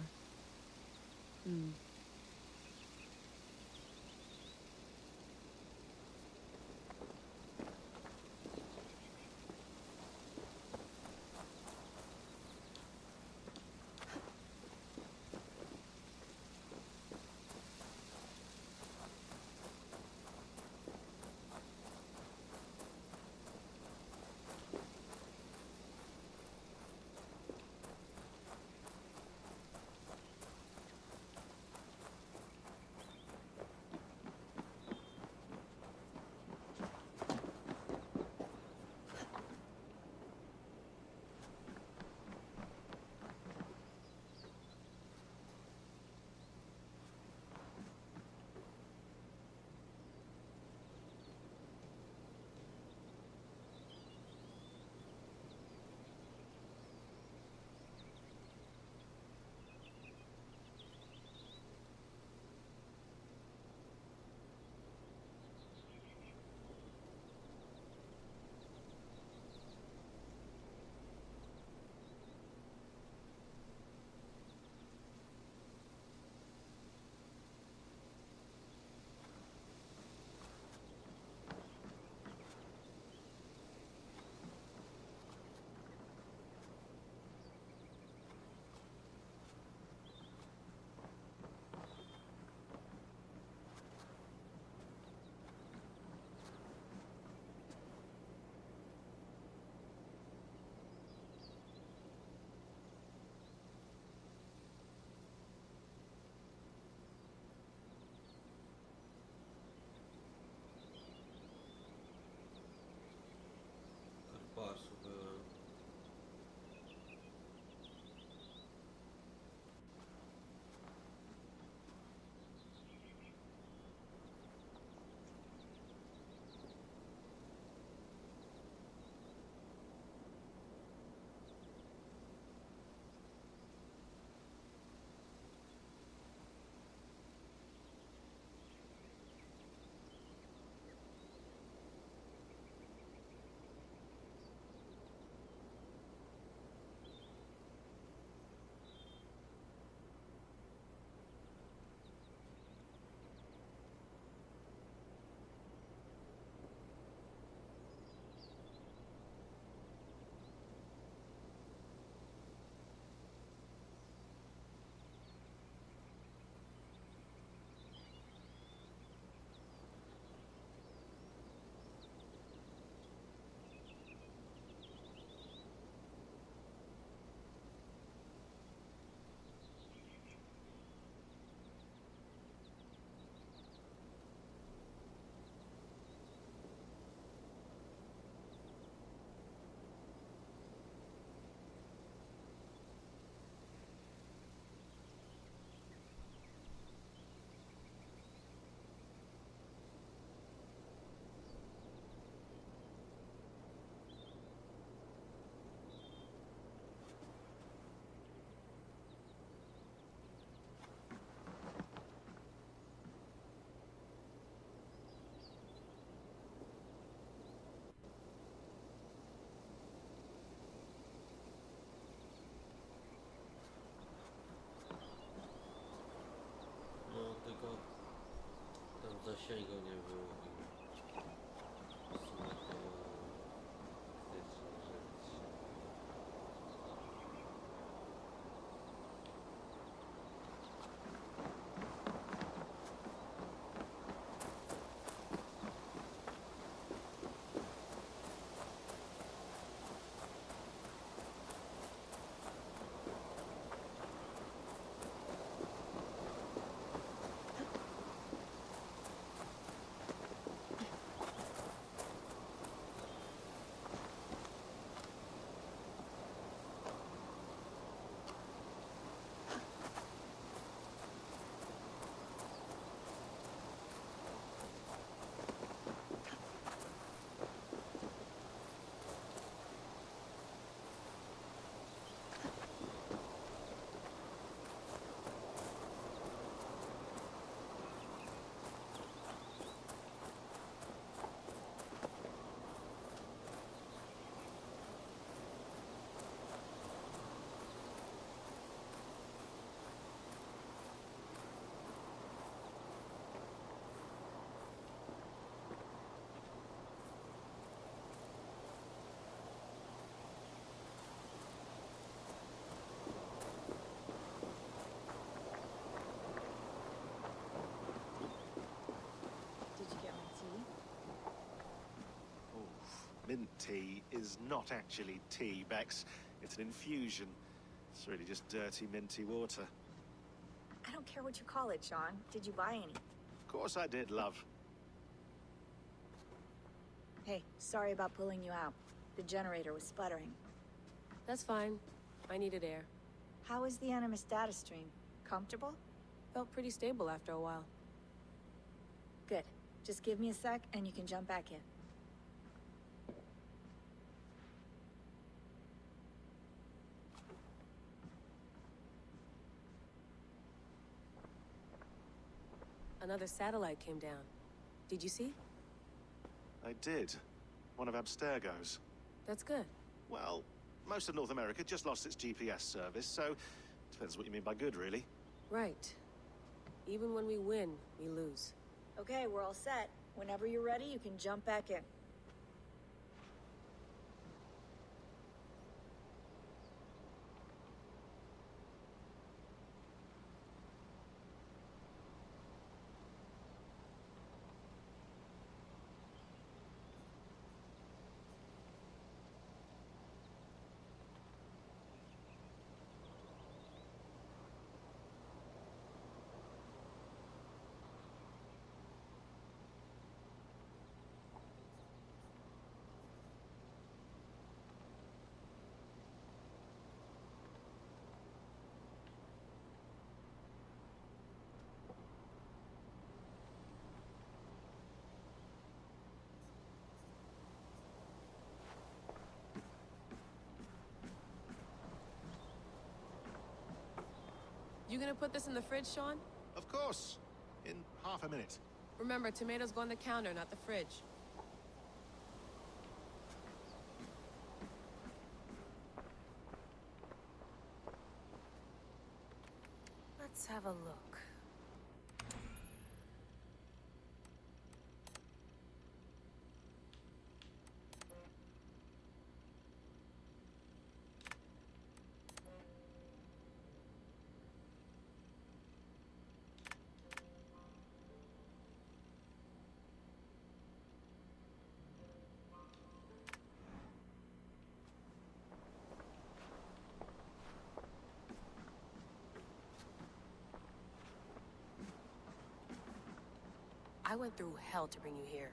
Zasięgu nie było i w sumie to krytyczna rzecz. Did you get my tea? Mint tea is not actually tea, Bex. It's an infusion. It's really just dirty, minty water. I don't care what you call it, Sean. Did you buy any? Of course I did, love. Hey, sorry about pulling you out. The generator was sputtering. That's fine. I needed air. How is the Animus data stream? Comfortable? Felt pretty stable after a while. Good. Just give me a sec and you can jump back in. Another satellite came down. Did you see? I did. One of Abstergo's. That's good. Well, most of North America just lost its GPS service, so depends what you mean by good, really. Right. Even when we win, we lose. Okay, we're all set. Whenever you're ready, you can jump back in. You gonna put this in the fridge, Sean? Of course. In half a minute. Remember, tomatoes go on the counter, not the fridge. Let's have a look. I went through hell to bring you here.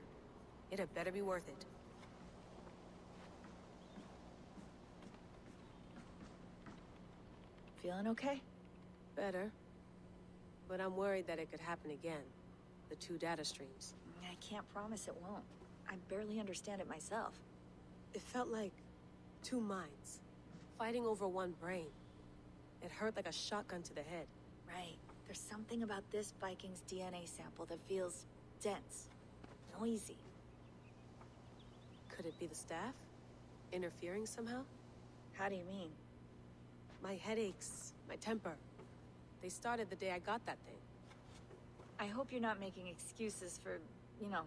It had better be worth it. Feeling okay? Better. But I'm worried that it could happen again. The two data streams. I can't promise it won't. I barely understand it myself. It felt like two minds, fighting over one brain. It hurt like a shotgun to the head. Right. There's something about this Viking's DNA sample that feels dense, noisy. Could it be the staff? Interfering somehow? How do you mean? My headaches, my temper. They started the day I got that thing. I hope you're not making excuses for, you know,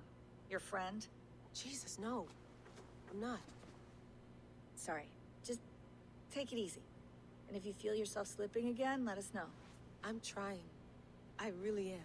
your friend. Jesus, no. I'm not. Sorry. Just take it easy. And if you feel yourself slipping again, let us know. I'm trying. I really am.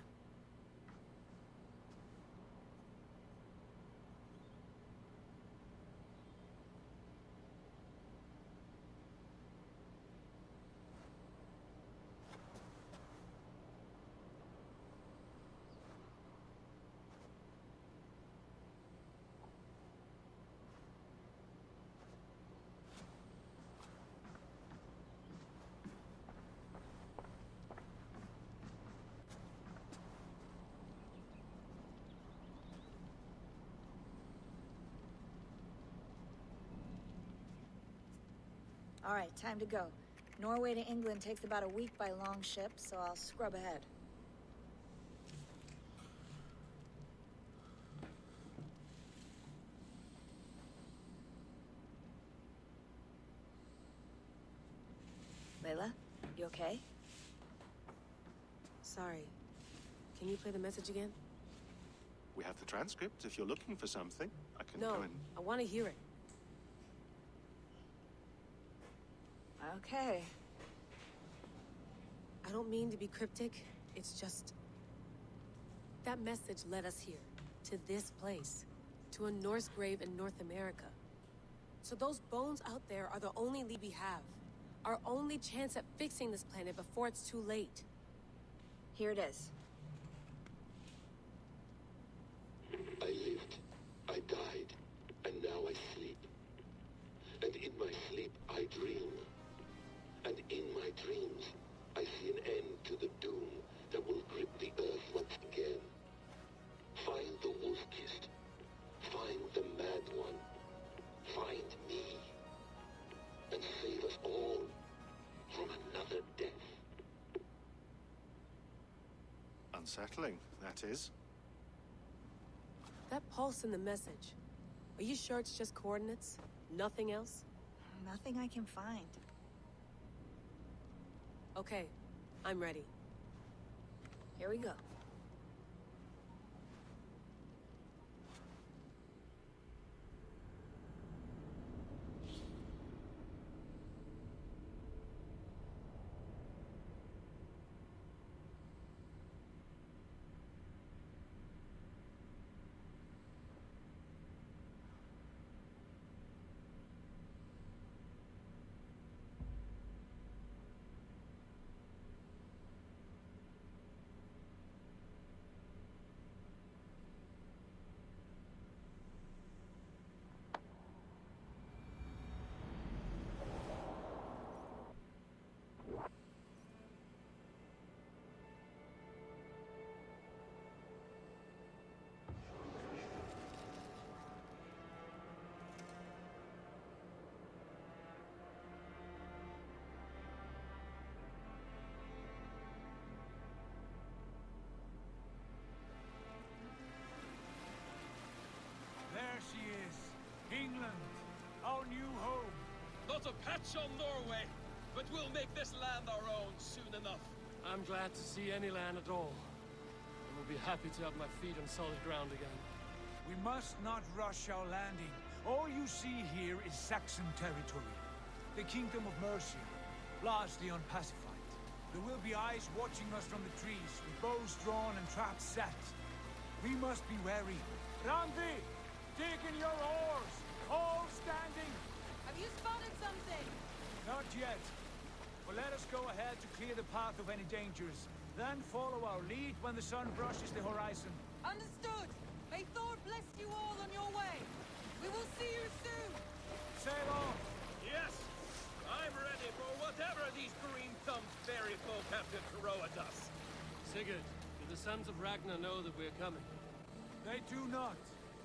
All right, time to go. Norway to England takes about a week by long ship, so I'll scrub ahead. Layla, you okay? Sorry. Can you play the message again? We have the transcript. If you're looking for something, I can No, go and... I want to hear it. Okay. I don't mean to be cryptic. It's just... that message led us here. To this place. To a Norse grave in North America. So those bones out there are the only lead we have. Our only chance at fixing this planet before it's too late. Here it is. I lived, I died, and now I sleep. And in my sleep I dream. And in my dreams I see an end to the doom that will grip the earth once again. Find the wolf-kissed. Find the mad one. Find me. And save us all from another death. Unsettling, that is. That pulse in the message. Are you sure it's just coordinates? Nothing else? Nothing I can find. Okay, I'm ready. Here we go. There she is. England, our new home. Not a patch on Norway, but we'll make this land our own soon enough. I'm glad to see any land at all. I will be happy to have my feet on solid ground again. We must not rush our landing. All you see here is Saxon territory. The Kingdom of Mercia, largely unpacified. There will be eyes watching us from the trees, with bows drawn and traps set. We must be wary. Randi! Dig in your oars! All standing! Have you spotted something? Not yet. But let us go ahead to clear the path of any dangers. Then follow our lead when the sun brushes the horizon. Understood. May Thor bless you all on your way. We will see you soon. Sail on! Yes! I'm ready for whatever these green-thumbed fairy folk have to throw at us. Sigurd, do the sons of Ragnar know that we're coming? They do not.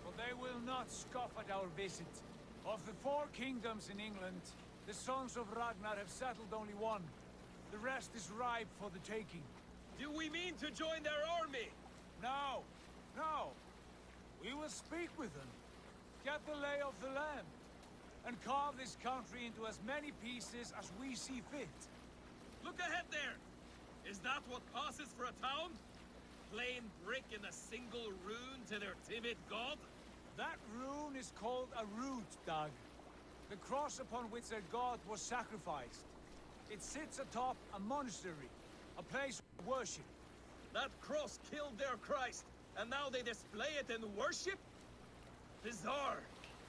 But they will not scoff at our visit. Of the 4 kingdoms in England, the sons of Ragnar have settled only one. The rest is ripe for the taking. Do we mean to join their army? No, no. We will speak with them, get the lay of the land, and carve this country into as many pieces as we see fit. Look ahead there! Is that what passes for a town? plain brick in a single rune to their timid god? That rune is called a root, Doug. The cross upon which their god was sacrificed. It sits atop a monastery, a place of worship. That cross killed their Christ, and now they display it in worship? Bizarre.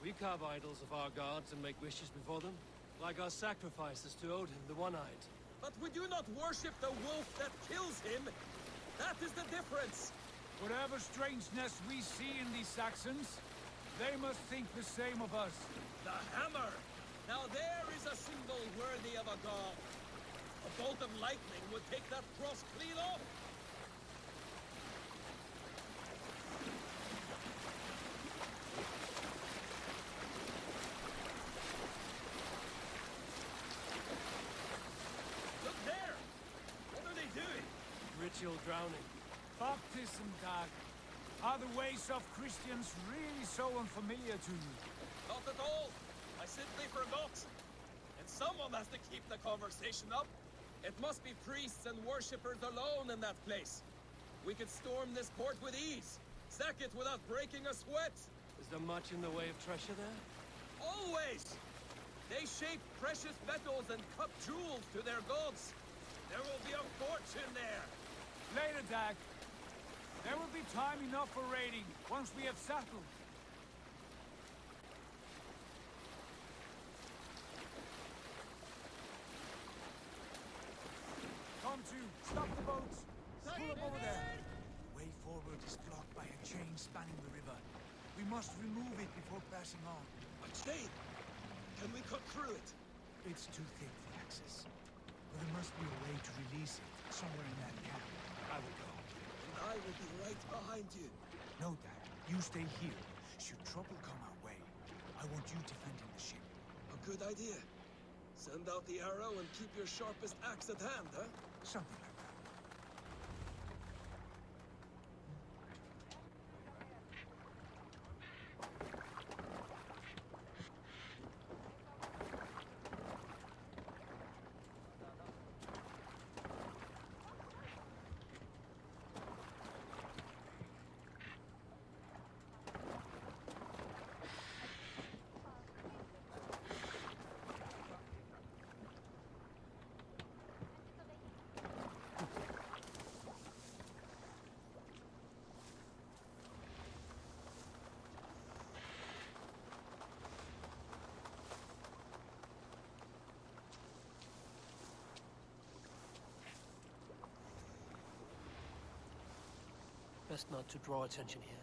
We carve idols of our gods and make wishes before them, like our sacrifices to Odin, the One-Eyed. But we do not worship the wolf that kills him. That is the difference. Whatever strangeness we see in these Saxons, they must think the same of us. The hammer! Now there is a symbol worthy of a god. A bolt of lightning would take that cross clean off. Look there! What are they doing? Ritual drowning. Baptism, Doug. Are the ways of Christians really so unfamiliar to you? Not at all. I simply forgot. And someone has to keep the conversation up. It must be priests and worshippers alone in that place. We could storm this port with ease. Sack it without breaking a sweat. Is there much in the way of treasure there? Always! They shape precious metals and cut jewels to their gods. There will be a fortune there. Later, Doug. There will be time enough for raiding, once we have settled. Come to, stop the boats. Pull up over there. The way forward is blocked by a chain spanning the river. We must remove it before passing on. A chain? Can we cut through it? It's too thick for access. But there must be a way to release it, somewhere in that camp. I will go. I will be right behind you. No, Dad. You stay here. Should trouble come our way, I want you defending the ship. A good idea. Send out the arrow and keep your sharpest axe at hand, huh? Something like that. Best not to draw attention here.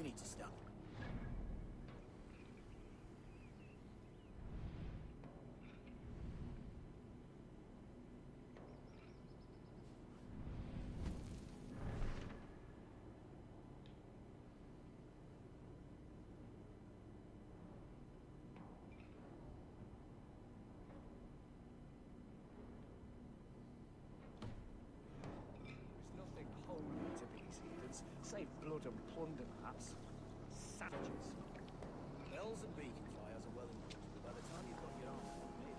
We need to stop. Save blood and plunder, perhaps. Savages. Bells and beacon fires are well and good, but by the time you've got your arm around me...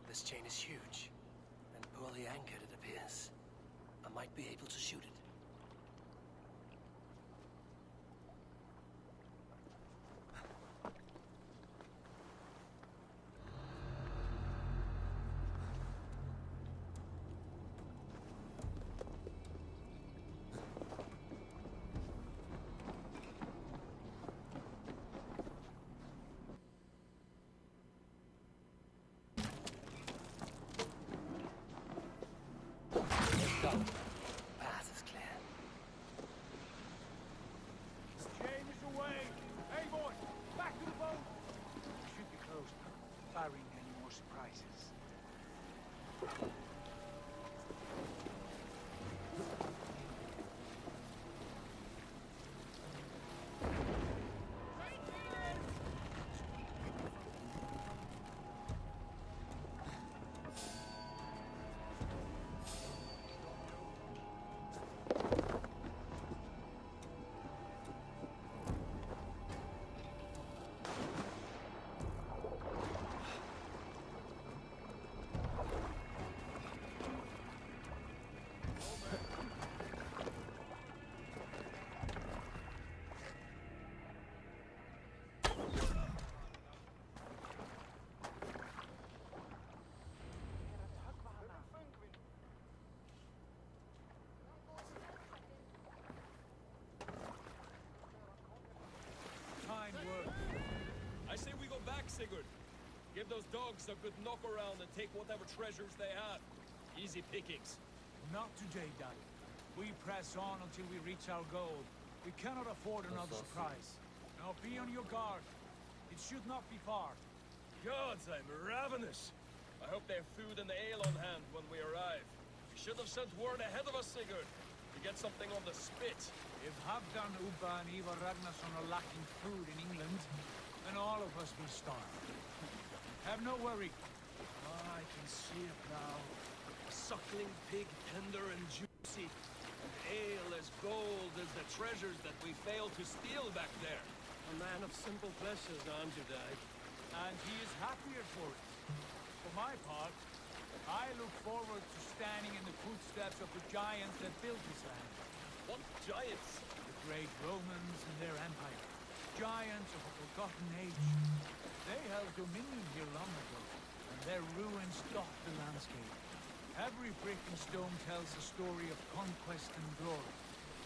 This chain is huge, and poorly anchored, it appears. I might be able to shoot it. Path is clear. James away! Hey, boy! Back to the boat! We should be close now, barring any more surprises. I say we go back, Sigurd. Give those dogs a good knock around and take whatever treasures they have. Easy pickings. Not today, Daddy. We press on until we reach our goal. We cannot afford another surprise. Now be on your guard. It should not be far. Gods, I'm ravenous. I hope they have food and ale on hand when we arrive. We should have sent word ahead of us, Sigurd, to get something on the spit. If Halfdan, Ubba, and Ivar Ragnarsson are lacking food in England, then all of us will starve. Have no worry. I can see it now. A suckling pig, tender and juicy. And ale as gold as the treasures that we failed to steal back there. A man of simple pleasures, aren't you, Dad? And he is happier for it. For my part, I look forward to standing in the footsteps of the giants that built this land. What giants? The great Romans and their empire. Giants of a forgotten age. They held dominion here long ago, and their ruins dot the landscape. Every brick and stone tells a story of conquest and glory.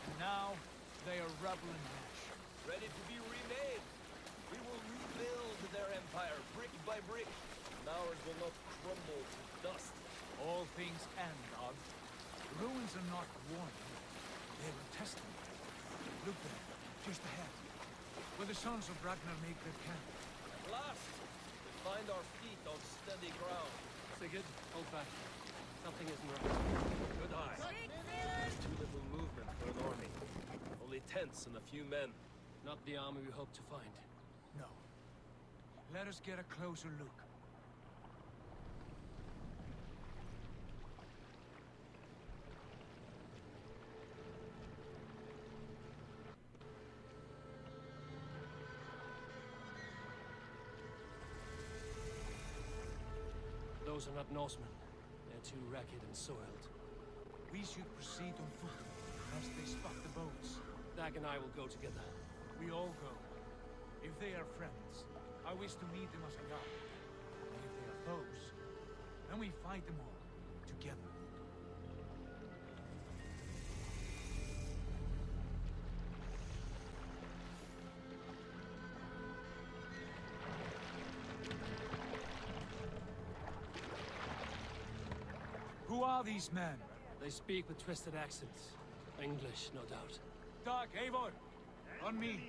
And now, they are rubble and ash. Ready to be remade. We will rebuild their empire, brick by brick. And ours will not crumble to dust. All things end, Og. The ruins are not warning. They are a testament. Look there, just ahead. Where the sons of Ragnar make their camp. At last, we find our feet on steady ground. Sigurd, hold back. Something isn't right. Good eye. Too little movement for an army. Only tents and a few men. Not the army we hoped to find. No. Let us get a closer look. Those are not Norsemen. They're too ragged and soiled. We should proceed on foot, lest they spot the boats. Dag and I will go together. We all go. If they are friends, I wish to meet them as a guide. And if they are foes, then we fight them all, together. Who are these men? They speak with twisted accents. English, no doubt. Dag, Eivor! On me!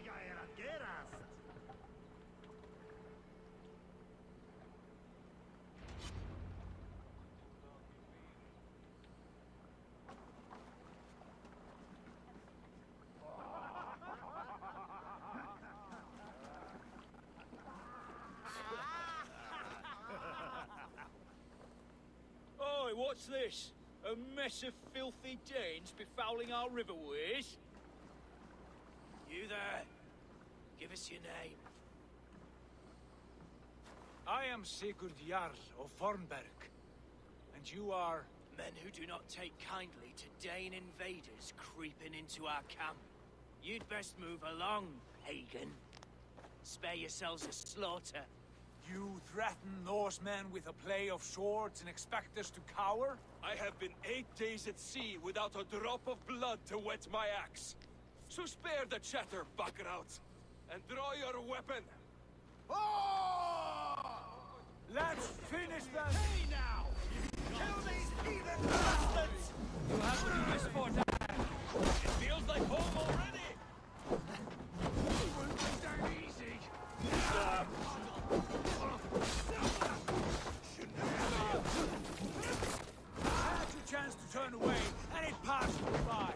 Oi, what's this? A mess of filthy Danes befouling our riverways? You there? Give us your name. I am Sigurd Jarl of Fornberg. And you are... Men who do not take kindly to Dane invaders creeping into our camp. You'd best move along, pagan. Spare yourselves a slaughter. You threaten Norsemen with a play of swords and expect us to cower? I have been 8 days at sea without a drop of blood to wet my axe. So spare the chatter, Baccarat, and draw your weapon. Let's finish them! Hey now! Kill these heathen bastards! You have to do this for that. It feels like home already. It won't go down easy. I had your chance to turn away, and it passed me by.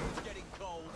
It's getting cold.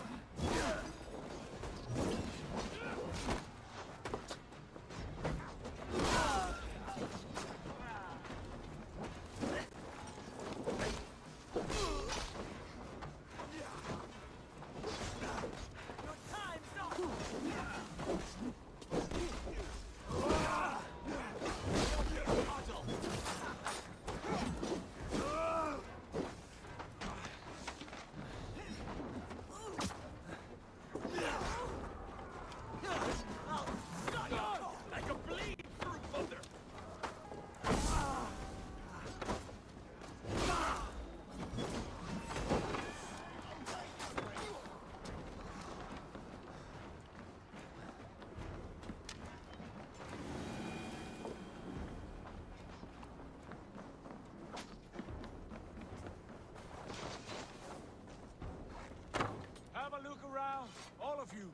Have a look around, all of you.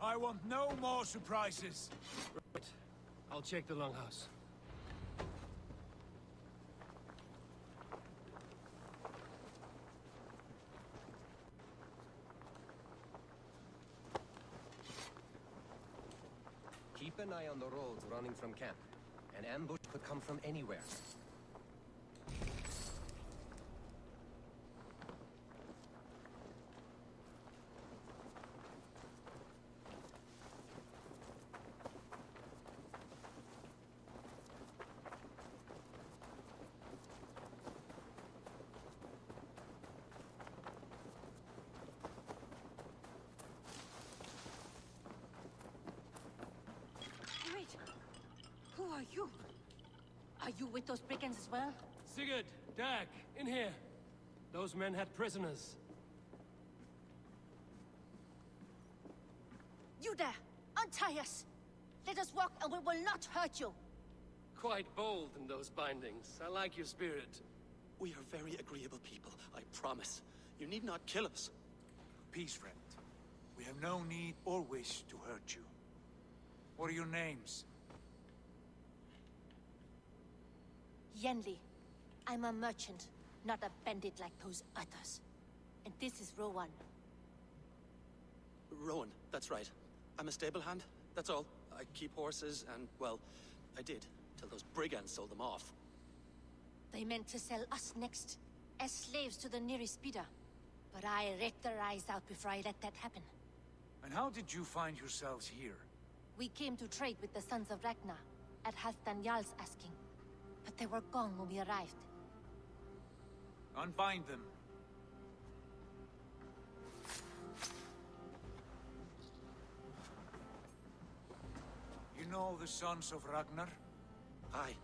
I want no more surprises. Right. I'll check the longhouse. Keep an eye on the roads running from camp. An ambush could come from anywhere. Wait. Who are you? Are you with those brigands as well? Sigurd, Dag, in here. Those men had prisoners. You there! Untie us! Let us walk and we will not hurt you! Quite bold in those bindings. I like your spirit. We are very agreeable people, I promise. You need not kill us. Peace, friend. We have no need or wish to hurt you. What are your names? Yenli. I'm a merchant, not a bandit like those others. And this is Rowan. Rowan, that's right. I'm a stable hand, that's all. I keep horses, and, well, I did, till those brigands sold them off. They meant to sell us next, as slaves to the nearest bidder. But I raked their eyes out before I let that happen. And how did you find yourselves here? We came to trade with the Sons of Ragnar, at Halfdan Jarl's asking. But they were gone when we arrived. Unbind them. You know the Sons of Ragnar? Aye.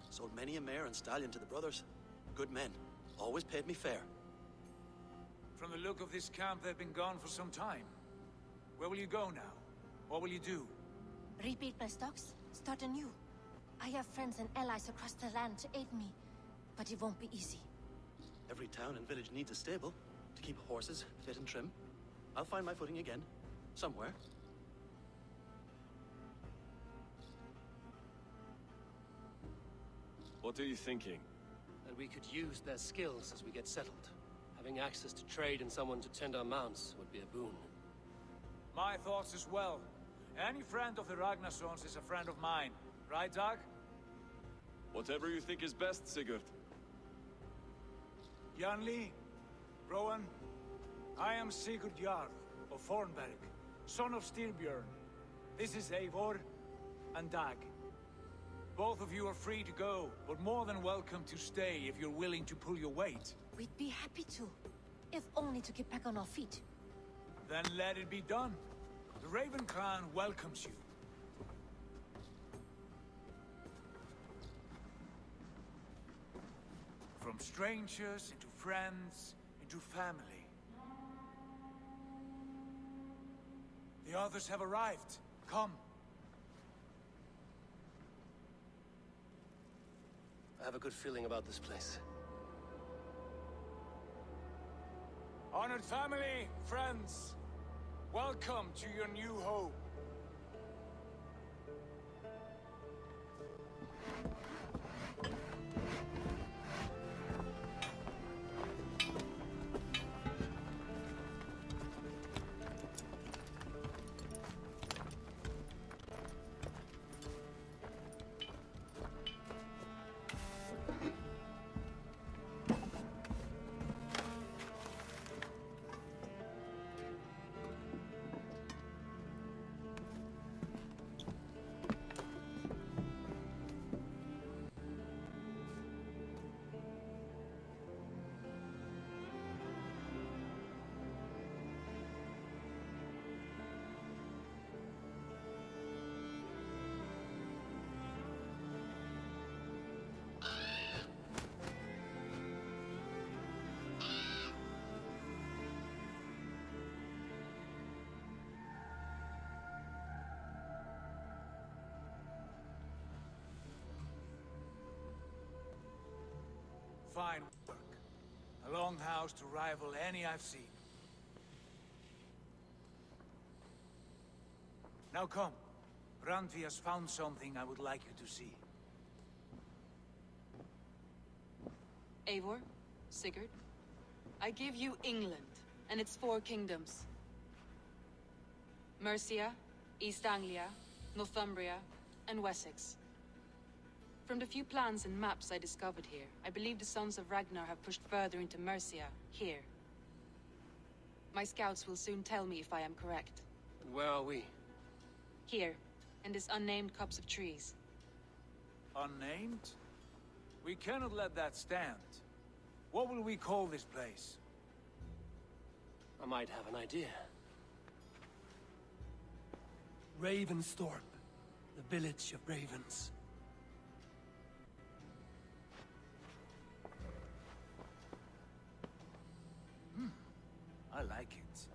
Sold many a mare and stallion to the brothers. Good men. Always paid me fair. From the look of this camp, they've been gone for some time. Where will you go now? What will you do? Rebuild my stocks, start anew. I have friends and allies across the land to aid me, but it won't be easy. Every town and village needs a stable to keep horses fit and trim. I'll find my footing again, somewhere. What are you thinking? That we could use their skills as we get settled. Having access to trade and someone to tend our mounts would be a boon. My thoughts as well. Any friend of the Ragnarsons is a friend of mine. Right, Dag? Whatever you think is best, Sigurd. Janli, Rowan, I am Sigurd Jarl of Fornberg, son of Styrbjörn. This is Eivor and Dag. Both of you are free to go, but more than welcome to stay if you're willing to pull your weight. We'd be happy to, if only to get back on our feet. Then let it be done. The Raven clan welcomes you. From strangers into friends, into family. The others have arrived. Come. I have a good feeling about this place. Honored family, friends, welcome to your new home. Fine work. A longhouse to rival any I've seen. Now come. Randvi has found something I would like you to see. Eivor, Sigurd, I give you England and its 4 kingdoms. Mercia, East Anglia, Northumbria, and Wessex. From the few plans and maps I discovered here, I believe the Sons of Ragnar have pushed further into Mercia, here. My scouts will soon tell me if I am correct. And where are we? Here, in this unnamed copse of trees. Unnamed? We cannot let that stand. What will we call this place? I might have an idea. Ravensthorpe, the village of ravens. I like it.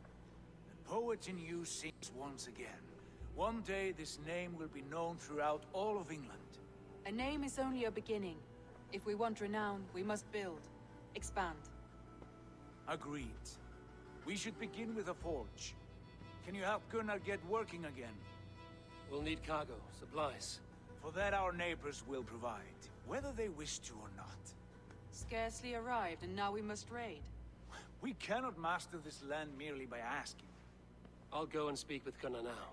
The poet in you sings once again. One day this name will be known throughout all of England. A name is only a beginning. If we want renown, we must build, expand. Agreed. We should begin with a forge. Can you help Gunnar get working again? We'll need cargo, supplies. For that our neighbors will provide, whether they wish to or not. Scarcely arrived, and now we must raid. We cannot master this land merely by asking. I'll go and speak with Gunnar now.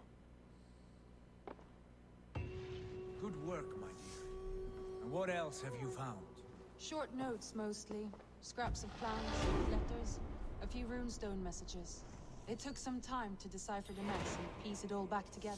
Good work, my dear. And what else have you found? Short notes, mostly. Scraps of plans, letters, a few runestone messages. It took some time to decipher the mess and piece it all back together.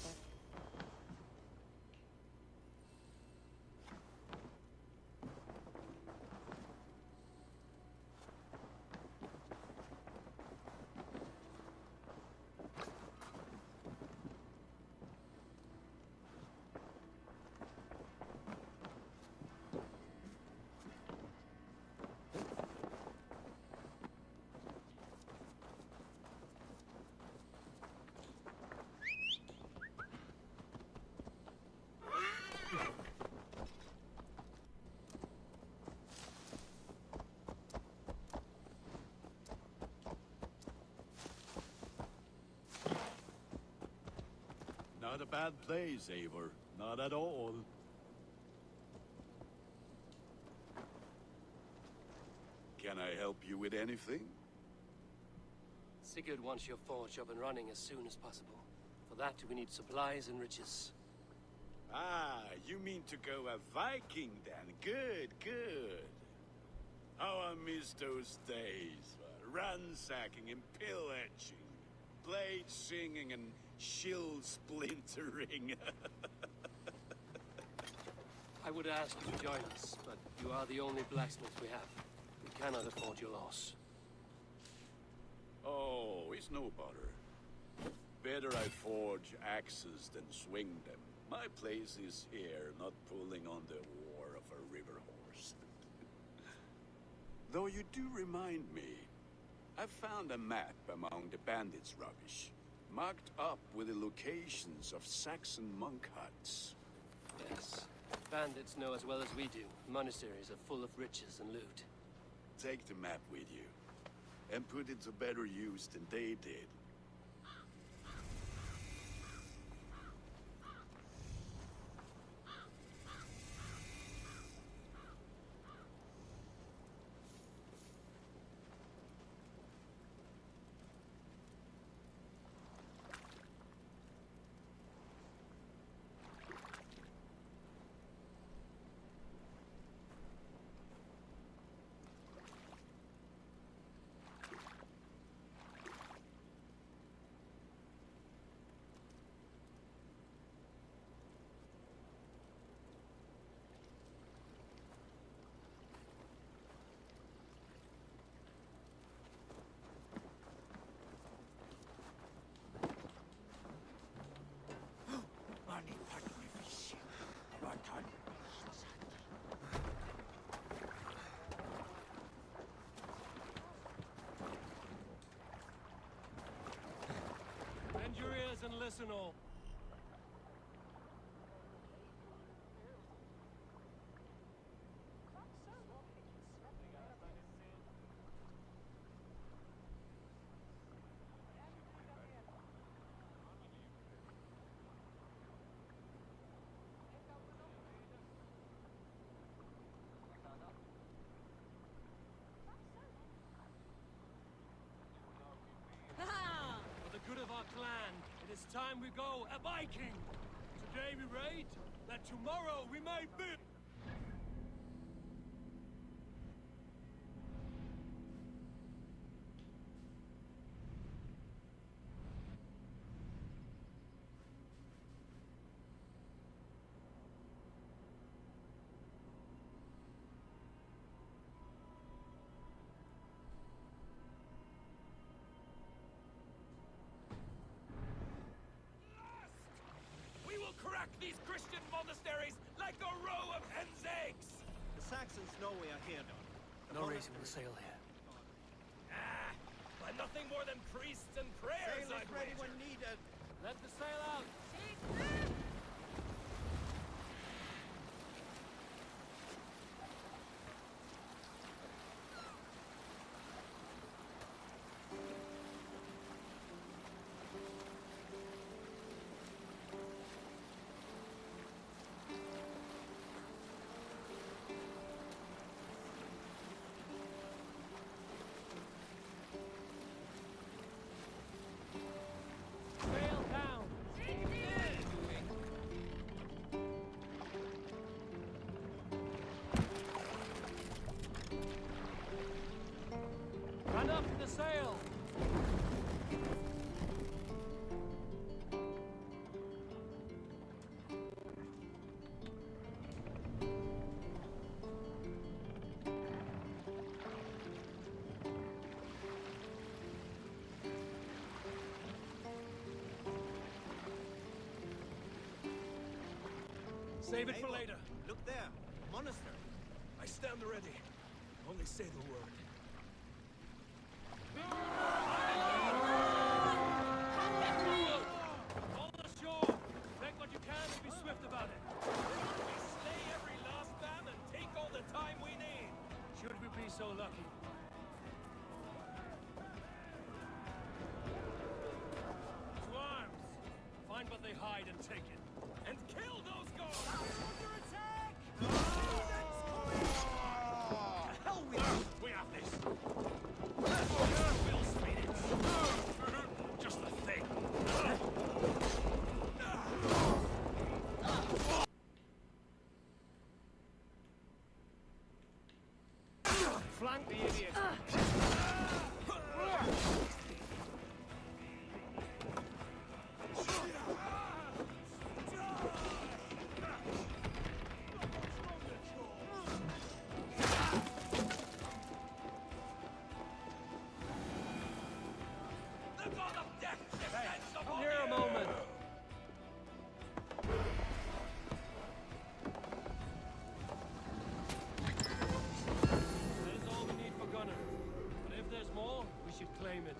Not a bad place, Eivor. Not at all. Can I help you with anything? Sigurd wants your forge up and running as soon as possible. For that, we need supplies and riches. Ah, you mean to go a Viking then? Good, good. How I miss those days. Ransacking and pillaging. Blade singing and shield splintering. I would ask you to join us, but you are the only blacksmith we have. We cannot afford your loss. Oh, it's no bother. Better I forge axes than swing them. My place is here, not pulling on the war of a river horse. Though you do remind me, I found a map among the bandits' rubbish, marked up with the locations of Saxon monk huts. Yes. Bandits know as well as we do. Monasteries are full of riches and loot. Take the map with you, and put it to better use than they did. Bend your ears and listen all. For the good of our clan, it is time we go a Viking! Today we raid, that tomorrow we may build! We will crack these Christian monasteries like a row of hen's eggs! The Saxons know we are here, Don. No reason to sail here. Ah, but nothing more than priests and prayers, Sailors I'd ready wager. when needed. Let the sail out! And up the sail! Save it for Eivor, later. Look there. Monastery. I stand ready. Only say the word. All ashore! Take what you can and be swift about it. We slay every last man and take all the time we need. Should we be so lucky? To arms! Find what they hide and take it. And kill those guards! Under attack! Hell with you! We have this! Will speed it! Just the thing! Flank the idiot! The god of death descends Come upon here a you! moment! That is all we need for Gunner. But if there's more, we should claim it.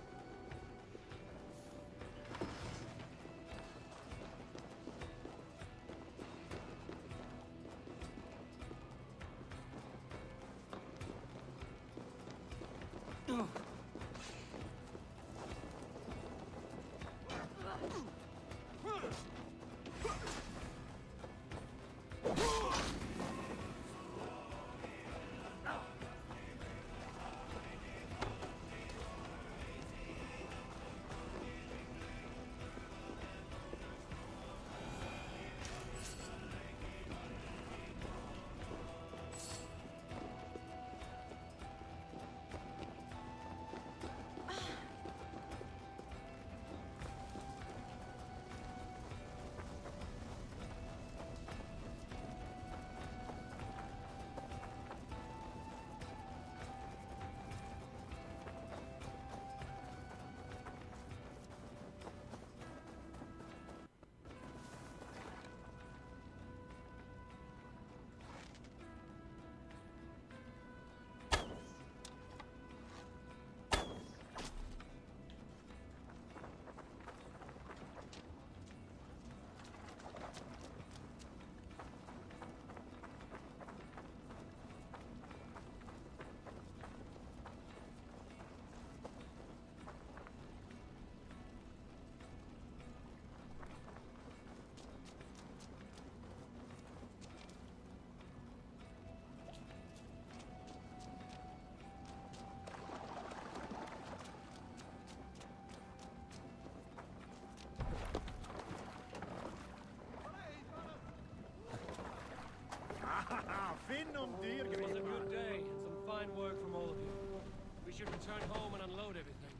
It was a good day, and some fine work from all of you. We should return home and unload everything.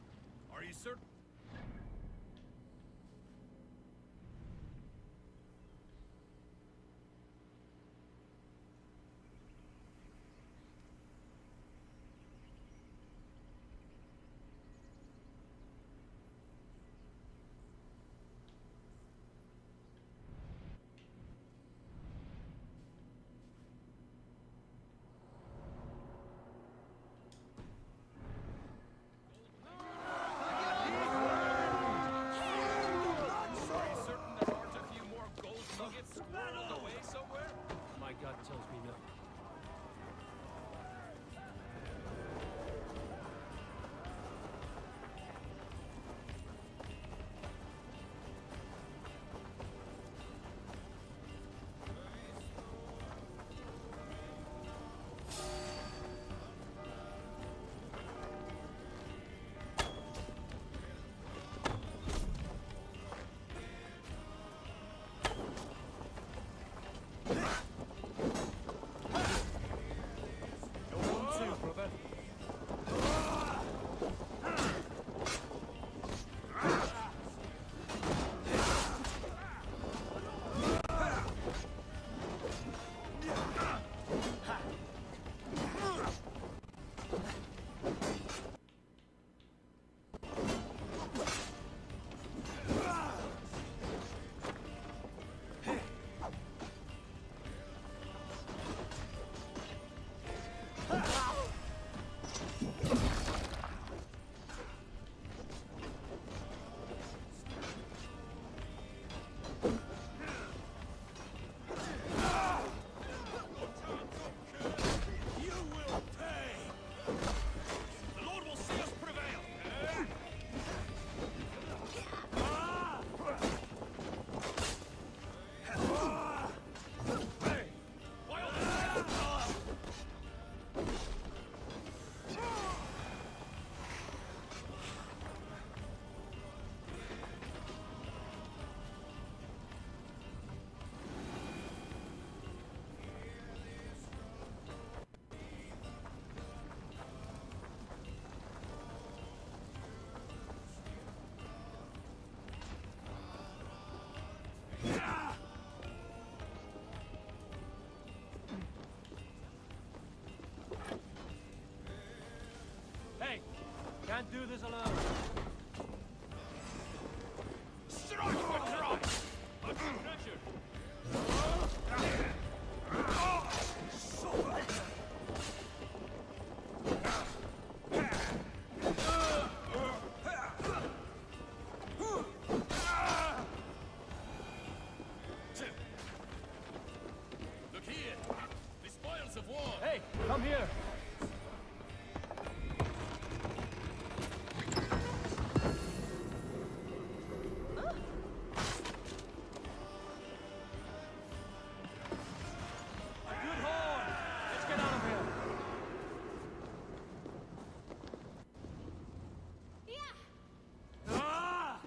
Are you certain? Can't do this alone. Strike the drop! Pressure! Look here! The spoils of war! Hey, come here! Good horn! Let's get out of here! Ah!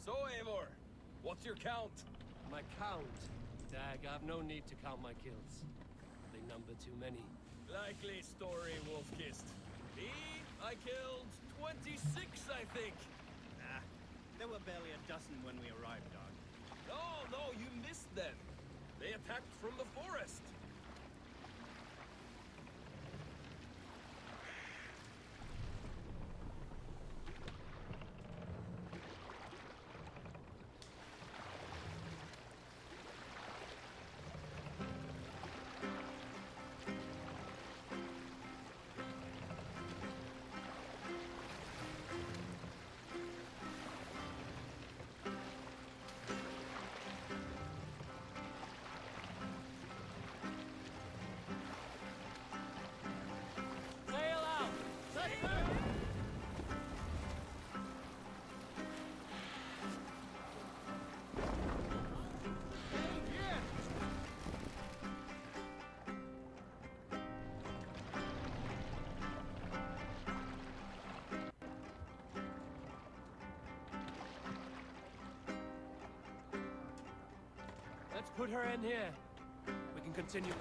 So, Eivor, what's your count? My count? Dag, I've no need to count my kills. They number too many. Likely story, Wolf-Kissed. Me, I killed 26, I think. Nah, there were barely a dozen when we arrived, Dog. No, you missed them. They attacked from the forest. Sail out! Sail! Let's put her in here. We can continue.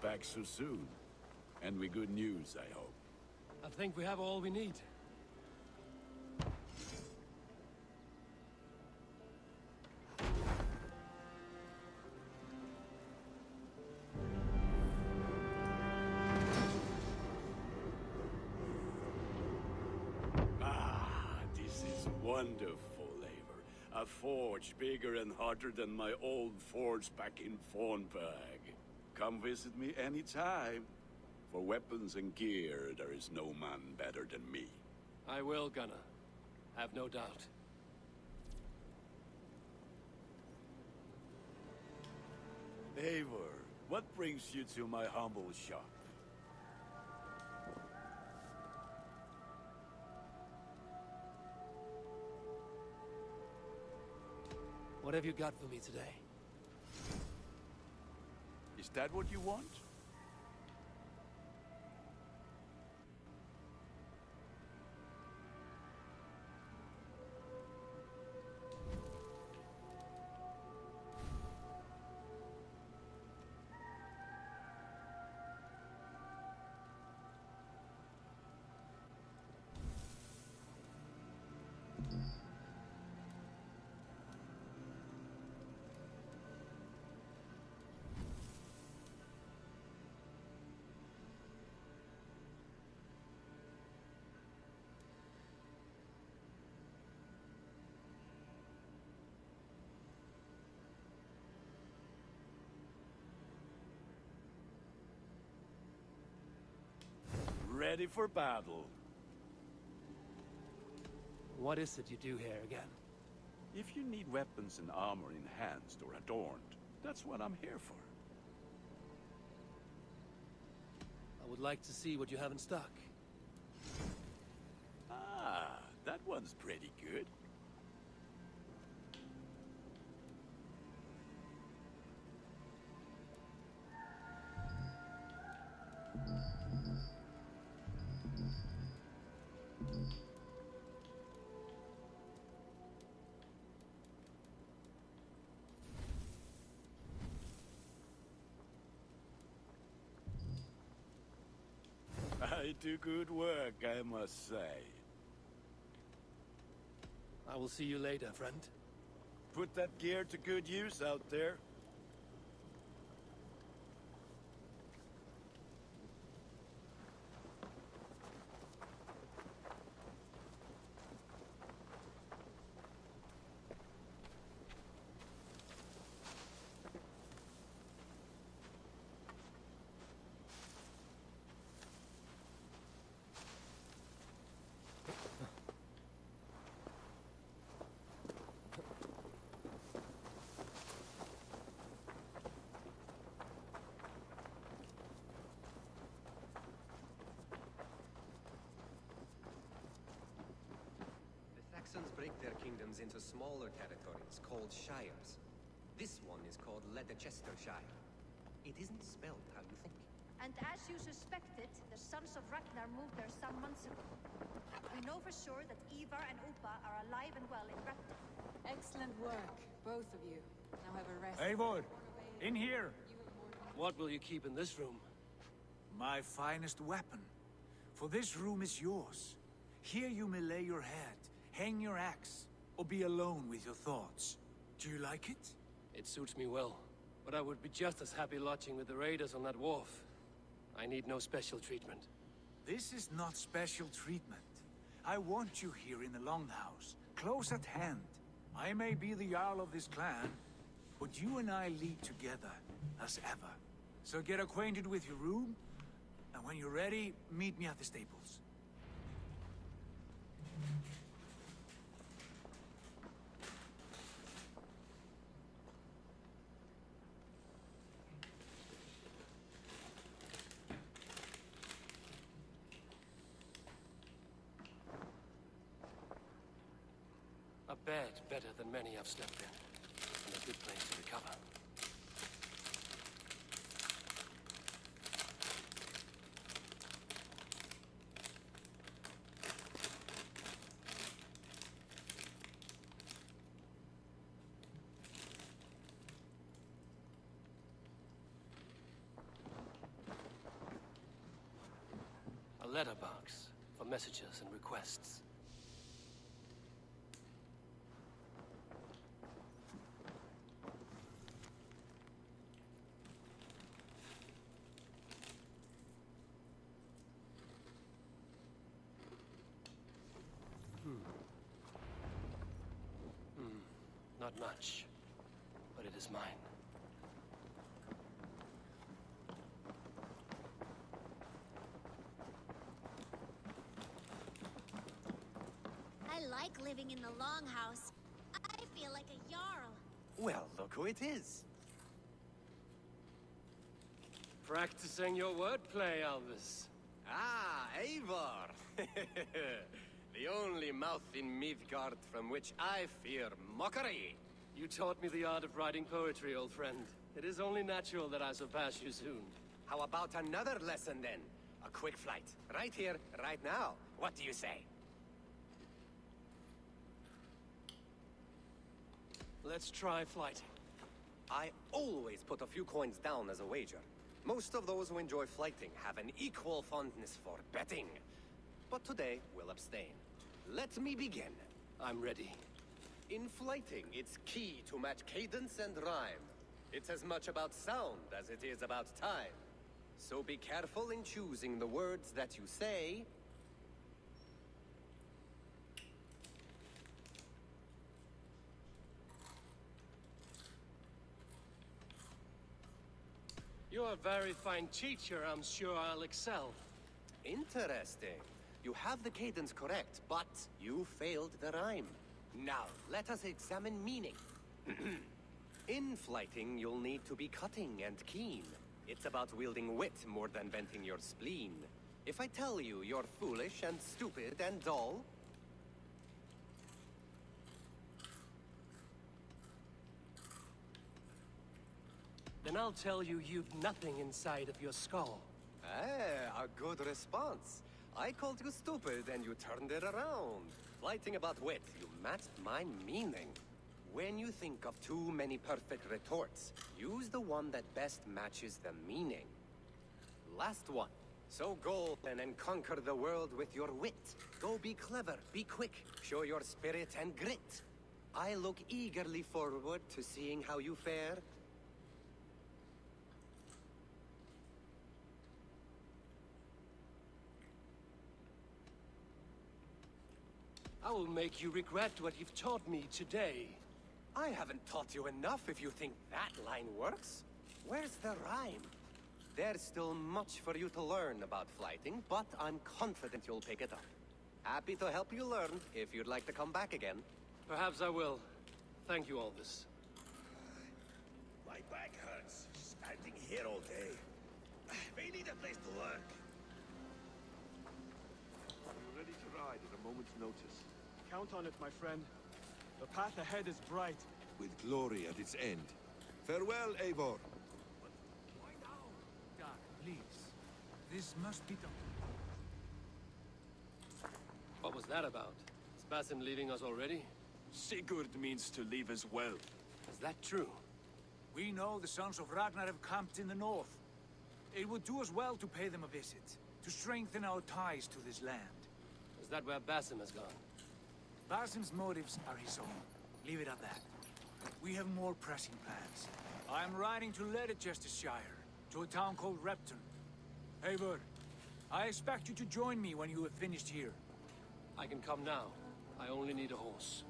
Back so soon. And with good news, I hope. I think we have all we need. This is wonderful, Eivor. A forge bigger and hotter than my old forge back in Fornberg. Come visit me anytime. For weapons and gear, there is no man better than me. I will, Gunnar. Have no doubt. Eivor, what brings you to my humble shop? What have you got for me today? Is that what you want? Ready for battle. What is it you do here again? If you need weapons and armor enhanced or adorned, that's what I'm here for. I would like to see what you have in stock. Ah, that one's pretty good. I do good work, I must say. I will see you later, friend. Put that gear to good use out there. Saxons break their kingdoms into smaller territories called shires. This one is called Leicestershire. It isn't spelled how you think. And as you suspected, the sons of Ragnar moved there some months ago. We know for sure that Ivar and Upa are alive and well in Grafton. Excellent work, both of you. Now have a rest. Eivor, in here. What will you keep in this room? My finest weapon. For this room is yours. Here you may lay your head, hang your axe, or be alone with your thoughts. Do you like it? It suits me well, but I would be just as happy lodging with the raiders on that wharf. I need no special treatment. This is not special treatment. I want you here in the Longhouse, close at hand. I may be the Jarl of this clan, but you and I lead together, as ever. So get acquainted with your room, and when you're ready, meet me at the stables. A bed better than many I've slept in, and a good place to recover. A letterbox for messages and requests. Not much, but it is mine. I like living in the Longhouse. I feel like a Jarl. Well, look who it is. Practicing your wordplay, Albus. Ah, Eivor! The only mouth in Midgard from which I fear mockery. You taught me the art of writing poetry, old friend. It is only natural that I surpass you soon. How about another lesson then? A quick flight. Right here, right now. What do you say? Let's try flighting. I always put a few coins down as a wager. Most of those who enjoy flighting have an equal fondness for betting. But today, we'll abstain. Let me begin. I'm ready. In flighting, it's key to match cadence and rhyme. It's as much about sound as it is about time. So be careful in choosing the words that you say. You're a very fine teacher. I'm sure I'll excel. Interesting. You have the cadence correct, but you failed the rhyme. Now, let us examine meaning. In flighting, you'll need to be cutting and keen. It's about wielding wit more than venting your spleen. If I tell you you're foolish and stupid and dull, then I'll tell you you've nothing inside of your skull. a good response. I called you stupid and you turned it around. Flighting about wit, you matched my meaning. When you think of too many perfect retorts, use the one that best matches the meaning. Last one. So go and conquer the world with your wit. Go be clever, be quick, show your spirit and grit. I look eagerly forward to seeing how you fare. I will make you regret what you've taught me today. I haven't taught you enough if you think that line works. Where's the rhyme? There's still much for you to learn about flighting, but I'm confident you'll pick it up. Happy to help you learn if you'd like to come back again. Perhaps I will. Thank you, Aldous. My back hurts, standing here all day. We need a place to work. We're ready to ride at a moment's notice. Count on it, my friend. The path ahead is bright. With glory at its end. Farewell, Eivor. Why now? Doc, please. This must be done. What was that about? Is Basim leaving us already? Sigurd means to leave as well. Is that true? We know the Sons of Ragnar have camped in the north. It would do us well to pay them a visit, to strengthen our ties to this land. Is that where Basim has gone? Basim's motives are his own. Leave it at that. We have more pressing plans. I'm riding to Leicestershire, to a town called Repton. Eivor, I expect you to join me when you have finished here. I can come now. I only need a horse.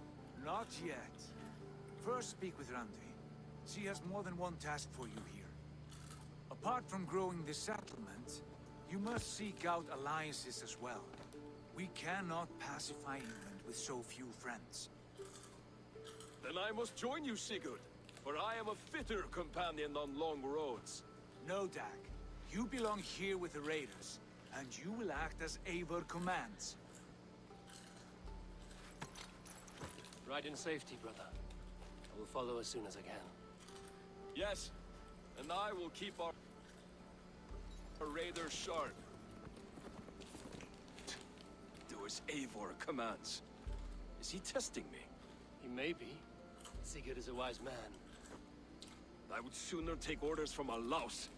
Not yet. First speak with Randi. She has more than one task for you here. Apart from growing the settlement, you must seek out alliances as well. We cannot pacify England with so few friends. Then I must join you, Sigurd, for I am a fitter companion on long roads. No, Dag. You belong here with the raiders, and you will act as Eivor commands. Ride in safety, brother. I will follow as soon as I can. Yes, and I will keep our raiders sharp. Do as Eivor commands. Is he testing me? He may be. Sigurd is a wise man. I would sooner take orders from a louse.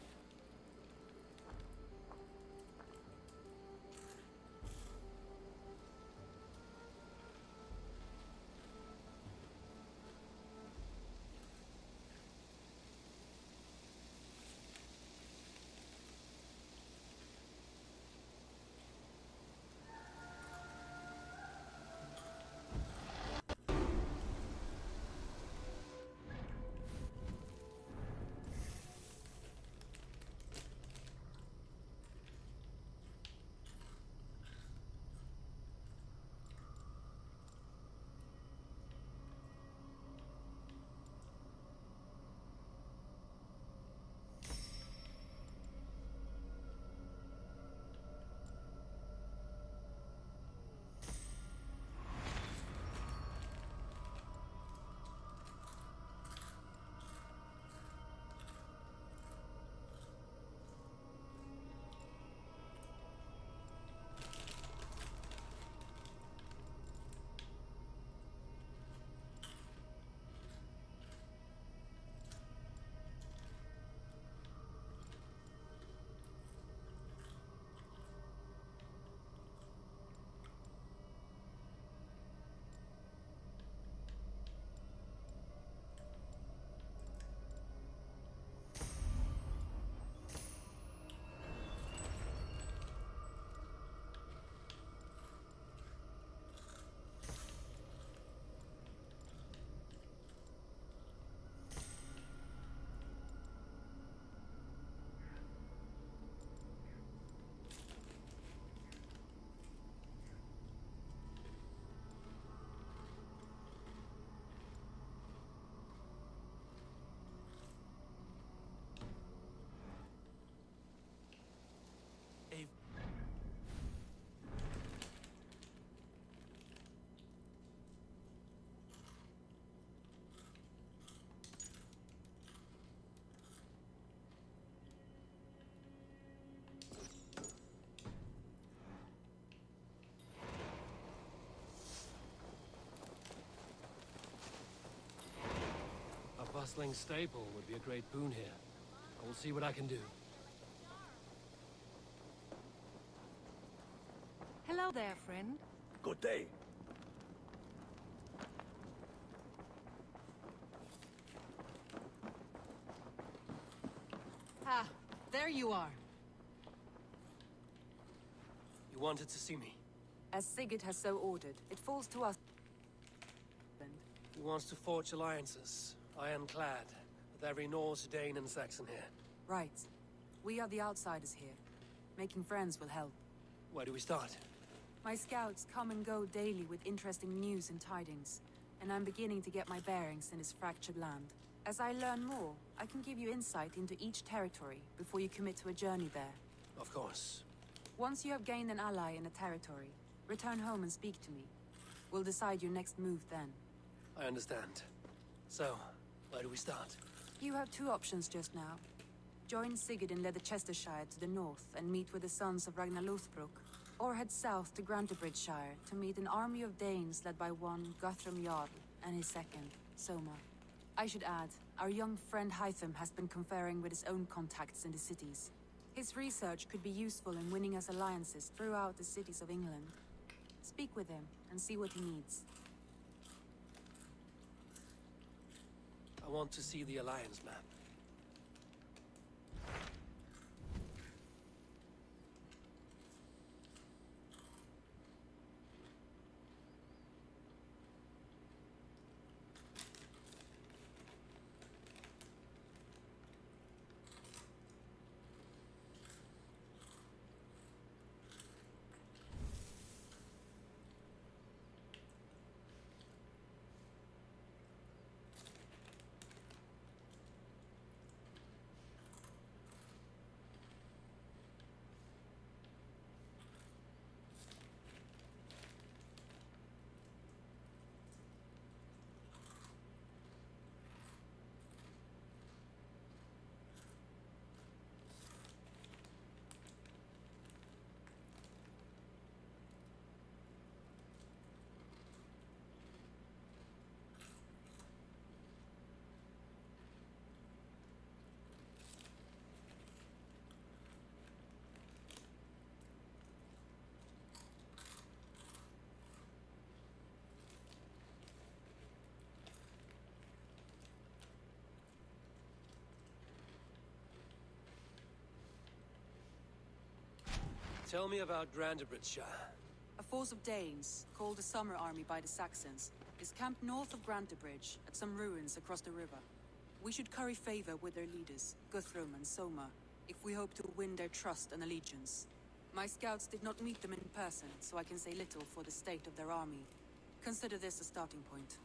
bustling stable would be a great boon here. I will see what I can do. Hello there, friend. Good day. Ah, there you are. You wanted to see me? As Sigurd has so ordered, it falls to us. He wants to forge alliances, ironclad, with every Norse, Dane, and Saxon here. Right. We are the outsiders here. Making friends will help. Where do we start? My scouts come and go daily with interesting news and tidings, and I'm beginning to get my bearings in this fractured land. As I learn more, I can give you insight into each territory before you commit to a journey there. Of course. Once you have gained an ally in a territory, return home and speak to me. We'll decide your next move then. I understand. So, where do we start? You have two options just now. Join Sigurd in Leicestershire to the north and meet with the sons of Ragnar Lothbrok, or head south to Grantebridgeshire to meet an army of Danes led by one Guthrum Jarl and his second, Soma. I should add, our young friend Hytham has been conferring with his own contacts in the cities. His research could be useful in winning us alliances throughout the cities of England. Speak with him and see what he needs. I want to see the alliance map. Tell me about Grantebridgeshire. A force of Danes, called the Summer Army by the Saxons, is camped north of Grantebridge at some ruins across the river. We should curry favor with their leaders, Guthrum and Soma, if we hope to win their trust and allegiance. My scouts did not meet them in person, so I can say little for the state of their army. Consider this a starting point.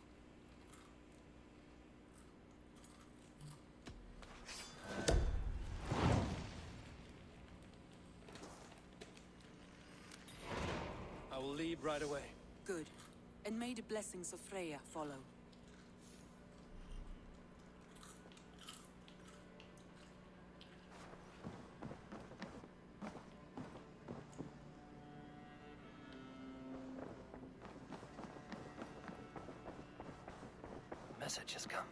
I will leave right away. Good. And may the blessings of Freya follow. Message has come.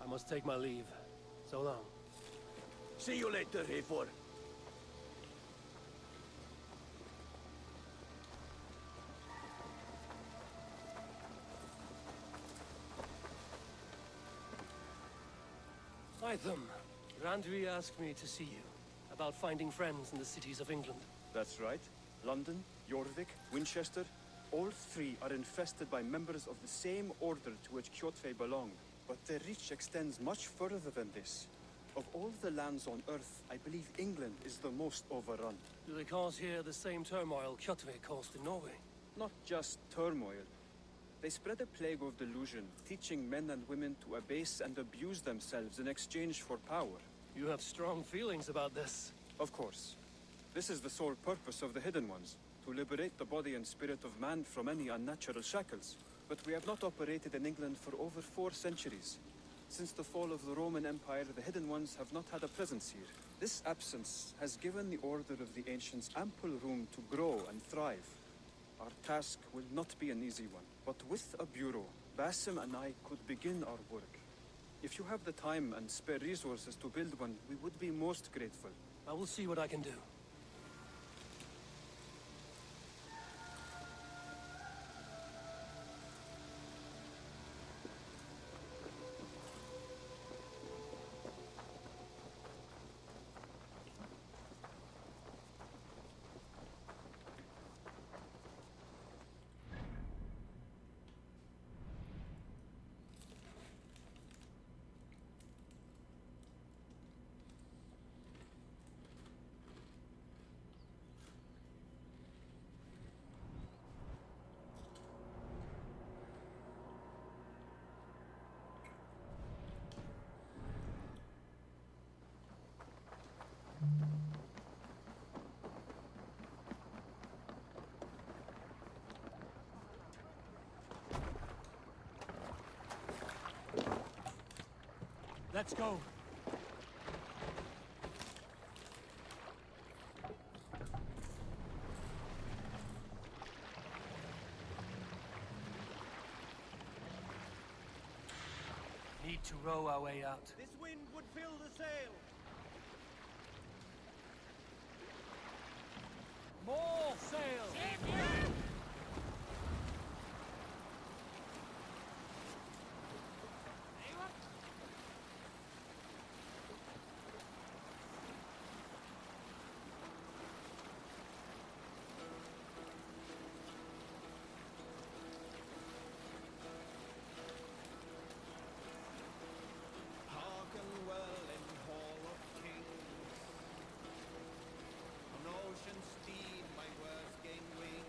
I must take my leave. So long. See you later, Eivor. Hytham, Randvi asked me to see you about finding friends in the cities of England. That's right. London, Jorvik, Winchester, all three are infested by members of the same order to which Kjotve belonged. But their reach extends much further than this. Of all the lands on Earth, I believe England is the most overrun. Do they cause here the same turmoil Kjotve caused in Norway? Not just turmoil. They spread a plague of delusion, teaching men and women to abase and abuse themselves in exchange for power. You have strong feelings about this. Of course. This is the sole purpose of the Hidden Ones, to liberate the body and spirit of man from any unnatural shackles. But we have not operated in England for over 4 centuries. Since the fall of the Roman Empire, the Hidden Ones have not had a presence here. This absence has given the Order of the Ancients ample room to grow and thrive. Our task will not be an easy one, but with a bureau, Basim and I could begin our work. If you have the time and spare resources to build one, we would be most grateful. I will see what I can do. Let's go. Need to row our way out. This wind would fill the sail. More sail! Hearken well in Hall of Kings. On ocean steed my words gain wing.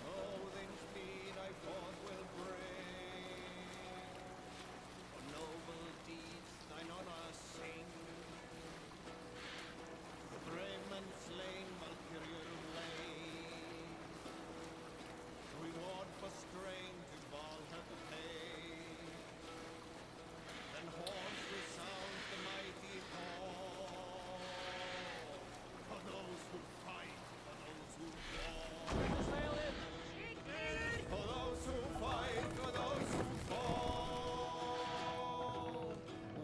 Loathing speed I forth will bring. For noble deeds thine honor sing. The brave men slain Valkyrian lay. Reward for strain to Valhalla pay. Then horns resound the mighty call. For those who fight, for those who fall. Sail in! For those who fight, for those who fall.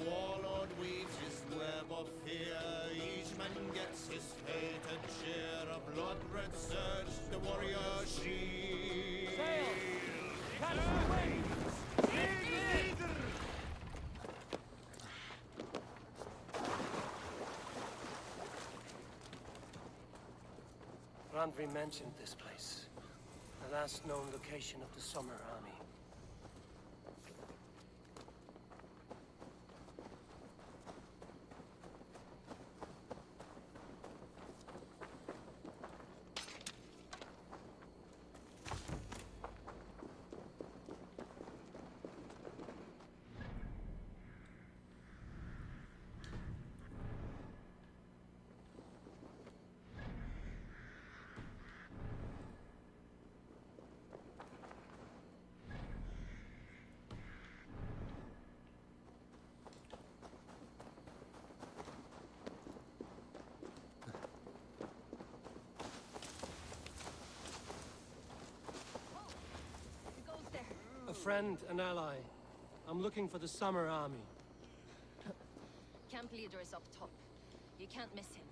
Warlord weaves his web of fear. Each man gets his fated share. A blood-red surge, the warrior shield. Sail! Catch the waves! Randvi mentioned this place. The last known location of the Summer Army. A friend, an ally. I'm looking for the Summer Army. Camp leader is up top. You can't miss him.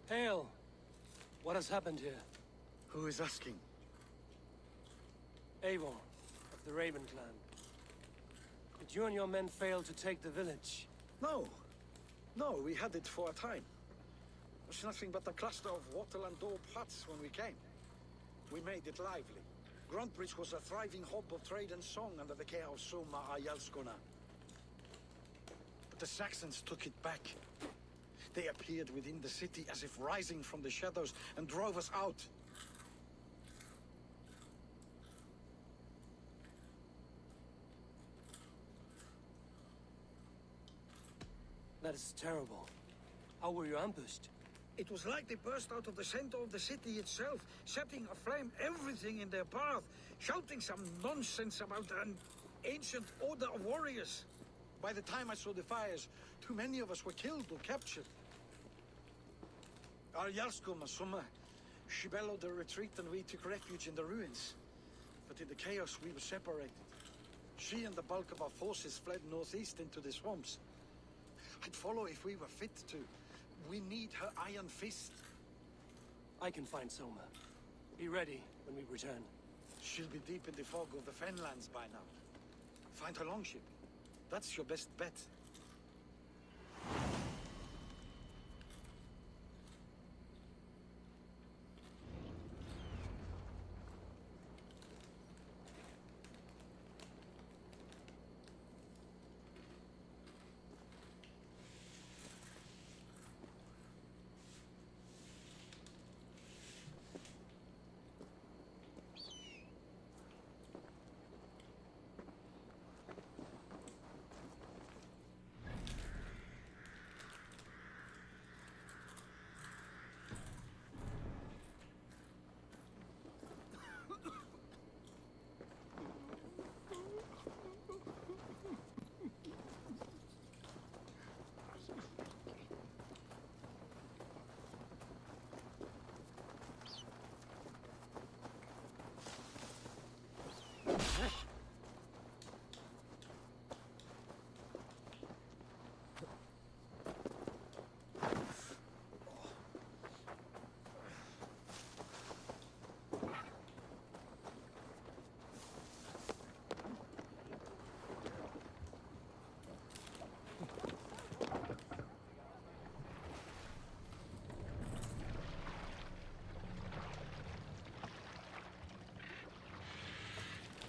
Hail! What has happened here? Who is asking? Eivor, of the Raven clan. Did you and your men fail to take the village? No. No, we had it for a time. It was nothing but a cluster of wattle and daub huts when we came. We made it lively. Grantbridge was a thriving hub of trade and song under the care of Soma Ayalskona. But the Saxons took it back. They appeared within the city as if rising from the shadows and drove us out. That is terrible. How were you ambushed? It was like they burst out of the center of the city itself, setting aflame everything in their path, shouting some nonsense about an ancient order of warriors. By the time I saw the fires, too many of us were killed or captured. Our Yarsko Masuma, she bellowed a retreat and we took refuge in the ruins. But in the chaos we were separated. She and the bulk of our forces fled northeast into the swamps. I'd follow if we were fit to. We need her iron fist. I can find Soma. Be ready when we return. She'll be deep in the fog of the Fenlands by now. Find her longship. That's your best bet.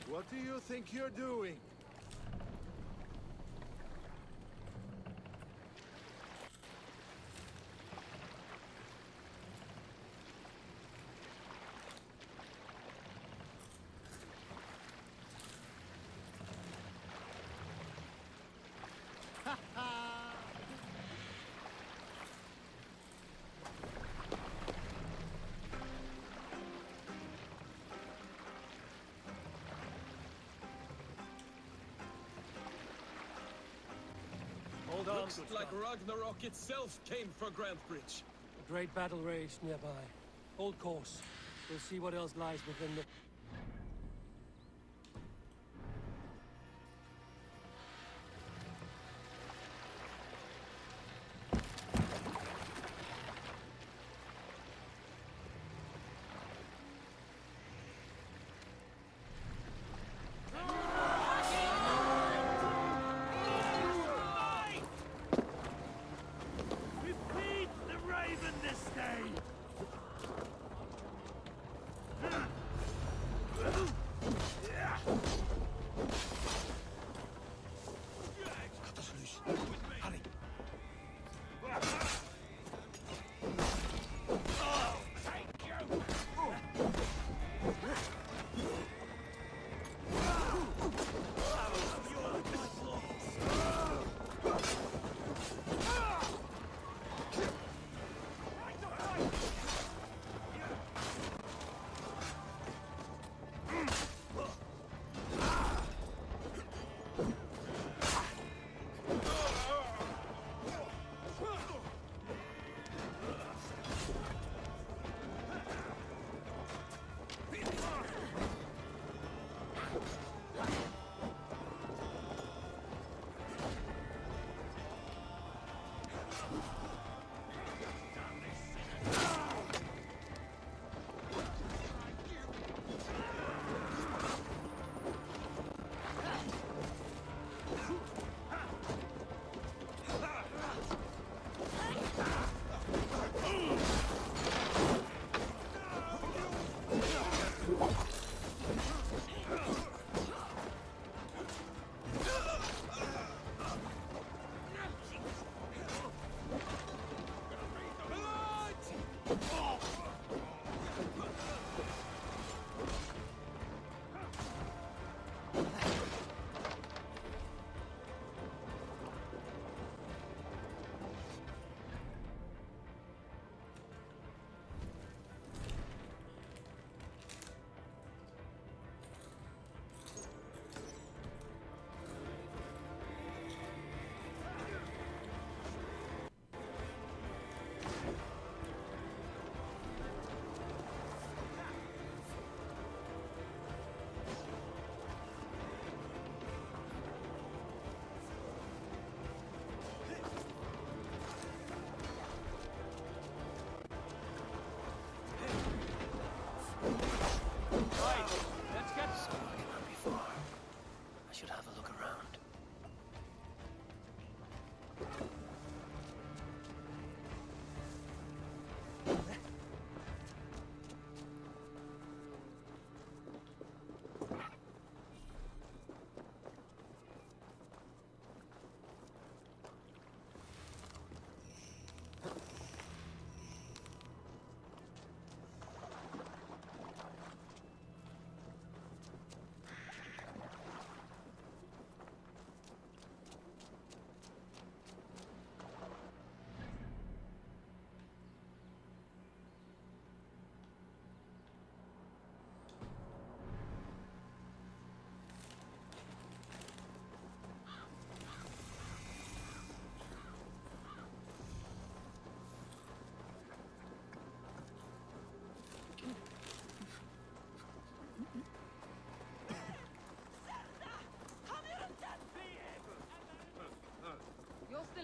What do you think you're doing? Hold on, Looks like Ragnarok itself came for Grantbridge. A great battle raged nearby. Hold course. We'll see what else lies within the...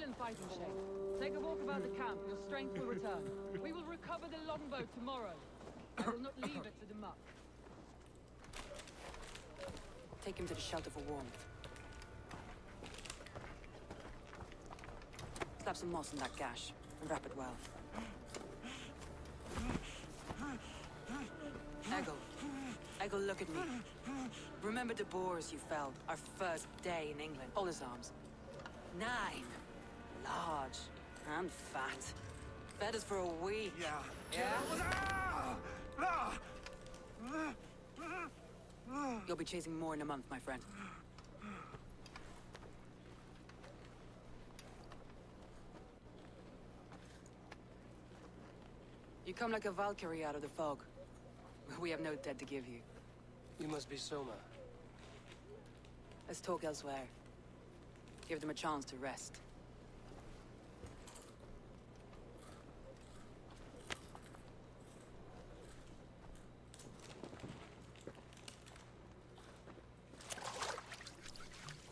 in fighting shape. Take a walk about the camp. Your strength will return. We will recover the longbow tomorrow. I will not leave it to the muck. Take him to the shelter for warmth. Slap some moss in that gash, and wrap it well. Eggle, look at me. Remember the boars you felled, our first day in England? Hold his arms. 9. Large. And fat. Fed us for a week. Yeah? You'll be chasing more in a month, my friend. You come like a Valkyrie out of the fog. We have no dead to give you. You must be Soma. Let's talk elsewhere. Give them a chance to rest.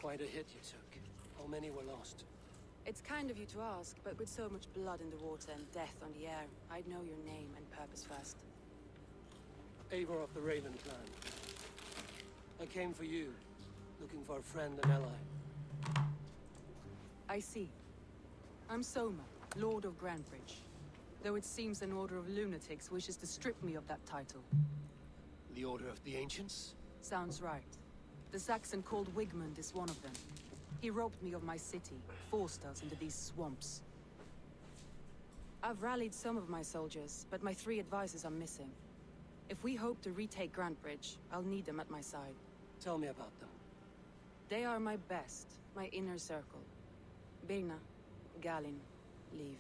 Quite a hit you took. How many were lost? It's kind of you to ask, but with so much blood in the water and death on the air, I'd know your name and purpose first. Eivor of the Raven clan. I came for you, looking for a friend and ally. I see. I'm Soma, Lord of Grantebridge. Though it seems an order of lunatics wishes to strip me of that title. The Order of the Ancients? Sounds right. The Saxon called Wigmund is one of them. He robbed me of my city, forced us into these swamps. I've rallied some of my soldiers, but my 3 advisors are missing. If we hope to retake Grantebridge, I'll need them at my side. Tell me about them. They are my best, my inner circle. Birna, Galin, Leave.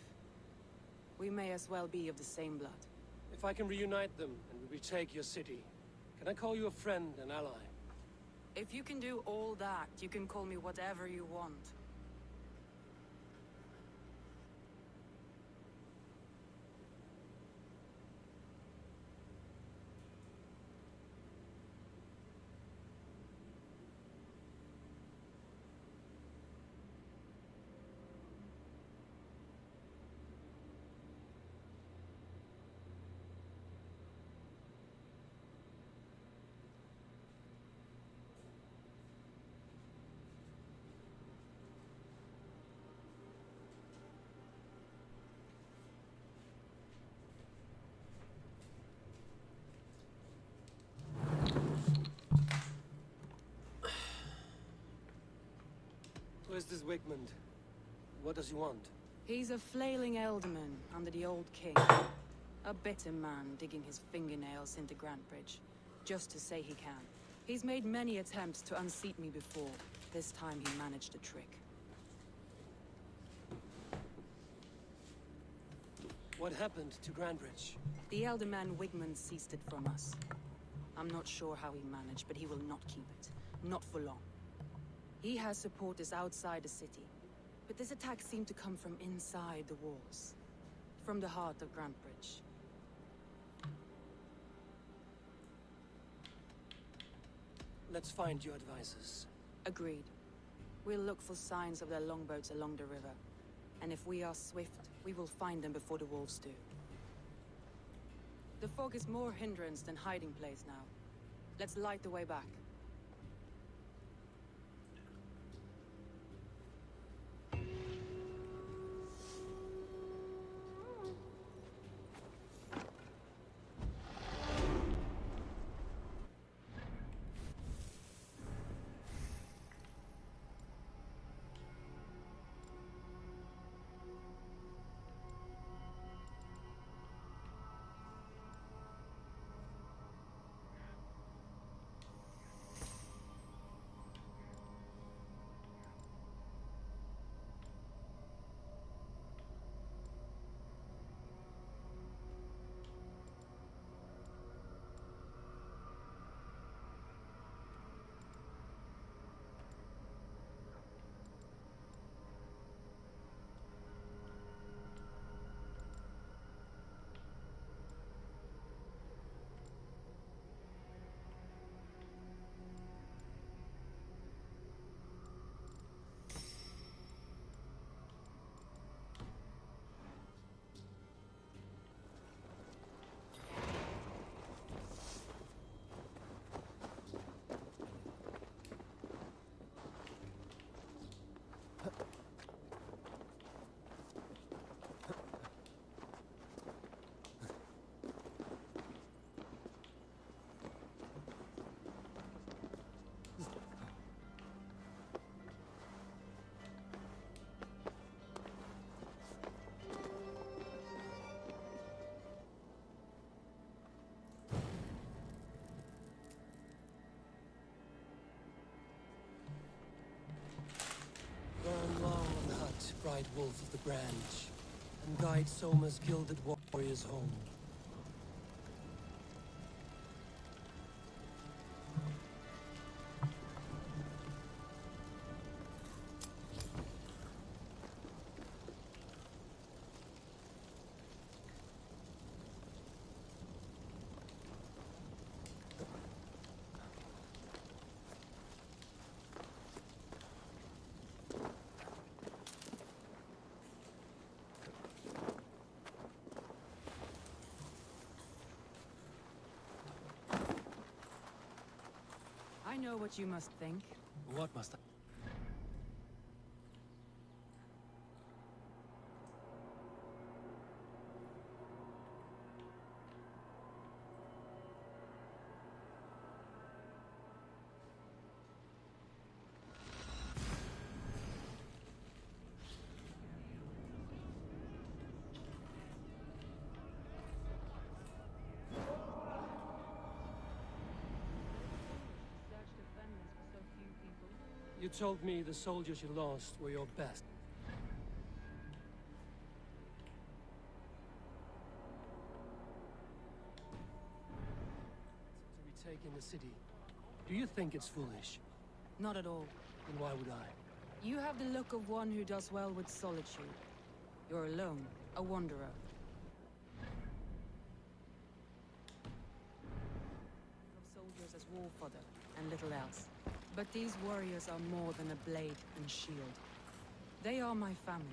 We may as well be of the same blood. If I can reunite them and we retake your city, can I call you a friend and ally? If you can do all that, you can call me whatever you want. Where's this Wigmund? What does he want? He's a flailing elderman under the old king. A bitter man digging his fingernails into Grantebridge, just to say he can. He's made many attempts to unseat me before. This time he managed a trick. What happened to Grantebridge? The elderman Wigmund seized it from us. I'm not sure how he managed, but he will not keep it. Not for long. He has supporters outside the city, but this attack seemed to come from inside the walls. From the heart of Grantebridge. Let's find your advisors. Agreed. We'll look for signs of their longboats along the river. And if we are swift, we will find them before the wolves do. The fog is more hindrance than hiding place now. Let's light the way back. Pride Wolf of the Branch, and guide Soma's gilded warriors home. I know what you must think. What must I? You told me the soldiers you lost were your best. To retake in the city. Do you think it's foolish? Not at all. Then why would I? You have the look of one who does well with solitude. You're alone, a wanderer. Of soldiers as war fodder, and little else. But these warriors are more than a blade and shield. They are my family,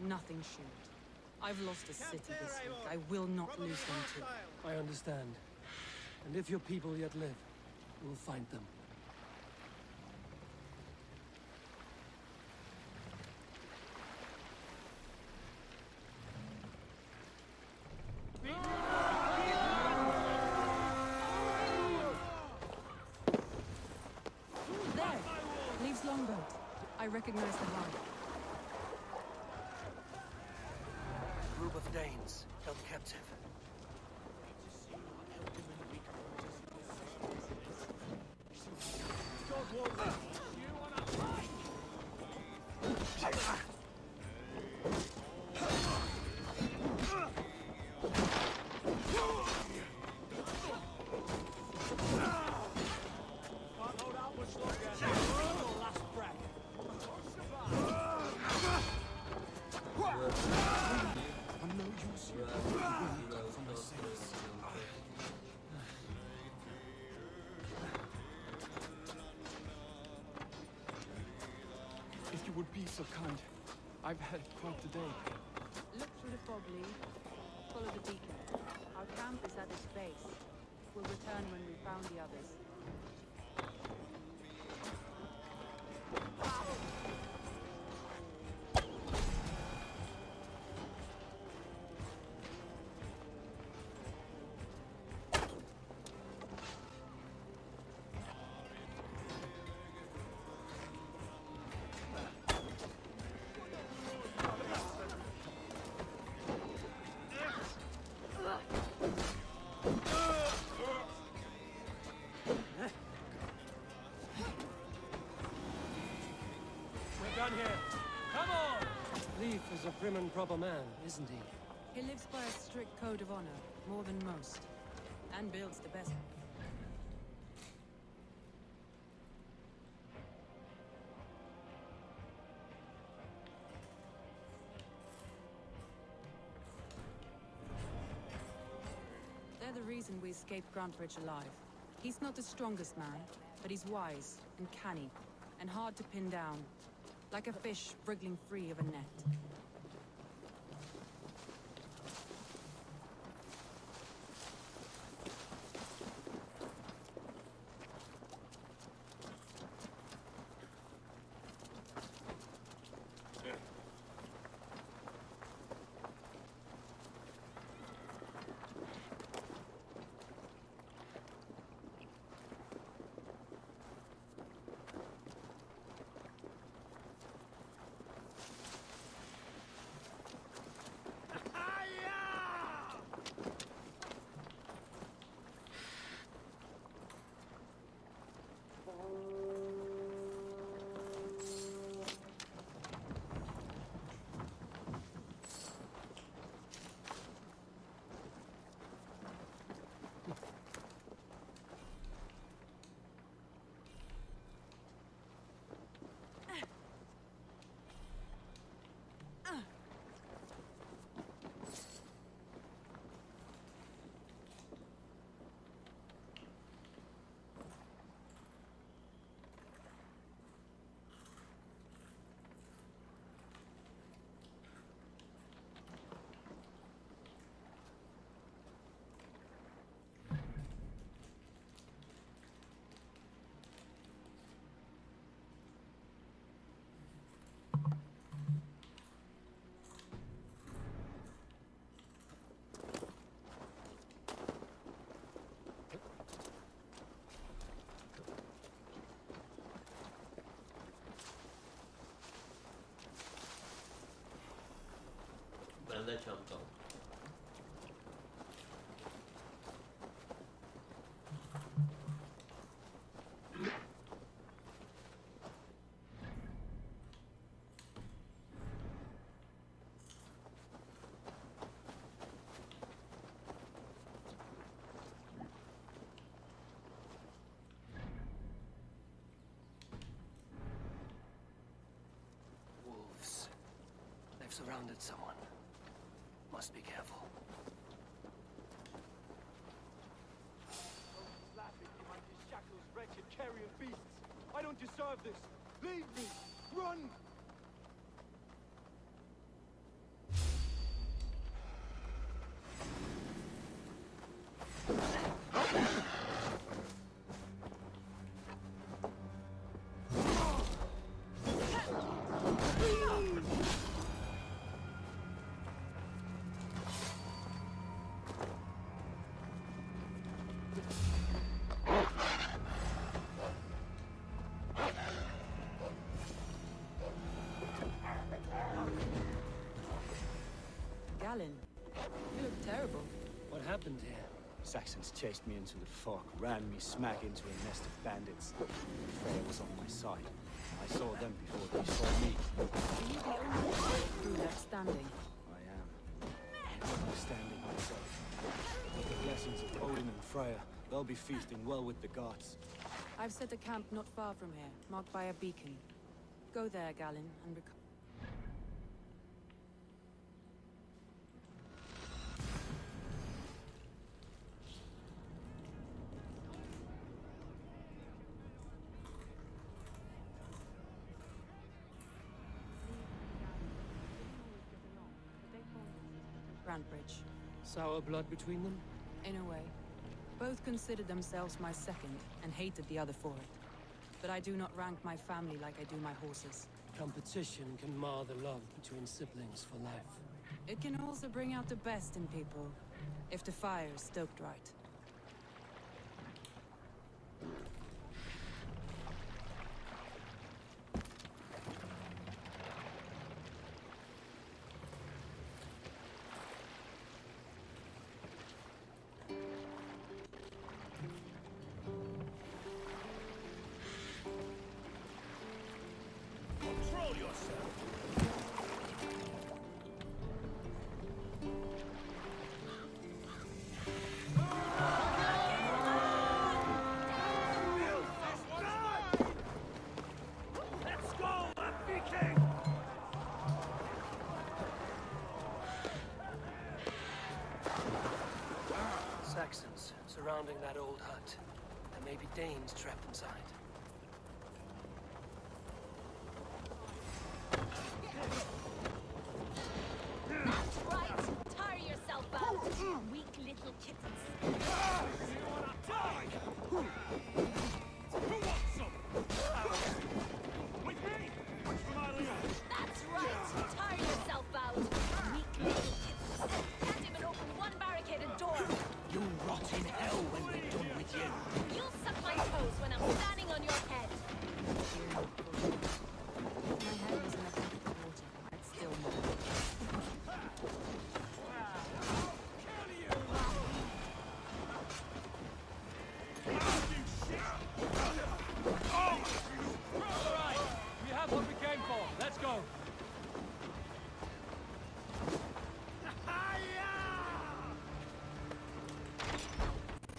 nothing short. I've lost a city this week. I will not lose them too. I understand. And if your people yet live, we'll find them. I recognize the line. A group of Danes held captive. If you would be so kind. I've had quite the day. Look through the fog, Lee. Follow the beacon. Our camp is at its base. We'll return when we've found the others. Is a prim and proper man, isn't he? He lives by a strict code of honor, more than most. And builds the best. They're the reason we escaped Grantbridge alive. He's not the strongest man, but he's wise and canny, and hard to pin down. Like a fish wriggling free of a net. 在抢走。Wolves. They've surrounded someone. Must be careful. Laughing behind these shackles, wretched carrion beasts. I don't deserve this. Leave me. Run. Galen, you look terrible. What happened here? Saxons chased me into the fog, ran me smack into a nest of bandits. Freya was on my side. I saw them before they saw me. Are you the only crew left standing? I am. I'm standing myself. With the blessings of Odin and Freya, they'll be feasting well with the gods. I've set a camp not far from here, marked by a beacon. Go there, Galen, and Grantbridge. Sour blood between them? In a way. Both considered themselves my second, and hated the other for it. But I do not rank my family like I do my horses. Competition can mar the love between siblings for life. It can also bring out the best in people, if the fire is stoked right. Control yourself. Let's go, Viking! Saxons surrounding that old hut. There may be Danes trapped inside. That's right! Tire yourself out, weak little kittens. You wanna die? Who wants some? With me? Which from Ireland? That's right! Tire yourself out, weak little kittens. Can't even open one barricaded door. You'll rot in hell when we're done with you. You'll suck my toes when I'm standing on your head. My head was in a bucket of water. I'd still know. Alright, we have what we came for. Let's go.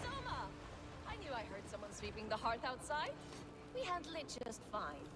Soma! I knew I heard someone sweeping the hearth outside. We handle it just fine.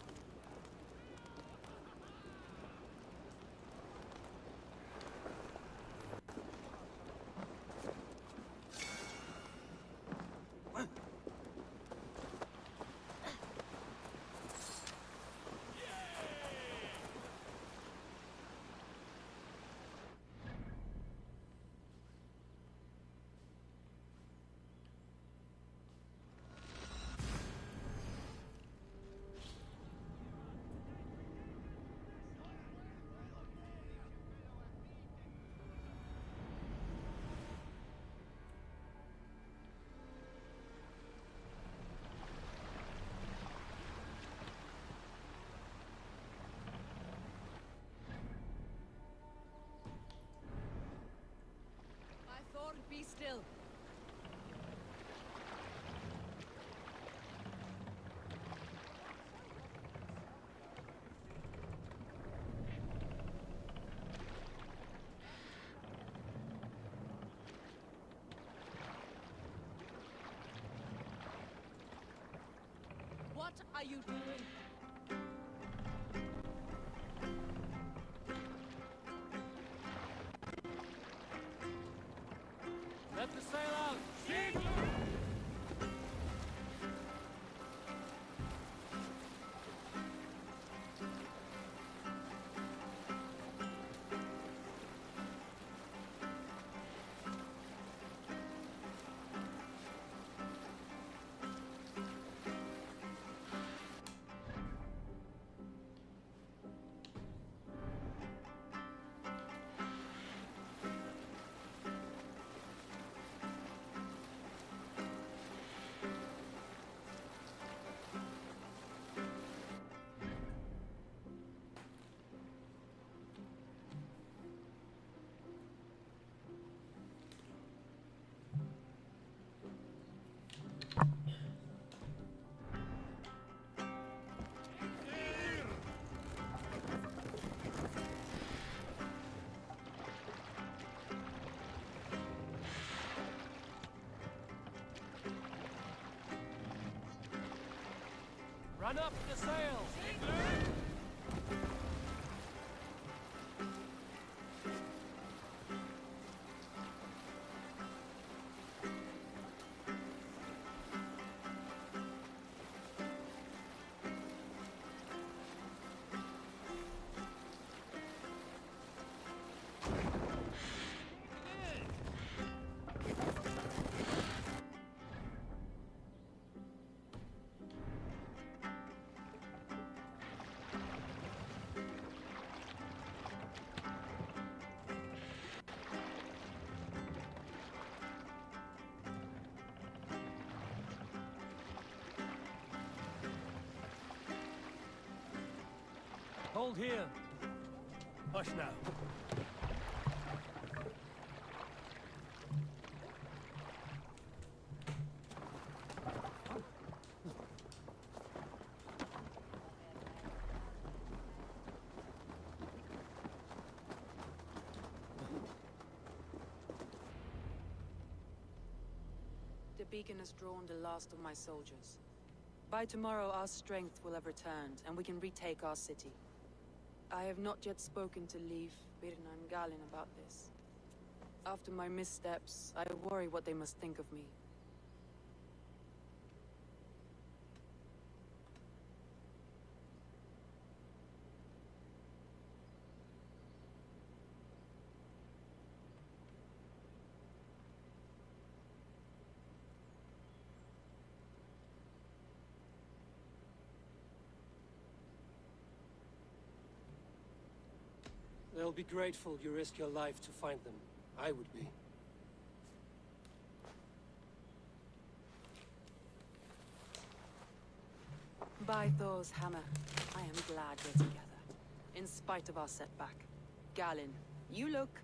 What are you doing? Let the sail out! Run up the sails! Hold here. Hush now. The beacon has drawn the last of my soldiers. By tomorrow, our strength will have returned, and we can retake our city. I have not yet spoken to Leif, Birna, and Galin about this. After my missteps, I worry what they must think of me. They'll be grateful you risked your life to find them. I would be. By Thor's hammer, I am glad we're together. In spite of our setback. Galin, you look...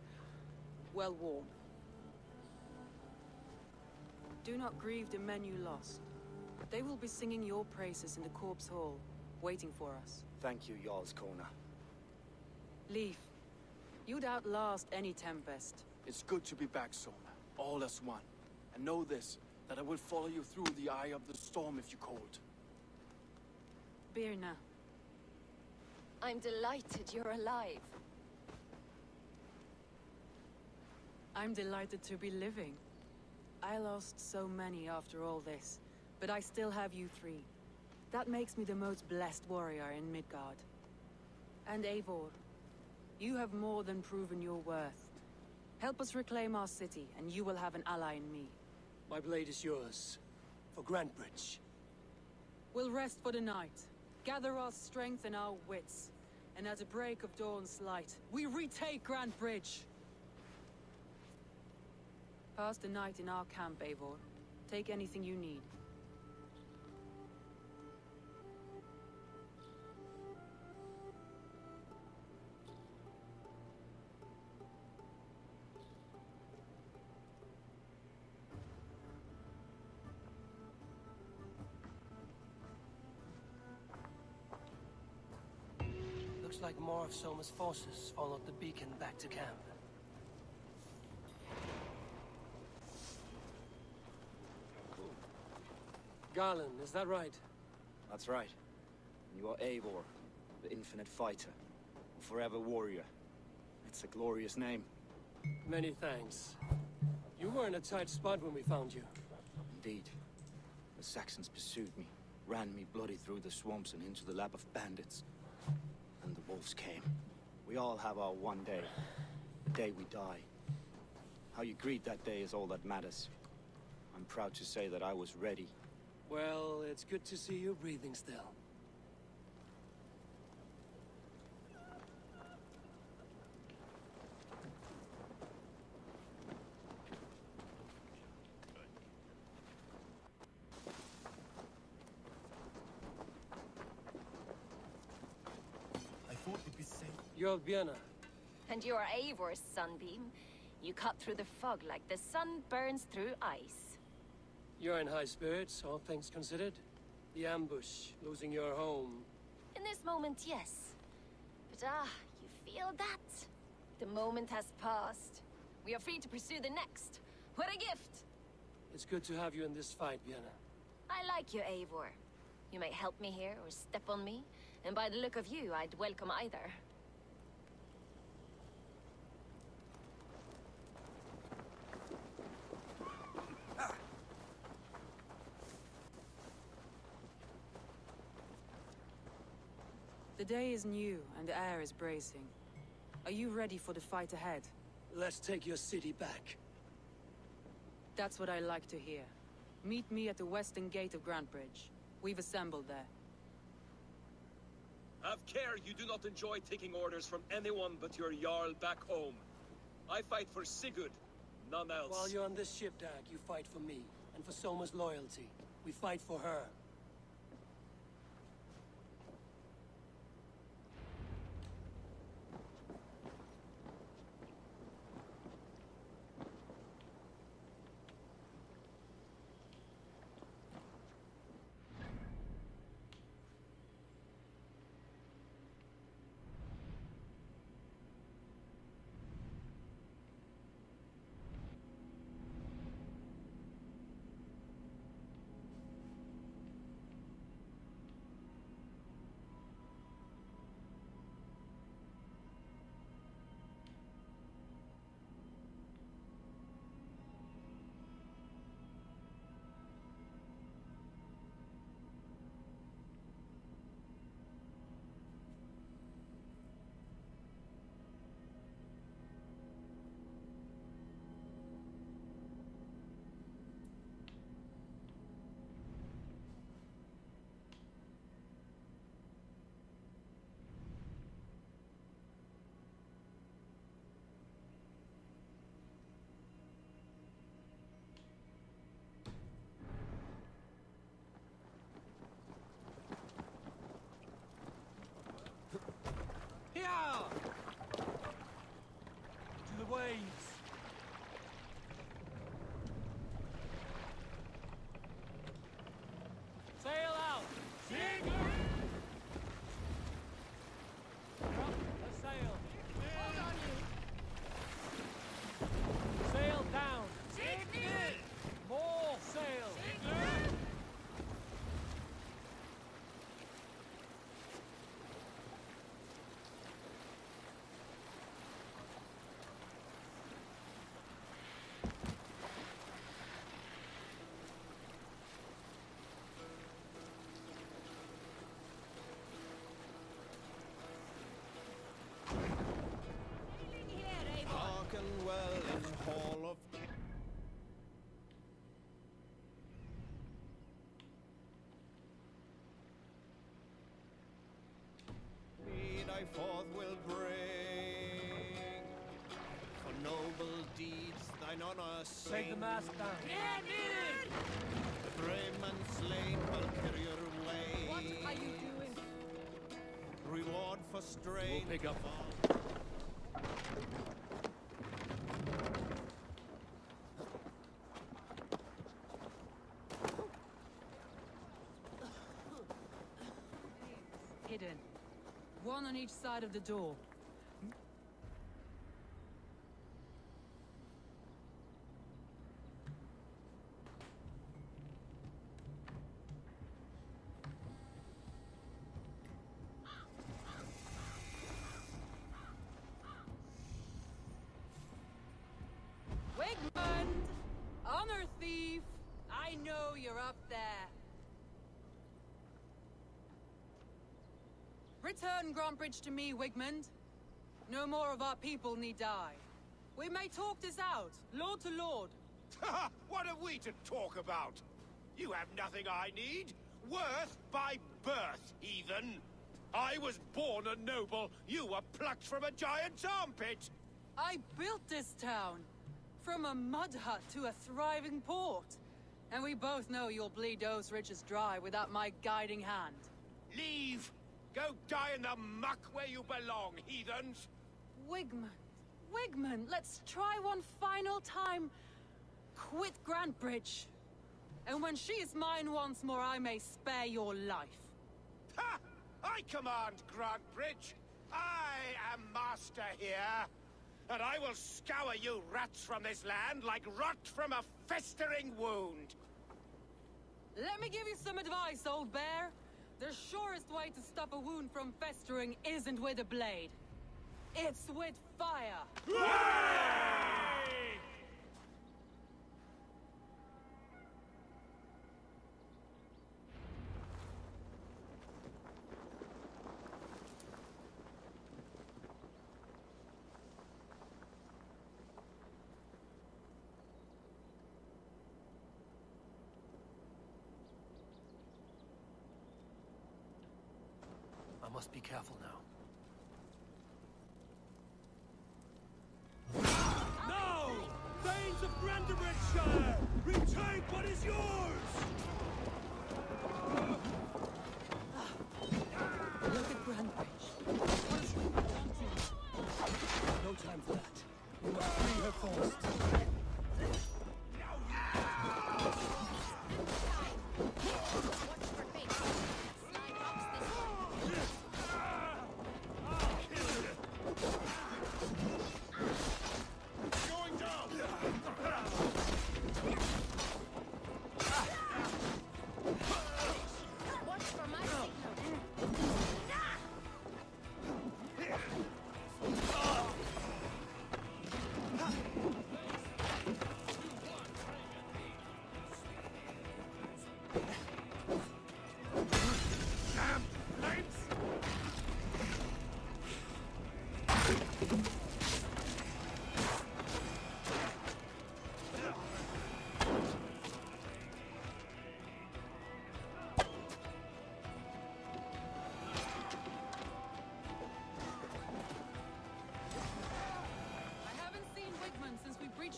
well worn. Do not grieve the men you lost. They will be singing your praises in the Corpse Hall, waiting for us. Thank you, Jarl's Corner. Leif, you'd outlast any tempest. It's good to be back, Sona. All as one. And know this, that I will follow you through the eye of the storm if you called. Birna. I'm delighted you're alive. I'm delighted to be living. I lost so many after all this, but I still have you three. That makes me the most blessed warrior in Midgard. And Eivor, you have more than proven your worth. Help us reclaim our city, and you will have an ally in me. My blade is yours. For Grantbridge. We'll rest for the night. Gather our strength and our wits. And at the break of dawn's light, we retake Grantbridge! Pass the night in our camp, Eivor. Take anything you need. Looks like more of Soma's forces followed the beacon back to camp. Garland, is that right? That's right. You are Eivor, the infinite fighter, a forever warrior. It's a glorious name. Many thanks. You were in a tight spot when we found you. Indeed. The Saxons pursued me, ran me bloody through the swamps and into the lap of bandits. And the wolves came. We all have our one day. The day we die. How you greet that day is all that matters. I'm proud to say that I was ready. Well, it's good to see you breathing still. I thought we'd be safe. You're Vienna. And you're Eivor's sunbeam. You cut through the fog like the sun burns through ice. You're in high spirits, all things considered. The ambush, losing your home. In this moment, yes. But you feel that? The moment has passed. We are free to pursue the next. What a gift! It's good to have you in this fight, Vienna. I like you, Eivor. You may help me here or step on me, and by the look of you, I'd welcome either. The day is new, and the air is bracing. Are you ready for the fight ahead? Let's take your city back. That's what I like to hear. Meet me at the western gate of Grantbridge. We've assembled there. Have care you do not enjoy taking orders from anyone but your Jarl back home. I fight for Sigurd, none else. While you're on this ship, Dag, you fight for me, and for Soma's loyalty. We fight for her. To the waves! Sail out! Sigurd! A sail! Hold on, you! Sail down! Sigurd! More sail! Sigurd! Hearken well in Hall of Mead I forth will bring, for noble deeds thine honor sing. Take the mast down! The brave man slain will carry your way. What are you doing? Reward for strain. We'll pick up. Hidden. One on each side of the door. you're up there. Return Grantbridge to me, Wigmund. No more of our people need die. We may talk this out, lord to lord. What are we to talk about? You have nothing I need. Worth by birth, heathen. I was born a noble. You were plucked from a giant's armpit. I built this town. From a mud hut to a thriving port. And we both know you'll bleed those riches dry without my guiding hand. Leave! Go die in the muck where you belong, heathens! Wigmund, let's try one final time. Quit Grantbridge. And when she is mine once more, I may spare your life. Ha! I command Grantbridge. I am master here. And I will scour you rats from this land like rot from a festering wound. Let me give you some advice, old bear. The surest way to stop a wound from festering isn't with a blade. It's with fire. I must be careful now. Now! Thanes of Grantebridgeshire! Retake what is yours! Look at Grantbridge. No time for that. We must free her first.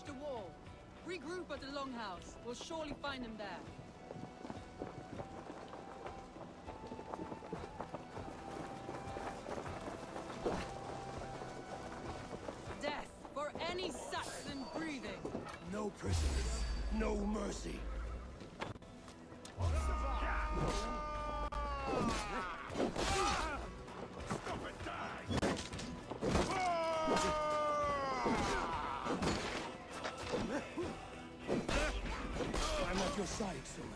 The wall. Regroup at the Longhouse. We'll surely find him there. Death for any Saxon breathing. No prisoners. No mercy. I'm at your side, soon.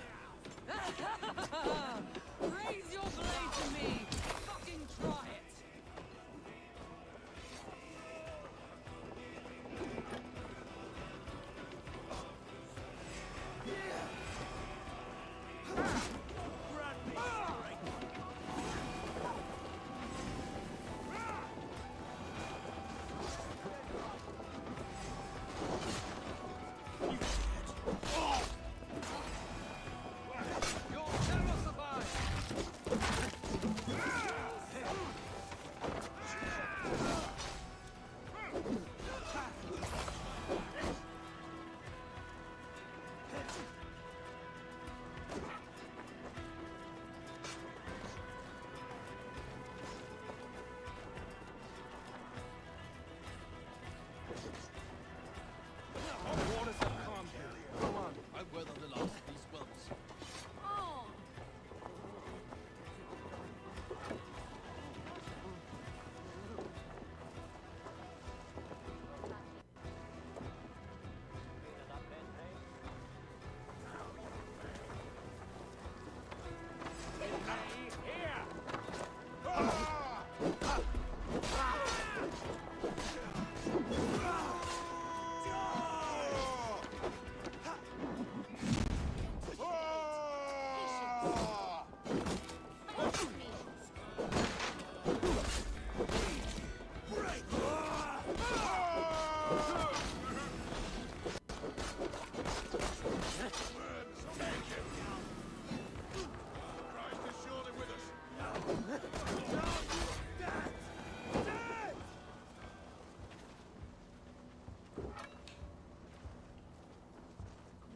Raise your blade to me! Fucking try it!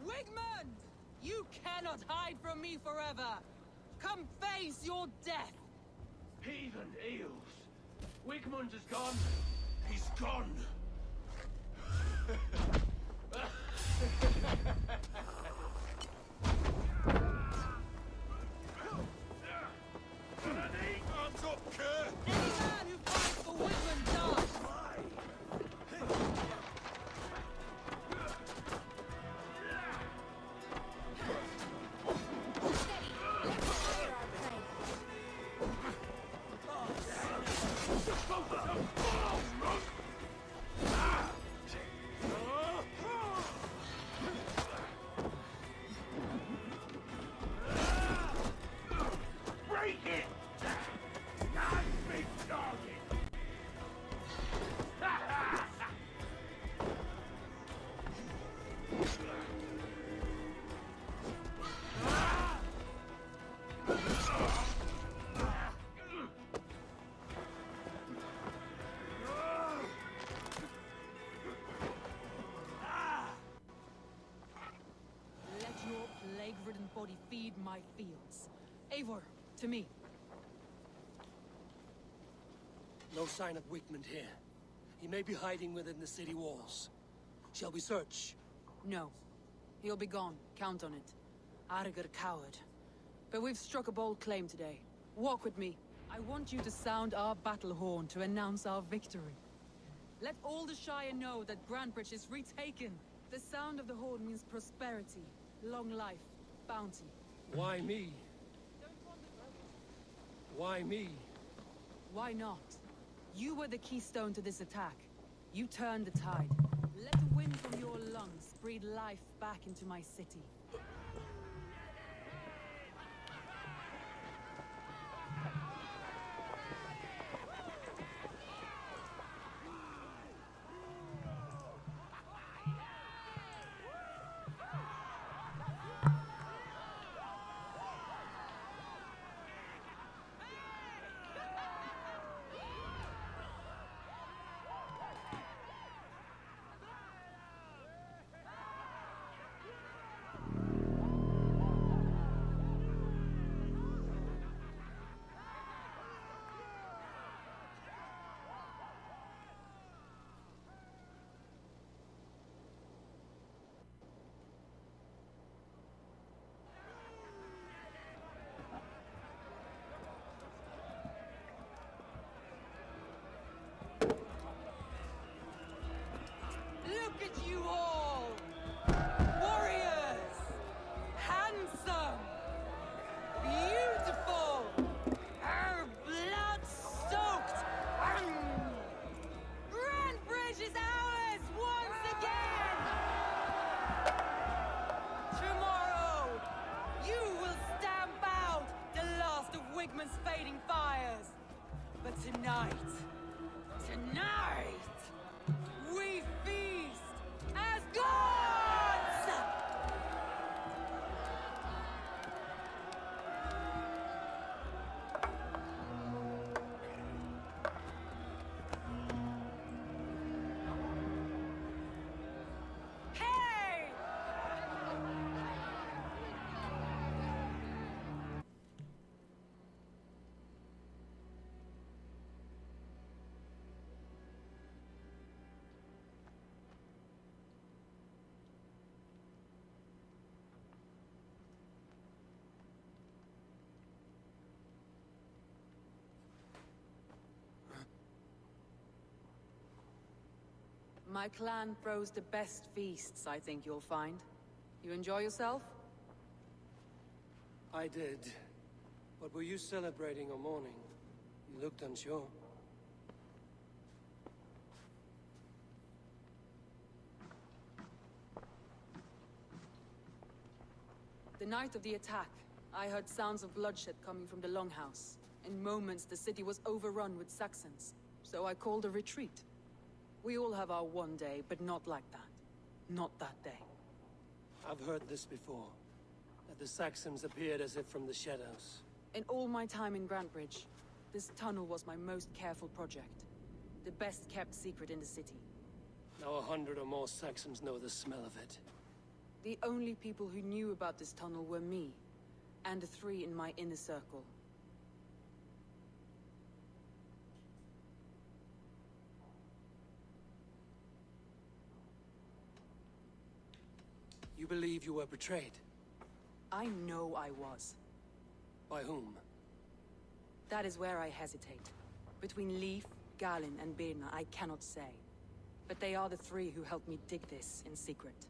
Wigmund! You cannot hide from me forever! Come face your death! Heathen eels! Wigmund is gone! He's gone! Hands up, cur! Any man who fights for Wigmund dies! Break it! Nice big target! Let your plague-ridden body feed my fields. Eivor, to me. No sign of Wigmund here. He may be hiding within the city walls. Shall we search? No. He'll be gone. Count on it. Arger coward. But we've struck a bold claim today. Walk with me. I want you to sound our battle horn to announce our victory. Let all the Shire know that Grantbridge is retaken. The sound of the horn means prosperity, long life, bounty. Why me? Why me? Why not? You were the keystone to this attack. You turned the tide. Let the wind from your lungs breathe life back into my city. Look at you all! Warriors! Handsome! Beautiful! Blood-soaked! Grantbridge is ours once again! Tomorrow, you will stamp out the last of Wigmund's fading fires. But tonight, we feast as gods! Hey! My clan throws the best feasts, I think you'll find. You enjoy yourself? I did. But were you celebrating or mourning? You looked unsure. The night of the attack, I heard sounds of bloodshed coming from the Longhouse. In moments, the city was overrun with Saxons, so I called a retreat. We all have our one day, but not like that. Not that day. I've heard this before. That the Saxons appeared as if from the shadows. In all my time in Grantbridge, this tunnel was my most careful project. The best kept secret in the city. Now 100 or more Saxons know the smell of it. The only people who knew about this tunnel were me, and the 3 in my inner circle. You believe you were betrayed? I know I was. By whom? That is where I hesitate. Between Leif, Galin, and Birna, I cannot say. But they are the 3 who helped me dig this in secret.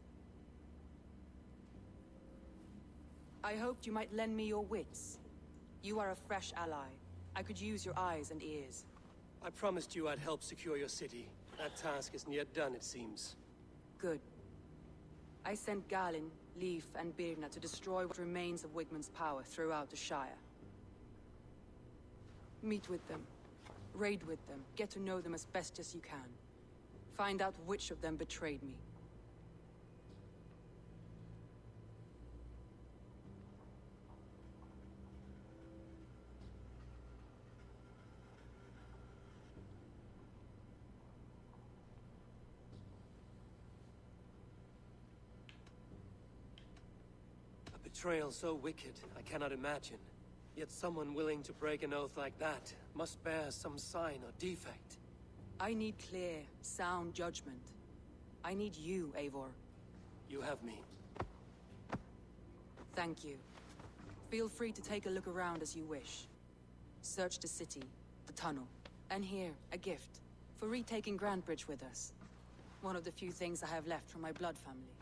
I hoped you might lend me your wits. You are a fresh ally. I could use your eyes and ears. I promised you I'd help secure your city. That task isn't yet done, it seems. Good. I sent Galin, Leif, and Birna to destroy what remains of Wigmund's power throughout the Shire. Meet with them. Raid with them. Get to know them as best as you can. Find out which of them betrayed me. A betrayal so wicked, I cannot imagine. Yet someone willing to break an oath like that must bear some sign or defect. I need clear, sound judgment. I need you, Eivor. You have me. Thank you. Feel free to take a look around as you wish. Search the city, the tunnel, and here, a gift. For retaking Grantbridge with us. One of the few things I have left from my blood family.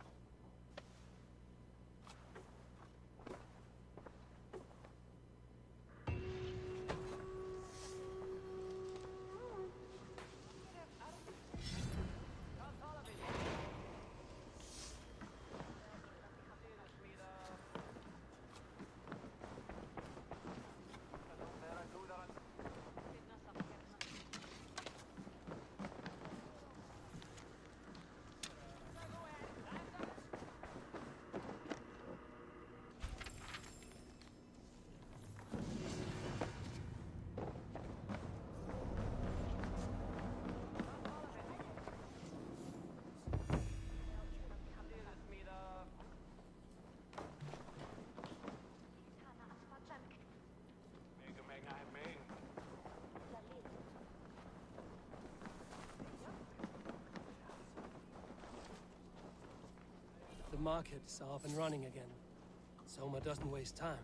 The markets are up and running again. Soma doesn't waste time.